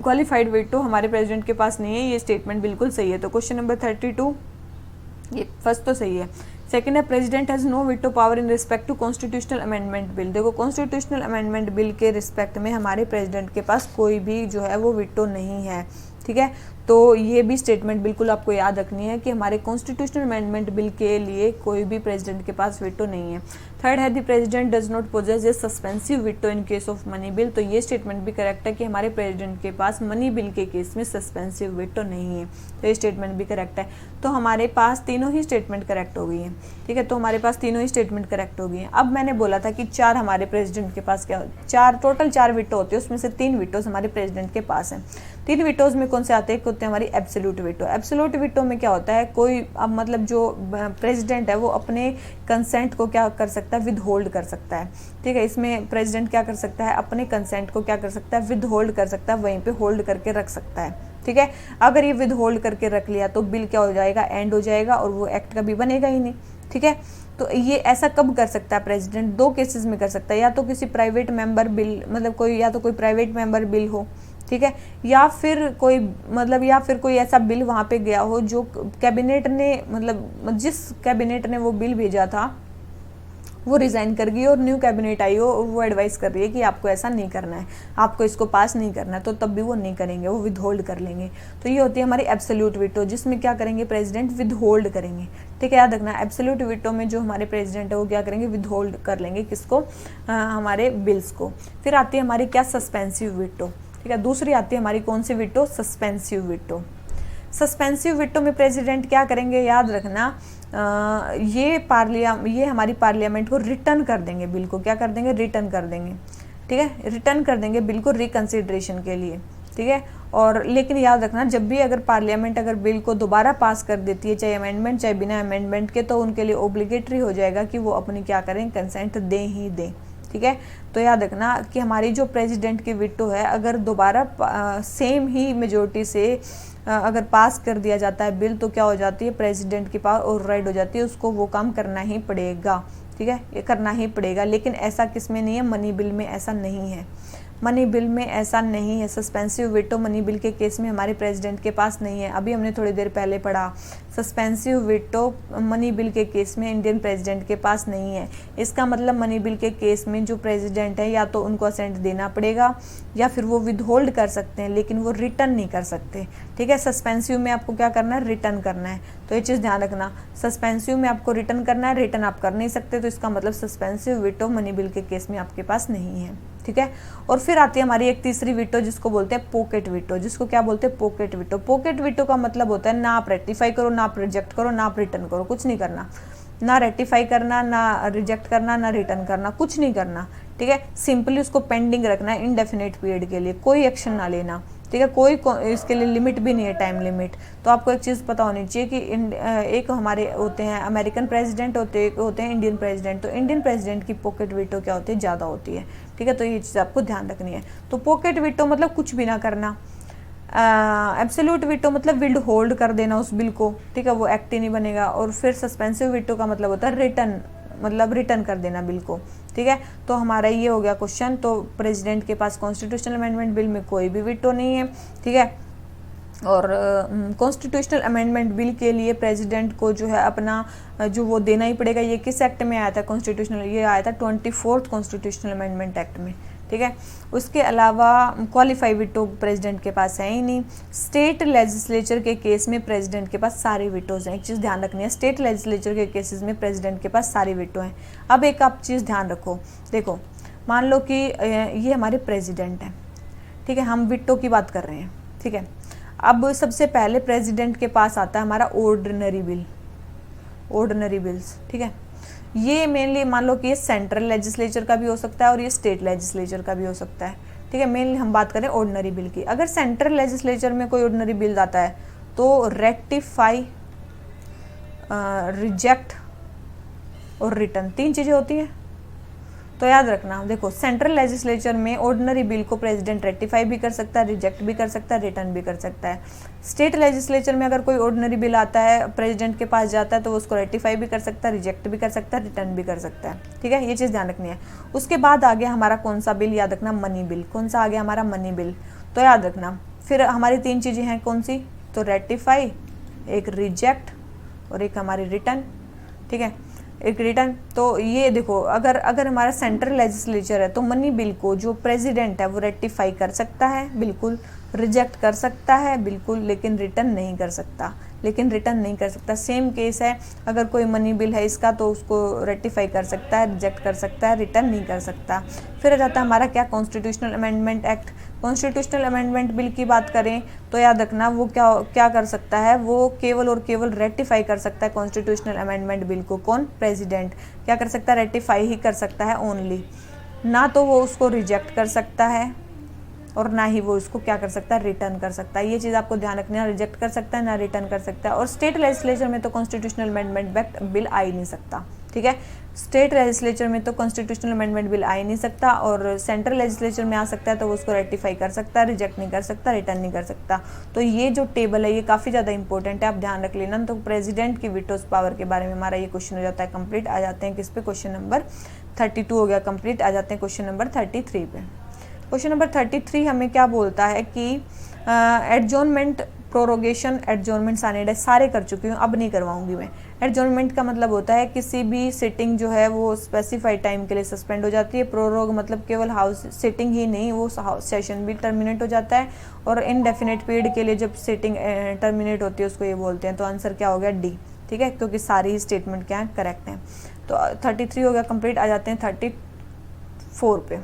Speaker 1: क्वालिफाइड विटो हमारे प्रेसिडेंट के पास नहीं है, ये स्टेटमेंट बिल्कुल सही है। तो क्वेश्चन नंबर 32 ये फर्स्ट तो सही है। सेकेंड है president has no veto power in respect to constitutional amendment bill. देखो कॉन्स्टिट्यूशनल अमेंडमेंट बिल के रिस्पेक्ट में हमारे प्रेसिडेंट के पास कोई भी जो है वो विटो नहीं है। ठीक है, तो ये भी स्टेटमेंट बिल्कुल आपको याद रखनी है कि हमारे कॉन्स्टिट्यूशनल अमेंडमेंट बिल के लिए कोई भी प्रेसिडेंट के पास वीटो नहीं है। थर्ड है the president does not possess A suspensive veto in case of money bill. तो ये स्टेटमेंट भी करेक्ट है कि हमारे प्रेसिडेंट के पास मनी बिल के केस में सस्पेंसिव वीटो नहीं है। तो ये स्टेटमेंट भी करेक्ट है। तो हमारे पास तीनों ही स्टेटमेंट करेक्ट हो गई हैं। ठीक है, तो हमारे पास तीनों ही स्टेटमेंट करेक्ट हो गई हैं। अब मैंने बोला था कि 4 हमारे प्रेसिडेंट के पास क्या, टोटल 4 वीटो होते हैं, उसमें से 3 वीटोज हमारे प्रेसिडेंट के पास हैं। 3 वीटोज में कौन से आते हैं? होते हैं हमारी एब्सोल्यूट वीटो। एब्सोल्यूट वीटो में क्या होता है, कोई अब मतलब जो प्रेसिडेंट है वो अपने कंसेंट को क्या कर सकता है? विद होल्ड कर सकता है। ठीक है, इसमें प्रेसिडेंट क्या कर सकता है? अपने कंसेंट को क्या कर सकता है? विद होल्ड कर सकता है, वहीं पे होल्ड करके रख सकता है। ठीक है, अगर ये विद होल्ड करके रख लिया तो बिल क्या हो जाएगा? एंड हो जाएगा और वो एक्ट कभी बनेगा ही नहीं। ठीक है, तो ये ऐसा कब कर सकता है प्रेसिडेंट? 2 केसेस में कर सकता है, या तो किसी प्राइवेट मेंबर बिल, मतलब कोई, या तो कोई प्राइवेट मेंबर बिल हो, ठीक है, या फिर कोई मतलब या फिर कोई ऐसा बिल वहाँ पे गया हो जो कैबिनेट ने, मतलब जिस कैबिनेट ने वो बिल भेजा था वो रिज़ाइन कर गई और न्यू कैबिनेट आई हो और वो एडवाइस कर रही है कि आपको ऐसा नहीं करना है, आपको इसको पास नहीं करना है, तो तब भी वो नहीं करेंगे, वो विद होल्ड कर लेंगे। तो ये होती है हमारी एब्सोल्यूट वीटो, जिसमें क्या करेंगे? प्रेसिडेंट विद होल्ड करेंगे। ठीक है, याद रखना, एब्सोल्यूट वीटो में जो हमारे प्रेसिडेंट है वो क्या करेंगे? विद होल्ड कर लेंगे। किसको? हमारे बिल्स को। फिर आती है हमारी क्या? Suspensive veto. ठीक है, दूसरी आती है हमारी कौन सी veto? Suspensive veto. Suspensive veto में प्रेसिडेंट क्या करेंगे? याद रखना, ये हमारी पार्लियामेंट को रिटर्न कर देंगे, बिल को क्या कर देंगे? रिटर्न कर देंगे। ठीक है, रिटर्न कर देंगे बिल को रिकंसिडरेशन के लिए। ठीक है, और लेकिन याद रखना, जब भी अगर पार्लियामेंट अगर बिल को दोबारा पास कर देती है, चाहे अमेंडमेंट चाहे बिना अमेंडमेंट के, तो उनके लिए ओब्लिगेटरी हो जाएगा कि वो अपनी क्या करें? कंसेंट दें ही दें। ठीक है, तो याद रखना कि हमारी जो प्रेसिडेंट की वीटो है, अगर दोबारा सेम ही मेजोरिटी से अगर पास कर दिया जाता है बिल, तो क्या हो जाती है? प्रेसिडेंट की पावर ओवरराइड हो जाती है, उसको वो काम करना ही पड़ेगा। ठीक है, ये करना ही पड़ेगा। लेकिन ऐसा किस में नहीं है? मनी बिल में ऐसा नहीं है। मनी बिल में ऐसा नहीं है। सस्पेंसिव वीटो मनी बिल के केस में हमारे प्रेसिडेंट के पास नहीं है। अभी हमने थोड़ी देर पहले पढ़ा, सस्पेंसिव वीटो मनी बिल के केस में इंडियन प्रेसिडेंट के पास नहीं है। इसका मतलब मनी बिल के केस में जो प्रेसिडेंट है, या तो उनको असेंट देना पड़ेगा या फिर वो विद होल्ड कर सकते हैं, लेकिन वो रिटर्न नहीं कर सकते। ठीक है, सस्पेंसिव में आपको क्या करना है? रिटर्न करना है। तो ये चीज़ ध्यान रखना, सस्पेंसिव में आपको रिटर्न करना है, रिटर्न आप कर नहीं सकते। तो इसका मतलब सस्पेंसिव वीटो मनी बिल के केस में आपके पास नहीं है। ठीक है, और फिर आती है हमारी एक तीसरी वीटो, जिसको बोलते हैं पॉकेट वीटो। जिसको क्या बोलते हैं? Pocket veto. पॉकेट वीटो का मतलब होता है ना आप रेक्टिफाई करो, ना आप रिजेक्ट करो, ना आप रिटर्न करो, कुछ नहीं करना। ना रेक्टिफाई करना, ना रिजेक्ट करना, ना रिटर्न करना, कुछ नहीं करना। ठीक है, सिंपली उसको पेंडिंग रखना है इनडेफिनेट पीरियड के लिए, कोई एक्शन ना लेना। ठीक है, कोई इसके लिए लिमिट भी नहीं है, टाइम लिमिट। तो आपको एक चीज़ पता होनी चाहिए कि एक हमारे होते हैं अमेरिकन प्रेसिडेंट, होते हैं इंडियन प्रेसिडेंट। तो इंडियन प्रेसिडेंट की पॉकेट वीटो क्या होती है? ज़्यादा होती है। ठीक है, तो ये चीज़ आपको ध्यान रखनी है। तो पॉकेट वीटो मतलब कुछ भी ना करना। एब्सोल्यूट वीटो मतलब विल्ड होल्ड कर देना उस बिल को। ठीक है, वो एक्ट ही नहीं बनेगा। और फिर सस्पेंसिव वीटो का मतलब होता है रिटर्न, मतलब रिटर्न कर देना बिल को। ठीक है, तो हमारा ये हो गया क्वेश्चन। तो प्रेसिडेंट के पास कॉन्स्टिट्यूशनल अमेंडमेंट बिल में कोई भी वीटो नहीं है। ठीक है, और कॉन्स्टिट्यूशनल अमेंडमेंट बिल के लिए प्रेसिडेंट को जो है अपना जो वो देना ही पड़ेगा। ये किस एक्ट में आया था? कॉन्स्टिट्यूशनल, ये आया था 24th कॉन्स्टिट्यूशनल अमेंडमेंट एक्ट में। ठीक है, उसके अलावा क्वालिफाई वीटो प्रेसिडेंट के पास है ही नहीं। स्टेट लेजिस्लेचर के केस में प्रेसिडेंट के पास सारे वीटोज़ हैं। एक चीज़ ध्यान रखनी है, स्टेट लेजिस्लेचर के केसेस में प्रेसिडेंट के पास सारे वीटो हैं। अब एक आप चीज़ ध्यान रखो, देखो मान लो कि ये हमारे प्रेसिडेंट हैं। ठीक है, हम वीटो की बात कर रहे हैं। ठीक है, अब सबसे पहले प्रेसिडेंट के पास आता है हमारा ऑर्डिनरी बिल, ऑर्डिनरी बिल्स। ठीक है, ये मेनली मान लो कि ये सेंट्रल लेजिस्लेचर का भी हो सकता है और ये स्टेट लेजिस्लेचर का भी हो सकता है। ठीक है, मेनली हम बात करें ऑर्डिनरी बिल की। अगर सेंट्रल लेजिस्लेचर में कोई ऑर्डिनरी बिल आता है तो रेक्टिफाई, रिजेक्ट और रिटर्न, 3 चीज़ें होती हैं। तो याद रखना, देखो सेंट्रल लेजिस्लेचर में ऑर्डिनरी बिल को प्रेसिडेंट रेक्टिफाई भी कर सकता है, रिजेक्ट भी कर सकता है, रिटर्न भी कर सकता है। स्टेट लेजिस्लेचर में अगर कोई ऑर्डिनरी बिल आता है, प्रेसिडेंट के पास जाता है, तो वो उसको रेक्टिफाई भी कर सकता है, रिजेक्ट भी कर सकता है, रिटर्न भी कर सकता है। ठीक है, ये चीज़ ध्यान रखनी है। उसके बाद आ गया हमारा कौन सा बिल? याद रखना, मनी बिल। कौन सा आ गया हमारा? Money bill. तो याद रखना, फिर हमारी 3 चीज़ें हैं, कौन सी? तो रेक्टिफाई, एक रिजेक्ट और एक हमारी रिटर्न। ठीक है, एक रिटर्न। तो ये देखो, अगर हमारा सेंट्रल लेजिस्लेचर है तो मनी बिल को जो प्रेसिडेंट है वो रेक्टिफाई कर सकता है, बिल्कुल, रिजेक्ट कर सकता है बिल्कुल, लेकिन रिटर्न नहीं कर सकता, सेम केस है, अगर कोई मनी बिल है इसका तो उसको रेटिफाई कर सकता है, रिजेक्ट कर सकता है, रिटर्न नहीं कर सकता। फिर आ जाता है हमारा क्या, constitutional amendment act. Constitutional amendment bill की बात करें तो याद रखना वो क्या कर सकता है, वो केवल और केवल रेटिफाई कर सकता है कॉन्स्टिट्यूशनल अमेंडमेंट बिल को। कौन, प्रेसिडेंट क्या कर सकता है, रेटिफाई ही कर सकता है ओनली, ना तो वो उसको रिजेक्ट कर सकता है और ना ही वो उसको क्या कर सकता है, रिटर्न कर सकता है। ये चीज़ आपको ध्यान रखना है, रिजेक्ट कर सकता है ना रिटर्न कर सकता है। और स्टेट लेजिस्लेचर में तो कॉन्स्टिट्यूशनल अमेंडमेंट एक्ट बिल आ ही नहीं सकता, ठीक है। स्टेट लेजिस्लेचर में तो कॉन्स्टिट्यूशनल अमेंडमेंट बिल आ ही नहीं सकता, और सेंट्रल लेजिस्लेचर में आ सकता है तो वो उसको रेटिफाई कर सकता है, रिजेक्ट नहीं कर सकता, रिटर्न नहीं कर सकता। तो ये जो टेबल है ये काफ़ी ज़्यादा इंपॉर्टेंट है, आप ध्यान रख लेना। तो प्रेसिडेंट की वीटोस पावर के बारे में हमारा ये क्वेश्चन हो जाता है कंप्लीट। आ जाते हैं किस पे, क्वेश्चन नंबर 32 हो गया कंप्लीट। आ जाते हैं क्वेश्चन नंबर 33 पे। क्वेश्चन नंबर 33 हमें क्या बोलता है कि एडजॉर्नमेंट, प्रोरोगेशन, एडजॉर्नमेंट सानेड है, सारे कर चुकी हूँ, अब नहीं करवाऊंगी मैं। एडजॉर्नमेंट का मतलब होता है किसी भी सिटिंग जो है वो स्पेसिफाइड टाइम के लिए सस्पेंड हो जाती है। प्रोरोग मतलब केवल हाउस सिटिंग ही नहीं, वो सेशन भी टर्मिनेट हो जाता है। और इनडेफिनेट पीरियड के लिए जब सिटिंग टर्मिनेट होती है उसको ये बोलते हैं। तो आंसर क्या हो गया, डी, ठीक है, क्योंकि सारी ही स्टेटमेंट क्या है, करेक्ट है। तो 33 हो गया कंप्लीट। आ जाते हैं 34 पे।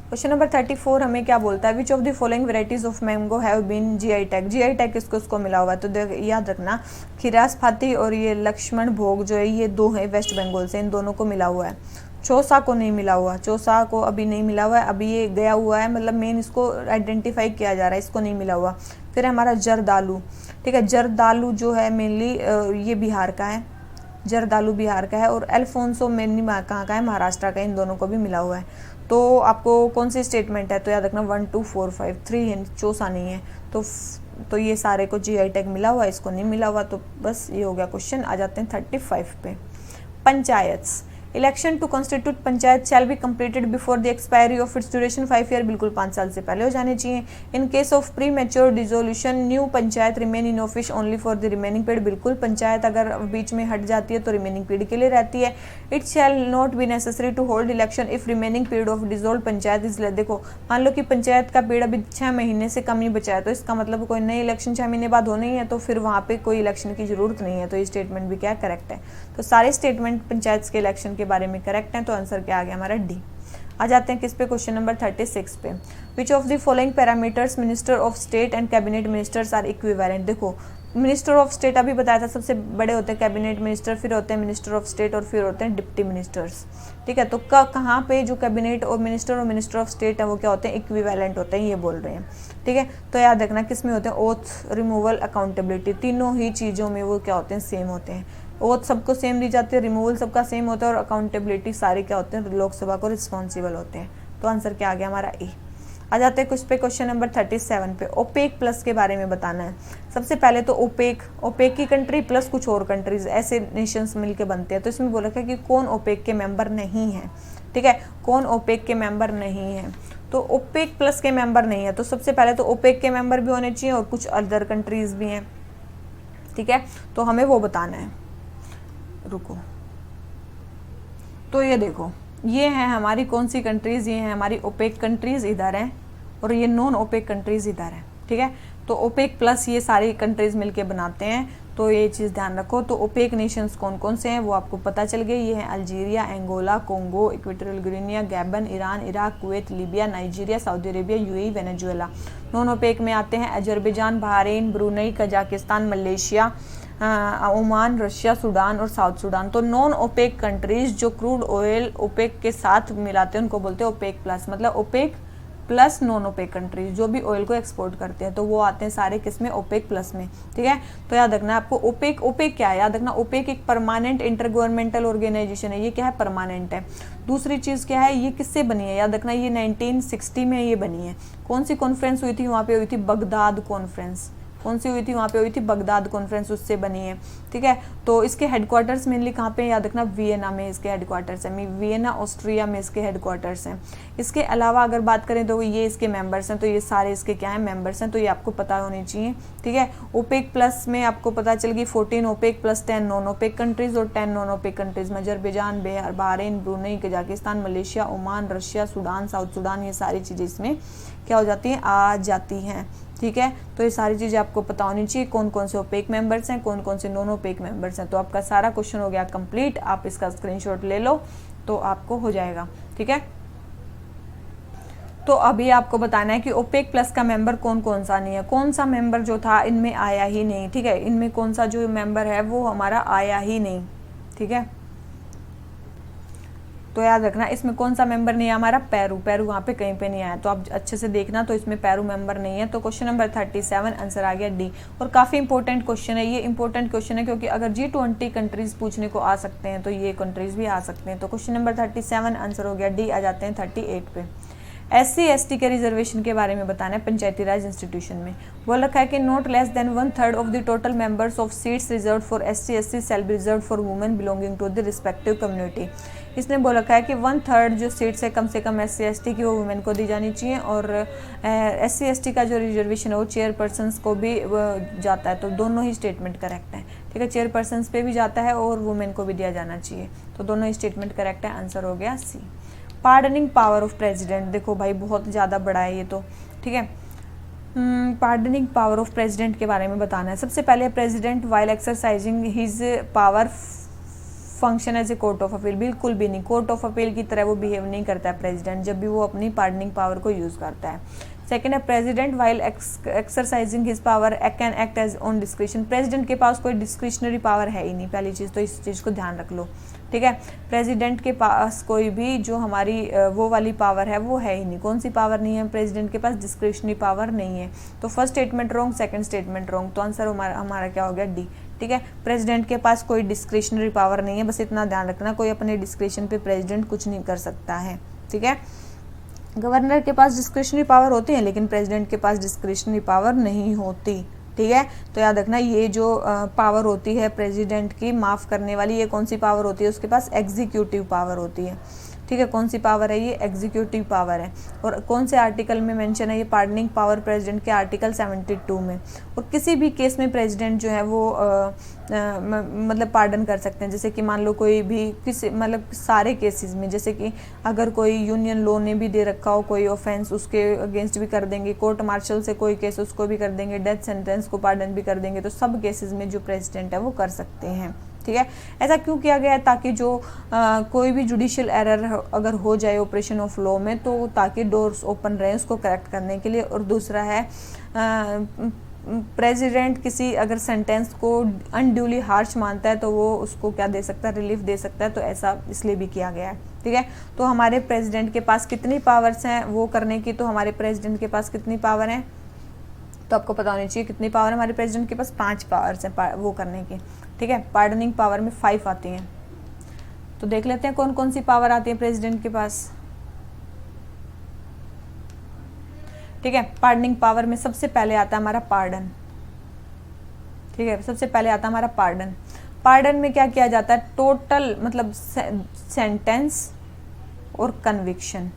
Speaker 1: क्वेश्चन नंबर 34 हमें क्या बोलता है, which of the following varieties of mango have been GI tag. GI tag किसको मिला हुआ है, तो याद रखना खिरास फाती और ये लक्ष्मण भोग जो है ये दो है वेस्ट बंगाल से, इन दोनों को मिला हुआ है। चौसा को नहीं मिला हुआ, चौसा को अभी नहीं मिला हुआ है, अभी ये गया हुआ है, मतलब मेन इसको आइडेंटिफाई किया जा रहा है, इसको नहीं मिला हुआ। फिर हमारा जरदालू, ठीक है, जरदालू जो है मेनली ये बिहार का है, जरदालू बिहार का है। और अल्फोंसो मेनली कहाँ का है, महाराष्ट्र का, इन दोनों को भी मिला हुआ है। तो आपको कौन सी स्टेटमेंट है, तो याद रखना 1 2 4 5 3 है, चौसा नहीं है। तो ये सारे को जीआई टैग मिला हुआ है, इसको नहीं मिला हुआ। तो बस ये हो गया क्वेश्चन। आ जाते हैं 35 पे। Panchayat, election to constitute panchayat shall be completed before the expiry of its duration 5 year, बिल्कुल 5 साल से पहले हो जाने चाहिए। In case of premature dissolution new panchayat remain in office only for the remaining period, बिल्कुल पंचायत अगर बीच में हट जाती है तो रिमेनिंग पीरियड के लिए रहती है। It shall not be necessary to hold election if remaining period of dissolve panchayat is, देखो मान लो कि पंचायत का पीरियड अभी 6 महीने से कम ही बचा है, तो इसका मतलब कोई नई इलेक्शन 6 महीने बाद होनी है, तो फिर वहाँ पे कोई इलेक्शन की जरूरत नहीं है। तो ये स्टेटमेंट भी क्या करेक्ट है। तो सारे स्टेटमेंट पंचायत के इलेक्शन के बारे में करेक्ट है। तो आंसर क्या आ गया हमारा, डी। आ जाते हैं किस पे, क्वेश्चन नंबर 36 पे। Which of the following parameters minister of state and cabinet ministers are equivalent. देखो मिनिस्टर ऑफ स्टेट अभी बताया था, सबसे बड़े होते हैं कैबिनेट मिनिस्टर, फिर होते हैं मिनिस्टर ऑफ स्टेट और फिर होते हैं डिप्टी मिनिस्टर्स, ठीक है। तो कहाँ पे जो कैबिनेट और मिनिस्टर ऑफ स्टेट है वो क्या होते हैं, इक्विवेलेंट होते हैं, ये बोल रहे हैं, ठीक है। तो याद रखना किस में होते हैं, ओथ, रिमूवल, अकाउंटेबिलिटी, तीनों ही चीज़ों में वो क्या होते हैं, सेम होते हैं। ओथ सबको सेम दी जाती है, रिमूवल सबका सेम होता है, और अकाउंटेबिलिटी सारे क्या होते हैं, लोकसभा को रिस्पॉन्सिबल होते हैं। तो आंसर क्या आ गया हमारा, ए। आ जाते हैं कुछ पे, क्वेश्चन नंबर 37 पे। ओपेक प्लस के बारे में बताना है। सबसे पहले तो ओपेक की कंट्री प्लस कुछ और कंट्रीज, ऐसे नेशंस मिलके बनते हैं। तो इसमें बोला है कि कौन ओपेक के मेंबर नहीं है, ठीक है, कौन ओपेक के मेंबर नहीं है। तो ओपेक प्लस के मेंबर नहीं है, तो सबसे पहले तो ओपेक के मेंबर भी होने चाहिए और कुछ अदर कंट्रीज भी हैं, ठीक है। तो हमें वो बताना है, रुको। तो ये देखो, ये है हमारी कौन सी कंट्रीज, ये है हमारी ओपेक कंट्रीज इधर हैं, और ये नॉन ओपेक कंट्रीज इधर हैं, ठीक है। तो ओपेक प्लस ये सारी कंट्रीज मिलके बनाते हैं। तो ये चीज़ ध्यान रखो। तो ओपेक नेशंस कौन कौन से हैं वो आपको पता चल गए। ये हैं Algeria, Angola, Congo, Equatorial Guinea, Gabon, Iran, Iraq, Kuwait, Libya, Nigeria, Saudi Arabia, UAE, Venezuela. Non OPEC में आते हैं Azerbaijan, Bahrain, Brunei, Kazakhstan, Malaysia, Oman, Russia, Sudan और साउथ सूडान। तो नॉन ओपेक कंट्रीज जो क्रूड ऑयल ओपेक के साथ मिलाते हैं उनको बोलते हैं ओपेक प्लस, मतलब OPEC plus non OPEC countries जो भी ऑयल को एक्सपोर्ट करते हैं, तो वो आते हैं सारे किसमें, ओपेक प्लस में, ठीक है। तो याद रखना आपको ओपेक क्या है, याद रखना ओपेक एक परमानेंट इंटर गवर्नमेंटल ऑर्गेनाइजेशन है। ये क्या है, परमानेंट है। दूसरी चीज़ क्या है, ये किससे बनी है, याद रखना ये 1960 में ये बनी है। कौन सी कॉन्फ्रेंस हुई थी, वहाँ पे हुई थी बगदाद कॉन्फ्रेंस। कौन सी हुई थी, वहाँ पे हुई थी बगदाद कॉन्फ्रेंस, उससे बनी है। ठीक है, तो इसके हेडक्वार्टर्स मेनली कहाँ पे, याद रखना वियना में इसके हेडक्वार्टर्स हैं, वियना ऑस्ट्रिया में इसके हेडक्वार्टर्स हैं। इसके अलावा अगर बात करें तो ये इसके मेंबर्स हैं, तो ये सारे इसके क्या हैं, मेंबर्स हैं, तो ये आपको पता होने चाहिए। ठीक है, ओपेक प्लस में आपको पता चल गई 14 OPEC plus 10 non OPEC countries और 10 नॉन ओपेक कंट्रीज में Azerbaijan, Bahrain, Brunei, Kazakhstan, Malaysia, Oman, Russia, Sudan, South Sudan, ये सारी चीज़ें इसमें क्या हो जाती हैं, आ जाती हैं। ठीक है, तो ये सारी चीज़ें आपको पता होनी चाहिए, कौन कौन से ओपेक मेंबर्स हैं, कौन कौन से नॉन ओपेक मेंबर्स हैं। तो आपका सारा क्वेश्चन हो गया कंप्लीट, आप इसका स्क्रीनशॉट ले लो तो आपको हो जाएगा। ठीक है, तो अभी आपको बताना है कि ओपेक प्लस का मेंबर कौन कौन सा नहीं है, कौन सा मेंबर जो था इनमें आया ही नहीं। ठीक है, इनमें कौन सा जो मेंबर है वो हमारा आया ही नहीं। ठीक है, तो याद रखना इसमें कौन सा मेंबर नहीं है हमारा, पेरू, पेरू वहाँ पे कहीं पे नहीं आया, तो आप अच्छे से देखना, तो इसमें पेरू मेंबर नहीं है। तो क्वेश्चन नंबर 37 आंसर आ गया डी। और काफ़ी इंपॉर्टेंट क्वेश्चन है, ये इंपॉर्टेंट क्वेश्चन है क्योंकि अगर G20 कंट्रीज पूछने को आ सकते हैं तो ये कंट्रीज भी आ सकते हैं। तो क्वेश्चन नंबर 37 आंसर हो गया डी। आ जाते हैं 38 पे। SC/ST के रिजर्वेशन के बारे में बताना है पंचायती राज इंस्टीट्यूशन में। वो लिखा है कि not less than 1/3 of the total members of seats reserve for SC/ST shall be reserve for women belonging to the respective community. इसने बोल रखा है कि 1/3 जो सीट्स है कम से कम SC/ST की वो वुमेन को दी जानी चाहिए, और SC/ST का जो रिजर्वेशन है वो चेयरपर्सन्स को भी जाता है। तो दोनों ही स्टेटमेंट करेक्ट है। ठीक है, चेयरपर्सन्स पे भी जाता है और वुमेन को भी दिया जाना चाहिए, तो दोनों ही स्टेटमेंट करेक्ट है। आंसर हो गया सी। पार्डनिंग पावर ऑफ प्रेसिडेंट, देखो भाई बहुत ज़्यादा बड़ा है ये तो। ठीक है, पार्डनिंग पावर ऑफ प्रेसिडेंट के बारे में बताना है। सबसे पहले president while exercising his power function as a court of appeal, बिल्कुल भी नहीं, कोर्ट ऑफ अपील की तरह वो बिहेव नहीं करता है प्रेसिडेंट जब भी वो अपनी पार्डनिंग पावर को यूज़ करता है। सेकेंड है president while exercising his power can act as on description, president के पास कोई डिस्क्रिशनरी पावर है ही नहीं, पहली चीज़ तो इस चीज़ को ध्यान रख लो। ठीक है, प्रेसिडेंट के पास कोई भी जो हमारी वो वाली पावर है वो है ही नहीं। कौन सी पावर नहीं है प्रेसिडेंट के पास, डिस्क्रिशनरी पावर नहीं है। तो first statement wrong, second statement wrong, तो आंसर हमारा क्या हो गया डी। ठीक है, प्रेसिडेंट के पास कोई डिस्क्रिशनरी पावर नहीं है, बस इतना ध्यान रखना, कोई अपने डिस्क्रिशन पे प्रेसिडेंट कुछ नहीं कर सकता है। ठीक है, गवर्नर के पास डिस्क्रिशनरी पावर होती है लेकिन प्रेसिडेंट के पास डिस्क्रिशनरी पावर नहीं होती। ठीक है, तो याद रखना ये जो पावर होती है प्रेसिडेंट की माफ़ करने वाली, ये कौन सी पावर होती है, उसके पास एग्जीक्यूटिव पावर होती है। ठीक है, कौन सी पावर है ये, एग्जीक्यूटिव पावर है। और कौन से आर्टिकल में मेंशन है ये पार्डनिंग पावर, प्रेसिडेंट के आर्टिकल 72 में। और किसी भी केस में प्रेसिडेंट जो है वो मतलब पार्डन कर सकते हैं, जैसे कि मान लो कोई भी किसी मतलब सारे केसेस में, जैसे कि अगर कोई यूनियन लॉ ने भी दे रखा हो कोई ऑफेंस, उसके अगेंस्ट भी कर देंगे, कोर्ट मार्शल से कोई केस उसको भी कर देंगे, डेथ सेंटेंस को पार्डन भी कर देंगे, तो सब केसेस में जो प्रेसिडेंट है वो कर सकते हैं। ठीक है, ऐसा क्यों किया गया है, ताकि जो कोई भी जुडिशियल एरर अगर हो जाए ऑपरेशन ऑफ लॉ में, तो ताकि डोर्स ओपन रहे उसको करेक्ट करने के लिए। और दूसरा है प्रेसिडेंट किसी अगर सेंटेंस को अनड्यूली हार्श मानता है तो वो उसको क्या दे सकता है, रिलीफ दे सकता है, तो ऐसा इसलिए भी किया गया है। ठीक है, तो हमारे प्रेसिडेंट के पास कितनी पावर्स हैं वो करने की, तो हमारे प्रेसिडेंट के पास कितनी पावर है, तो आपको पता होनी चाहिए कितनी पावर है हमारे प्रेसिडेंट के पास, 5 पावर्स हैं वो करने की। ठीक है, पार्डनिंग पावर में 5 आती हैं, तो देख लेते हैं कौन कौन सी पावर आती है प्रेसिडेंट के पास। ठीक है, पार्डनिंग पावर में सबसे पहले आता है हमारा पार्डन। ठीक है, सबसे पहले आता है हमारा पार्डन। पार्डन में क्या किया जाता है, टोटल मतलब सेंटेंस और कन्विक्शन,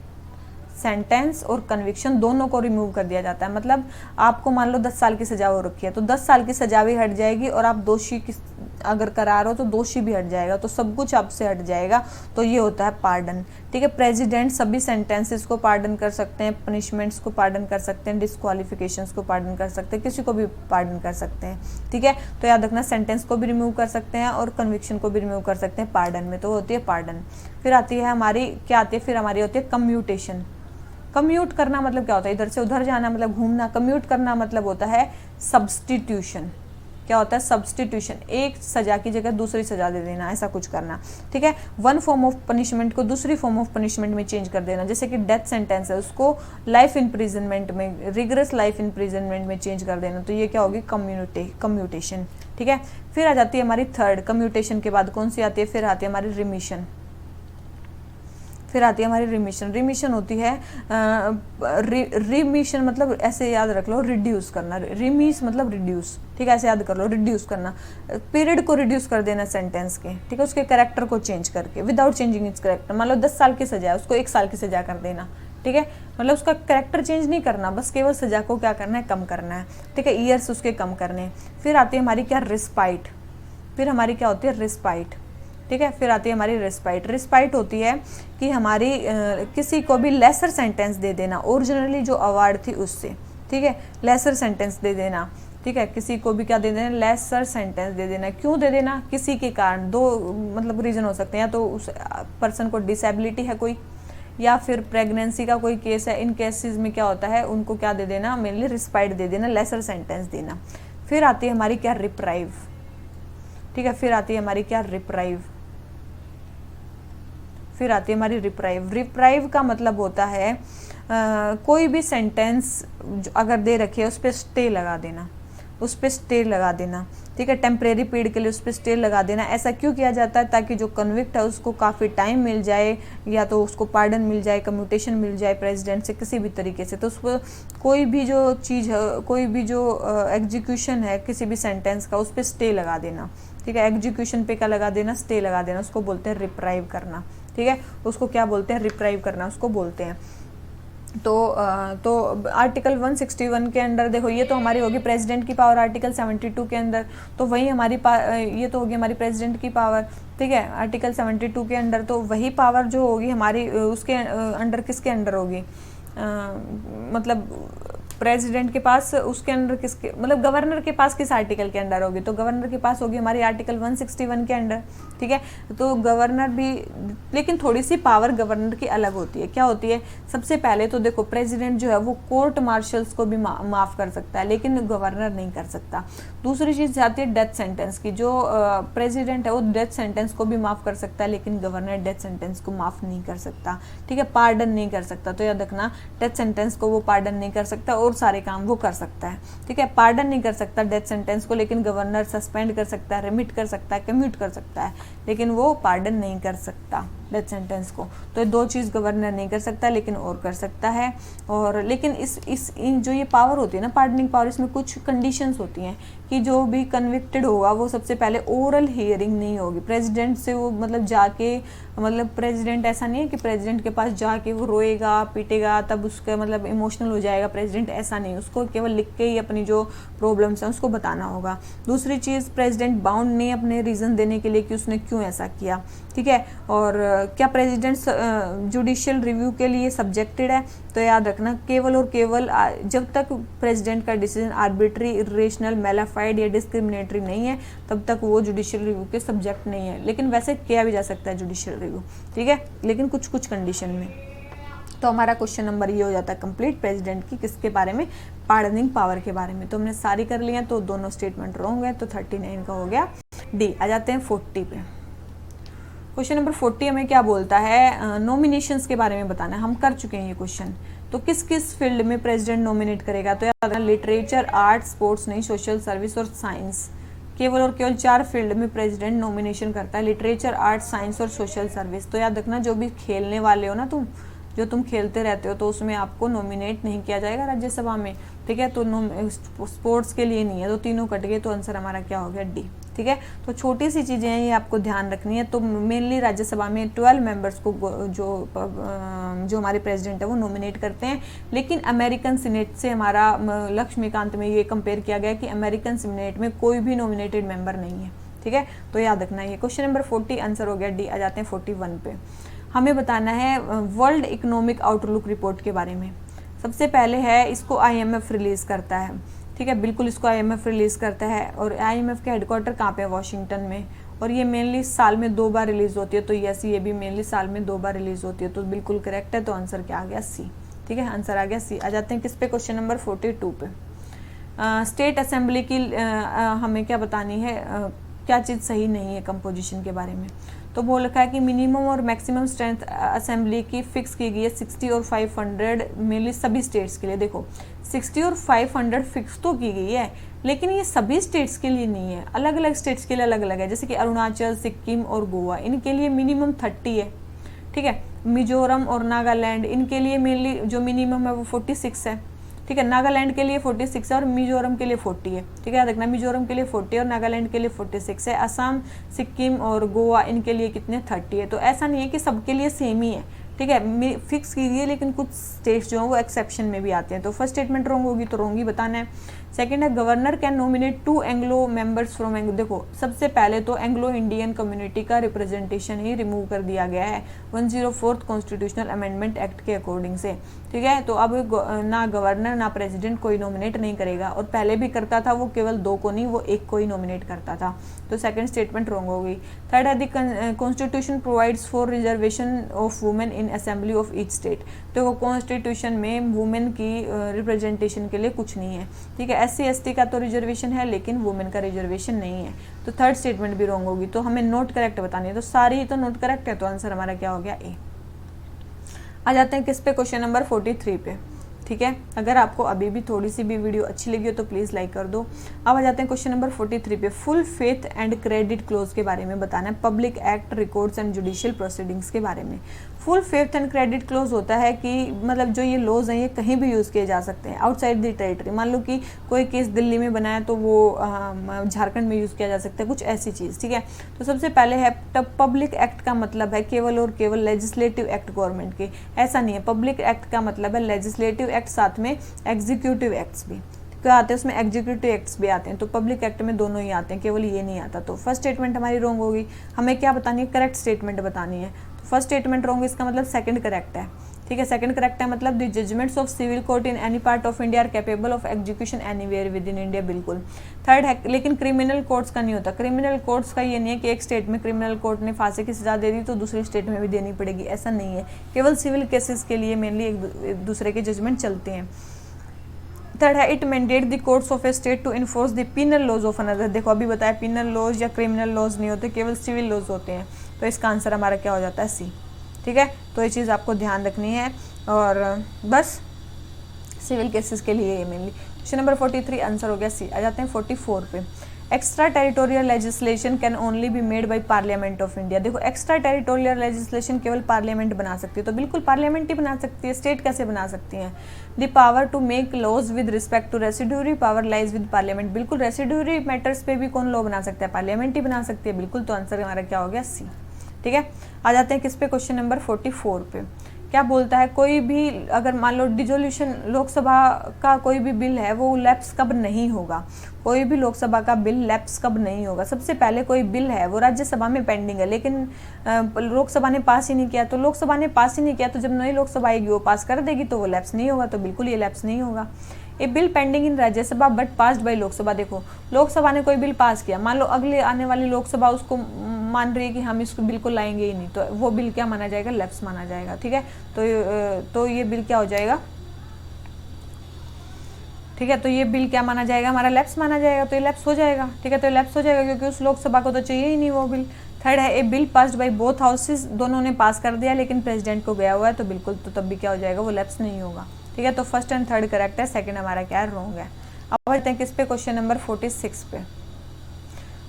Speaker 1: सेंटेंस और कन्विक्शन दोनों को रिमूव कर दिया जाता है। मतलब आपको मान लो 10 साल की सजा हो रखी है, तो 10 साल की सजा भी हट जाएगी, और आप दोषी अगर करार हो तो दोषी भी हट जाएगा, तो सब कुछ आपसे हट जाएगा। तो ये होता है पार्डन। ठीक है, प्रेसिडेंट सभी सेंटेंसेस को पार्डन कर सकते हैं, पनिशमेंट्स को पार्डन कर सकते हैं, डिस्क्वालिफिकेशंस को पार्डन कर सकते हैं, किसी को भी पार्डन कर सकते हैं। ठीक है, तो याद रखना सेंटेंस को भी रिमूव कर सकते हैं और कन्विक्शन को भी रिमूव कर सकते हैं पार्डन में, तो होती है पार्डन। फिर आती है हमारी क्या आती है, फिर हमारी होती है कम्यूटेशन। कम्यूट करना मतलब क्या होता है, इधर से उधर जाना मतलब घूमना। कम्यूट करना मतलब होता है सब्स्टिट्यूशन। क्या होता है, सब्स्टिट्यूशन, एक सजा की जगह दूसरी सजा दे देना, ऐसा कुछ करना। ठीक है, वन फॉर्म ऑफ पनिशमेंट को दूसरी फॉर्म ऑफ पनिशमेंट में चेंज कर देना, जैसे कि डेथ सेंटेंस है उसको लाइफ इम्प्रिजनमेंट में, रिगरस लाइफ इम्प्रिजनमेंट में चेंज कर देना, तो ये क्या होगी, कम्यूटेशन। ठीक है, फिर आ जाती है हमारी थर्ड, कम्यूटेशन के बाद कौन सी आती है, फिर आती है हमारी रिमिशन। फिर आती है हमारी रिमिशन। रिमिशन होती है रिमिशन मतलब ऐसे याद रख लो, रिड्यूस करना। रिमिस मतलब रिड्यूस, ठीक है, ऐसे याद कर लो, रिड्यूस करना, पीरियड को रिड्यूस कर देना सेंटेंस के, ठीक है, उसके कैरेक्टर को चेंज करके विदाउट चेंजिंग इट्स कैरेक्टर। मान लो 10 साल की सजा है, उसको 1 साल की सजा कर देना, ठीक है, मतलब उसका कैरेक्टर चेंज नहीं करना, बस केवल सजा को क्या करना है, कम करना है, ठीक है, ईयर्स उसके कम करने हैं। फिर आती है हमारी क्या, रिस्पाइट। फिर हमारी क्या होती है, रिस्पाइट, ठीक है। फिर आती है हमारी रिस्पाइट। रिस्पाइट होती है कि हमारी किसी को भी लेसर सेंटेंस दे देना, ओरिजिनली जो अवार्ड थी उससे, ठीक है, लेसर सेंटेंस दे देना, ठीक है, किसी को भी क्या दे देना, लेसर सेंटेंस दे देना। क्यों दे देना, किसी के कारण, दो मतलब रीज़न हो सकते हैं, या तो उस पर्सन को डिसेबिलिटी है कोई, या फिर प्रेगनेंसी का कोई केस है। इन केसेस में क्या होता है, उनको क्या दे देना, मेनली रिस्पाइट दे देना, लेसर सेंटेंस देना। फिर आती है हमारी क्या, रिप्राइव, ठीक है। फिर आती है हमारी क्या, रिप्राइव। फिर आती है हमारी रिप्राइव। रिप्राइव का मतलब होता है कोई भी सेंटेंस अगर दे रखी है उस पर स्टे लगा देना, उस पर स्टे लगा देना, ठीक है, टेम्परेरी पीरियड के लिए उस पर स्टे लगा देना। ऐसा क्यों किया जाता है, ताकि जो कन्विक्ट है उसको काफ़ी टाइम मिल जाए, या तो उसको पार्डन मिल जाए, कम्यूटेशन मिल जाए प्रेसिडेंट से किसी भी तरीके से। तो उसको कोई भी जो चीज़ है, कोई भी जो एग्जीक्यूशन है किसी भी सेंटेंस का, उस पर स्टे लगा देना, ठीक है, एग्जीक्यूशन पे क्या लगा देना, स्टे लगा देना, उसको बोलते हैं रिप्राइव करना, ठीक है, उसको क्या बोलते हैं, रिप्राइव करना उसको बोलते हैं। तो आर्टिकल 161 के अंडर देखो, ये तो हमारी होगी प्रेसिडेंट की पावर, आर्टिकल 72 के अंदर तो वही हमारी ये तो होगी हमारी प्रेसिडेंट की पावर, ठीक है, आर्टिकल 72 के अंडर। तो वही पावर जो होगी हमारी उसके अंडर, किसके अंडर होगी, मतलब प्रेसिडेंट के पास, उसके अंडर किसके, मतलब गवर्नर के पास किस आर्टिकल के अंडर होगी, तो गवर्नर के पास होगी हमारी आर्टिकल 161 के अंडर, ठीक है। तो गवर्नर भी, लेकिन थोड़ी सी पावर गवर्नर की अलग होती है। क्या होती है, सबसे पहले तो देखो प्रेसिडेंट जो है वो कोर्ट मार्शल्स को भी माफ़ कर सकता है, लेकिन गवर्नर नहीं कर सकता। दूसरी चीज़ आती है डेथ सेंटेंस की। जो प्रेसिडेंट है वो डेथ सेंटेंस को भी माफ़ कर सकता है, लेकिन गवर्नर डेथ सेंटेंस को माफ़ नहीं कर सकता, ठीक है, पार्डन नहीं कर सकता। तो याद रखना, डेथ सेंटेंस को वो पार्डन नहीं कर सकता और सारे काम वो कर सकता है, ठीक है, पार्डन नहीं कर सकता डेथ सेंटेंस को, लेकिन गवर्नर सस्पेंड कर सकता है, रिमिट कर सकता है, कम्यूट कर सकता है, लेकिन वो पार्डन नहीं कर सकता डेथ सेंटेंस को। तो दो चीज़ गवर्नर नहीं कर सकता, लेकिन और कर सकता है। और लेकिन इन जो ये पावर होती है ना, पार्डनिंग पावर, इसमें कुछ कंडीशंस होती हैं कि जो भी कन्विक्टेड होगा वो सबसे पहले ओरल हियरिंग नहीं होगी प्रेसिडेंट से, वो मतलब जाके, मतलब प्रेसिडेंट ऐसा नहीं है कि प्रेसिडेंट के पास जाके वो रोएगा पीटेगा तब उसका मतलब इमोशनल हो जाएगा प्रेसिडेंट, ऐसा नहीं, उसको केवल लिख के ही अपनी जो प्रॉब्लम्स हैं उसको बताना होगा। दूसरी चीज़, प्रेसिडेंट बाउंड नहीं अपने रीज़न देने के लिए कि उसने क्यों ऐसा किया, ठीक है। और क्या प्रेसिडेंट जुडिशियल रिव्यू के लिए सब्जेक्टेड है, तो याद रखना केवल और केवल जब तक प्रेसिडेंट का डिसीजन आर्बिट्री, इरेशनल, मेलाफाइड या डिस्क्रिमिनेटरी नहीं है तब तक वो जुडिशियल रिव्यू के सब्जेक्ट नहीं है। लेकिन वैसे किया भी जा सकता है जुडिशियल रिव्यू, ठीक है, लेकिन कुछ कुछ कंडीशन में। तो हमारा क्वेश्चन नंबर ये हो जाता है कंप्लीट, प्रेसिडेंट की किसके बारे में, पार्डनिंग पावर के बारे में। तो हमने सारी कर लिया, तो दोनों स्टेटमेंट रॉन्ग है, तो 39 का हो गया डी। आ जाते हैं 40 पे। क्वेश्चन नंबर 40 हमें क्या बोलता है, नॉमिनेशंस के बारे में बताना है। हम कर चुके हैं ये क्वेश्चन। तो किस किस फील्ड में प्रेसिडेंट नॉमिनेट करेगा, तो याद रखना लिटरेचर, आर्ट, स्पोर्ट्स नहीं, सोशल सर्विस और साइंस, केवल और केवल 4 फील्ड में प्रेसिडेंट नॉमिनेशन करता है, लिटरेचर, आर्ट, साइंस और सोशल सर्विस। तो याद रखना, जो भी खेलने वाले हो ना तुम, जो तुम खेलते रहते हो, तो उसमें आपको नॉमिनेट नहीं किया जाएगा राज्यसभा में, ठीक है। तो स्पोर्ट्स के लिए नहीं है, तो तीनों कट गए, तो आंसर हमारा क्या हो गया, डी, ठीक है। तो छोटी सी चीज़ें हैं, ये आपको ध्यान रखनी है। तो मेनली राज्यसभा में 12 मेंबर्स को जो हमारे प्रेसिडेंट है वो नॉमिनेट करते हैं, लेकिन अमेरिकन सीनेट से हमारा लक्ष्मीकांत में ये कंपेयर किया गया कि अमेरिकन सीनेट में कोई भी नॉमिनेटेड मेंबर नहीं है, ठीक है। तो याद रखना ये क्वेश्चन नंबर 40 आंसर हो गया डी। आ जाते हैं 41 पे। हमें बताना है वर्ल्ड इकोनॉमिक आउटलुक रिपोर्ट के बारे में। सबसे पहले है, इसको IMF रिलीज़ करता है, ठीक है, बिल्कुल इसको IMF रिलीज़ करता है। और IMF के हेडक्वार्टर कहाँ पे है, वॉशिंगटन में। और ये मेनली साल में 2 बार रिलीज़ होती है, तो यस, ये भी मेनली साल में 2 बार रिलीज़ होती है, तो बिल्कुल करेक्ट है। तो आंसर क्या आ गया, सी, ठीक है, आंसर आ गया सी। आ जाते हैं किस पे, क्वेश्चन नंबर 42 पे। स्टेट असेंबली की हमें क्या बतानी है, क्या चीज़ सही नहीं है कंपोजिशन के बारे में। तो बोल रखा है कि मिनिमम और मैक्सिमम स्ट्रेंथ असेंबली की फिक्स की गई है 60 और 500 मेनली सभी स्टेट्स के लिए। देखो 60 और 500 फिक्स तो की गई है, लेकिन ये सभी स्टेट्स के लिए नहीं है, अलग अलग स्टेट्स के लिए अलग अलग है। जैसे कि अरुणाचल, सिक्किम और गोवा, इनके लिए मिनिमम 30 है, ठीक है, मिजोरम और नागालैंड, इनके लिए मेनली जो मिनिमम है वो 46 है, ठीक है। नागालैंड के लिए 46 है और मिजोरम के लिए 40 है, ठीक है। याद रखना मिजोरम के लिए 40 और नागालैंड के लिए 46 है। असम, सिक्किम और गोवा इनके लिए कितने 30 है। तो ऐसा नहीं है कि सबके लिए सेम ही है, ठीक है, फिक्स कीजिए, लेकिन कुछ स्टेट्स जो हैं वो एक्सेप्शन में भी आते हैं। तो फर्स्ट स्टेटमेंट रॉन्ग होगी तो रॉन्ग ही बताना है। सेकंड है governor can nominate 2 Anglo members from Anglo. देखो सबसे पहले तो एंग्लो इंडियन कम्युनिटी का रिप्रेजेंटेशन ही रिमूव कर दिया गया है 104th कॉन्स्टिट्यूशनल अमेंडमेंट एक्ट के अकॉर्डिंग से, ठीक है। तो अब ना गवर्नर ना प्रेसिडेंट कोई नॉमिनेट नहीं करेगा, और पहले भी करता था वो केवल 2 को नहीं, वो 1 को ही नॉमिनेट करता था। तो सेकंड स्टेटमेंट रॉन्ग हो गई। थर्ड है the constitution provides for reservation of women in assembly of each state. तो कॉन्स्टिट्यूशन में वुमेन की रिप्रेजेंटेशन के लिए कुछ नहीं है, ठीक है। SC ST का तो रिजर्वेशन है लेकिन वुमेन का रिजर्वेशन नहीं है। तो थर्ड स्टेटमेंट भी रॉन्ग होगी। तो हमें नोट करेक्ट बतानी है, तो सारी तो नोट करेक्ट है, तो आंसर हमारा क्या हो गया ए। आ जाते हैं किस पे, क्वेश्चन नंबर 43 पे, ठीक है। अगर आपको अभी भी थोड़ी सी भी वीडियो अच्छी लगी हो तो प्लीज़ लाइक कर दो। अब आ जाते हैं क्वेश्चन नंबर 43 पे। Full faith and credit close के बारे में बताना है, public act, records and judicial proceedings के बारे में। Full faith and credit close होता है कि मतलब जो ये लॉज हैं ये कहीं भी यूज़ किए जा सकते हैं आउटसाइड द टेरिटरी। मान लो कि कोई केस दिल्ली में बना है तो वो झारखंड में यूज़ किया जा सकता है, कुछ ऐसी चीज़, ठीक है। तो सबसे पहले है पब्लिक एक्ट का मतलब है केवल और केवल लेजिस्लेटिव एक्ट गवर्नमेंट के, ऐसा नहीं है। पब्लिक एक्ट का मतलब है लेजिस्लेटिव एक्ट साथ में एग्जीक्यूटिव एक्ट्स भी क्या आते हैं, उसमें एग्जीक्यूटिव एक्ट्स भी आते हैं। तो पब्लिक एक्ट में दोनों ही आते हैं, केवल ये नहीं आता। तो फर्स्ट स्टेटमेंट हमारी रॉन्ग होगी। हमें क्या बतानी है, करेक्ट स्टेटमेंट बतानी है। तो फर्स्ट स्टेटमेंट रॉन्ग, इसका मतलब सेकंड करेक्ट है, ठीक है। सेकंड करेक्ट है मतलब the judgments of civil court in any part of India are capable of execution anywhere within India, बिल्कुल। थर्ड है लेकिन क्रिमिनल कोर्ट्स का नहीं होता। क्रिमिनल कोर्ट्स का ये नहीं है कि एक स्टेट में क्रिमिनल कोर्ट ने फांसी की सजा दे दी तो दूसरी स्टेट में भी देनी पड़ेगी, ऐसा नहीं है। केवल सिविल केसेस के लिए मेनली एक दूसरे के जजमेंट चलते हैं। थर्ड है it mandate the courts of a state to enforce the penal laws of another. देखो अभी बताया पिनल लॉज या क्रिमिनल लॉज नहीं होते, केवल सिविल लॉज होते हैं। तो इसका आंसर हमारा क्या हो जाता है, सी, ठीक है। तो ये चीज़ आपको ध्यान रखनी है, और बस सिविल केसेस के लिए ये मेनली। क्वेश्चन नंबर 43 आंसर हो गया सी। आ जाते हैं 44 पे। Extra territorial legislation can only be made by parliament of India. देखो एक्स्ट्रा टेरिटोरियल लेजिस्लेशन केवल पार्लियामेंट बना सकती है, तो बिल्कुल पार्लियामेंट ही बना सकती है, स्टेट कैसे बना सकती हैं। The power to make laws with respect to residuary power lies with parliament. बिल्कुल रेसिड्यूरी मैटर्स पे भी कौन लॉ बना सकता है, पार्लियामेंट ही बना सकती है, बिल्कुल। तो आंसर हमारा क्या हो गया, सी, ठीक है। आ जाते हैं किस पे, क्वेश्चन नंबर 44 पे। क्या बोलता है, कोई भी अगर मान लो डिसोल्यूशन लोकसभा का कोई भी बिल है वो लैप्स कब नहीं होगा। कोई भी लोकसभा का बिल लैप्स कब नहीं होगा। सबसे पहले कोई बिल है वो राज्यसभा में पेंडिंग है लेकिन लोकसभा ने पास ही नहीं किया, तो लोकसभा ने पास ही नहीं किया तो जब नई लोकसभा आएगी वो पास कर देगी तो वो लैप्स नहीं होगा। तो बिल्कुल ये लैप्स नहीं होगा। A bill pending in Rajya Sabha but passed by Lok Sabha. देखो लोकसभा ने कोई बिल पास किया, मान लो अगले आने वाली लोकसभा उसको मान रही है कि हम इसको बिल को लाएंगे ही नहीं, तो वो बिल क्या माना जाएगा, लैप्स माना जाएगा, ठीक है। तो ये बिल क्या हो जाएगा, ठीक है। तो ये बिल क्या माना जाएगा, हमारा लैप्स माना जाएगा, तो ये लैप्स हो जाएगा, ठीक है। तो लैप्स हो जाएगा क्योंकि उस लोकसभा को तो चाहिए ही नहीं वो बिल। थर्ड है a bill passed by both houses. दोनों ने पास कर दिया लेकिन प्रेसिडेंट को गया हुआ है, तो बिल्कुल तो तब भी क्या हो जाएगा, वो लैप्स नहीं होगा, ठीक है। तो फर्स्ट एंड थर्ड करेक्ट है, सेकंड हमारा क्या है, रॉन्ग है। अब बढ़ते हैं किस पे, क्वेश्चन नंबर 46 पे।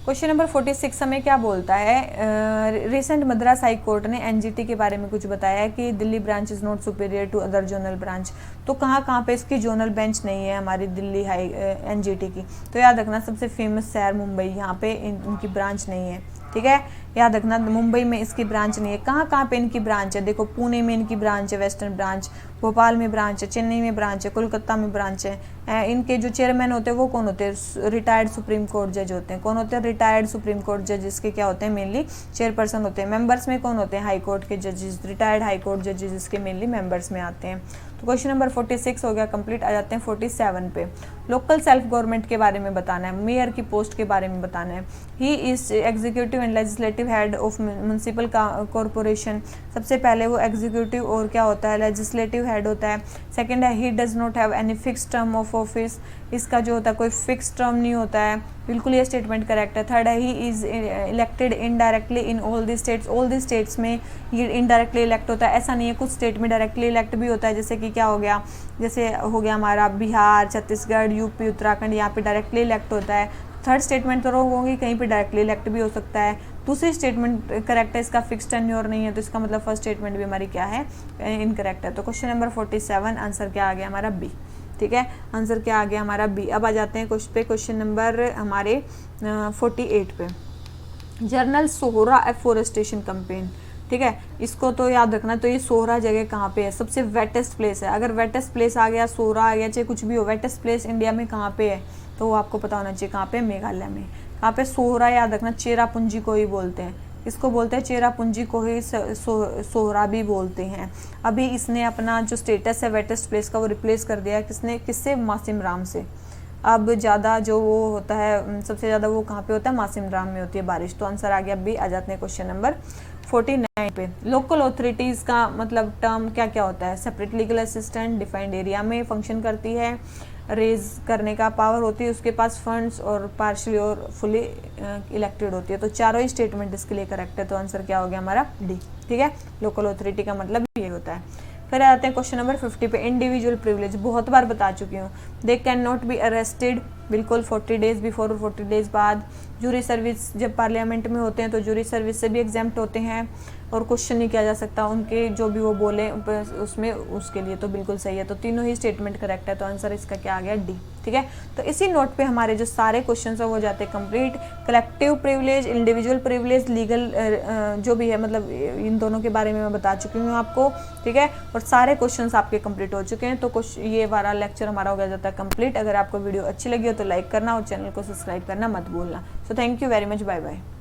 Speaker 1: क्वेश्चन नंबर 46 हमें क्या बोलता है, रिसेंट मद्रास हाई कोर्ट ने एनजीटी के बारे में कुछ बताया है कि Delhi branch is not superior to other zonal branch. तो कहाँ पे इसकी जोनल बेंच नहीं है हमारी दिल्ली हाई एनजीटी की। तो याद रखना सबसे फेमस शहर मुंबई, यहाँ पे इनकी ब्रांच नहीं है, ठीक है। याद रखना मुंबई में इसकी ब्रांच नहीं है। कहाँ पे इनकी ब्रांच है, देखो पुणे में इनकी ब्रांच है, वेस्टर्न ब्रांच, भोपाल में ब्रांच है, चेन्नई में ब्रांच है, कोलकाता में ब्रांच है। इनके जो चेयरमैन होते हैं वो कौन होते हैं, रिटायर्ड सुप्रीम कोर्ट जज होते हैं। कौन होते हैं, रिटायर्ड सुप्रीम कोर्ट जज, इसके क्या होते हैं, मेनली चेयरपर्सन होते हैं। मेंबर्स में कौन होते हैं, हाई कोर्ट के जजेस, रिटायर्ड हाई कोर्ट जजेस इसके मेनली मेंबर्स में आते हैं। तो क्वेश्चन नंबर 46 हो गया कंप्लीट। आ जाते हैं 47 पे। लोकल सेल्फ गवर्नमेंट के बारे में बताना है, मेयर की पोस्ट के बारे में बताना है। He is executive and legislative head of municipal corporation. सबसे पहले वो एग्जीक्यूटिव और क्या होता है, लेजिस्लेटिव हेड होता है। सेकंड है he does not have any fix term of office. इसका जो होता है कोई फिक्स टर्म नहीं होता है, बिल्कुल ये स्टेटमेंट करेक्ट है। थर्ड है he is elected indirectly in all the states. All the states में ये इनडायरेक्टली इलेक्ट होता है, ऐसा नहीं है, कुछ स्टेट में डायरेक्टली इलेक्ट भी होता है। जैसे कि क्या हो गया, जैसे हो गया हमारा बिहार, छत्तीसगढ़, यूपी, उत्तराखंड, यहाँ पे डायरेक्टली इलेक्ट होता है। थर्ड स्टेटमेंट तो रॉन्ग होगी, कहीं पे डायरेक्टली इलेक्ट भी हो सकता है। दूसरी स्टेटमेंट करेक्ट है, इसका फिक्स टेन्योर नहीं है, तो इसका मतलब फर्स्ट स्टेटमेंट भी हमारी क्या है, इनकरेक्ट है। तो क्वेश्चन नंबर 47 आंसर क्या आ गया हमारा बी। ठीक है, आंसर क्या आ गया हमारा बी। अब आ जाते हैं क्वेश्चन नंबर हमारे 48 पे। Journal Sohra afforestation campaign. ठीक है, इसको तो याद रखना। तो ये सोहरा जगह कहाँ पे है, सबसे वेटेस्ट प्लेस है। अगर वेटेस्ट प्लेस आ गया, सोहरा आ गया, चाहे कुछ भी हो, वेटेस्ट प्लेस इंडिया में कहाँ पे है, तो वो आपको पता होना चाहिए कहाँ पे, मेघालय में। कहाँ पे, सोहरा याद रखना, चेरापूंजी को ही बोलते हैं। इसको बोलते हैं चेरापूंजी को ही सोहरा भी बोलते हैं। अभी इसने अपना जो स्टेटस है वेटेस्ट प्लेस का वो रिप्लेस कर दिया किसने, किससे, मासिम राम से। अब ज़्यादा जो वो होता है, सबसे ज़्यादा वो कहाँ पे होता है, मासिम राम में होती है बारिश। तो आंसर आ गया बी। आ जाते हैं क्वेश्चन नंबर 49 पे। लोकल अथॉरिटीज़ का मतलब टर्म क्या क्या होता है, separate legal assistant, defined area में फंक्शन करती है, रेज करने का पावर होती है उसके पास, फंड्स, और पार्शली और फुली इलेक्टेड होती है। तो चारों ही स्टेटमेंट इसके लिए करेक्ट है। तो आंसर क्या हो गया हमारा डी। ठीक है, लोकल अथॉरिटी का मतलब ये होता है। फिर आते हैं क्वेश्चन नंबर 50 पे। इंडिविजुअल प्रिविलेज, बहुत बार बता चुकी हूँ। They can not be arrested, बिल्कुल 40 डेज बिफोर और 40 डेज बाद। जूरी सर्विस, जब पार्लियामेंट में होते हैं तो जूरी सर्विस से भी एग्जाम्प्ट होते हैं, और क्वेश्चन नहीं किया जा सकता उनके जो भी वो बोले उसमें, उसके लिए तो बिल्कुल सही है। तो तीनों ही स्टेटमेंट करेक्ट है। तो आंसर इसका क्या आ गया, डी। ठीक है, तो इसी नोट पे हमारे जो सारे क्वेश्चन है वो जाते हैं complete. Collective privilege, individual privilege, legal जो भी है, मतलब इन दोनों के बारे में मैं बता चुकी हूँ आपको। ठीक है, और सारे क्वेश्चंस आपके कंप्लीट हो चुके हैं। तो ये वाला लेक्चर हमारा हो गया जाता है कंप्लीट। अगर आपको वीडियो अच्छी लगी हो तो लाइक करना और चैनल को सब्सक्राइब करना मत भूलना। So thank you very much, bye bye.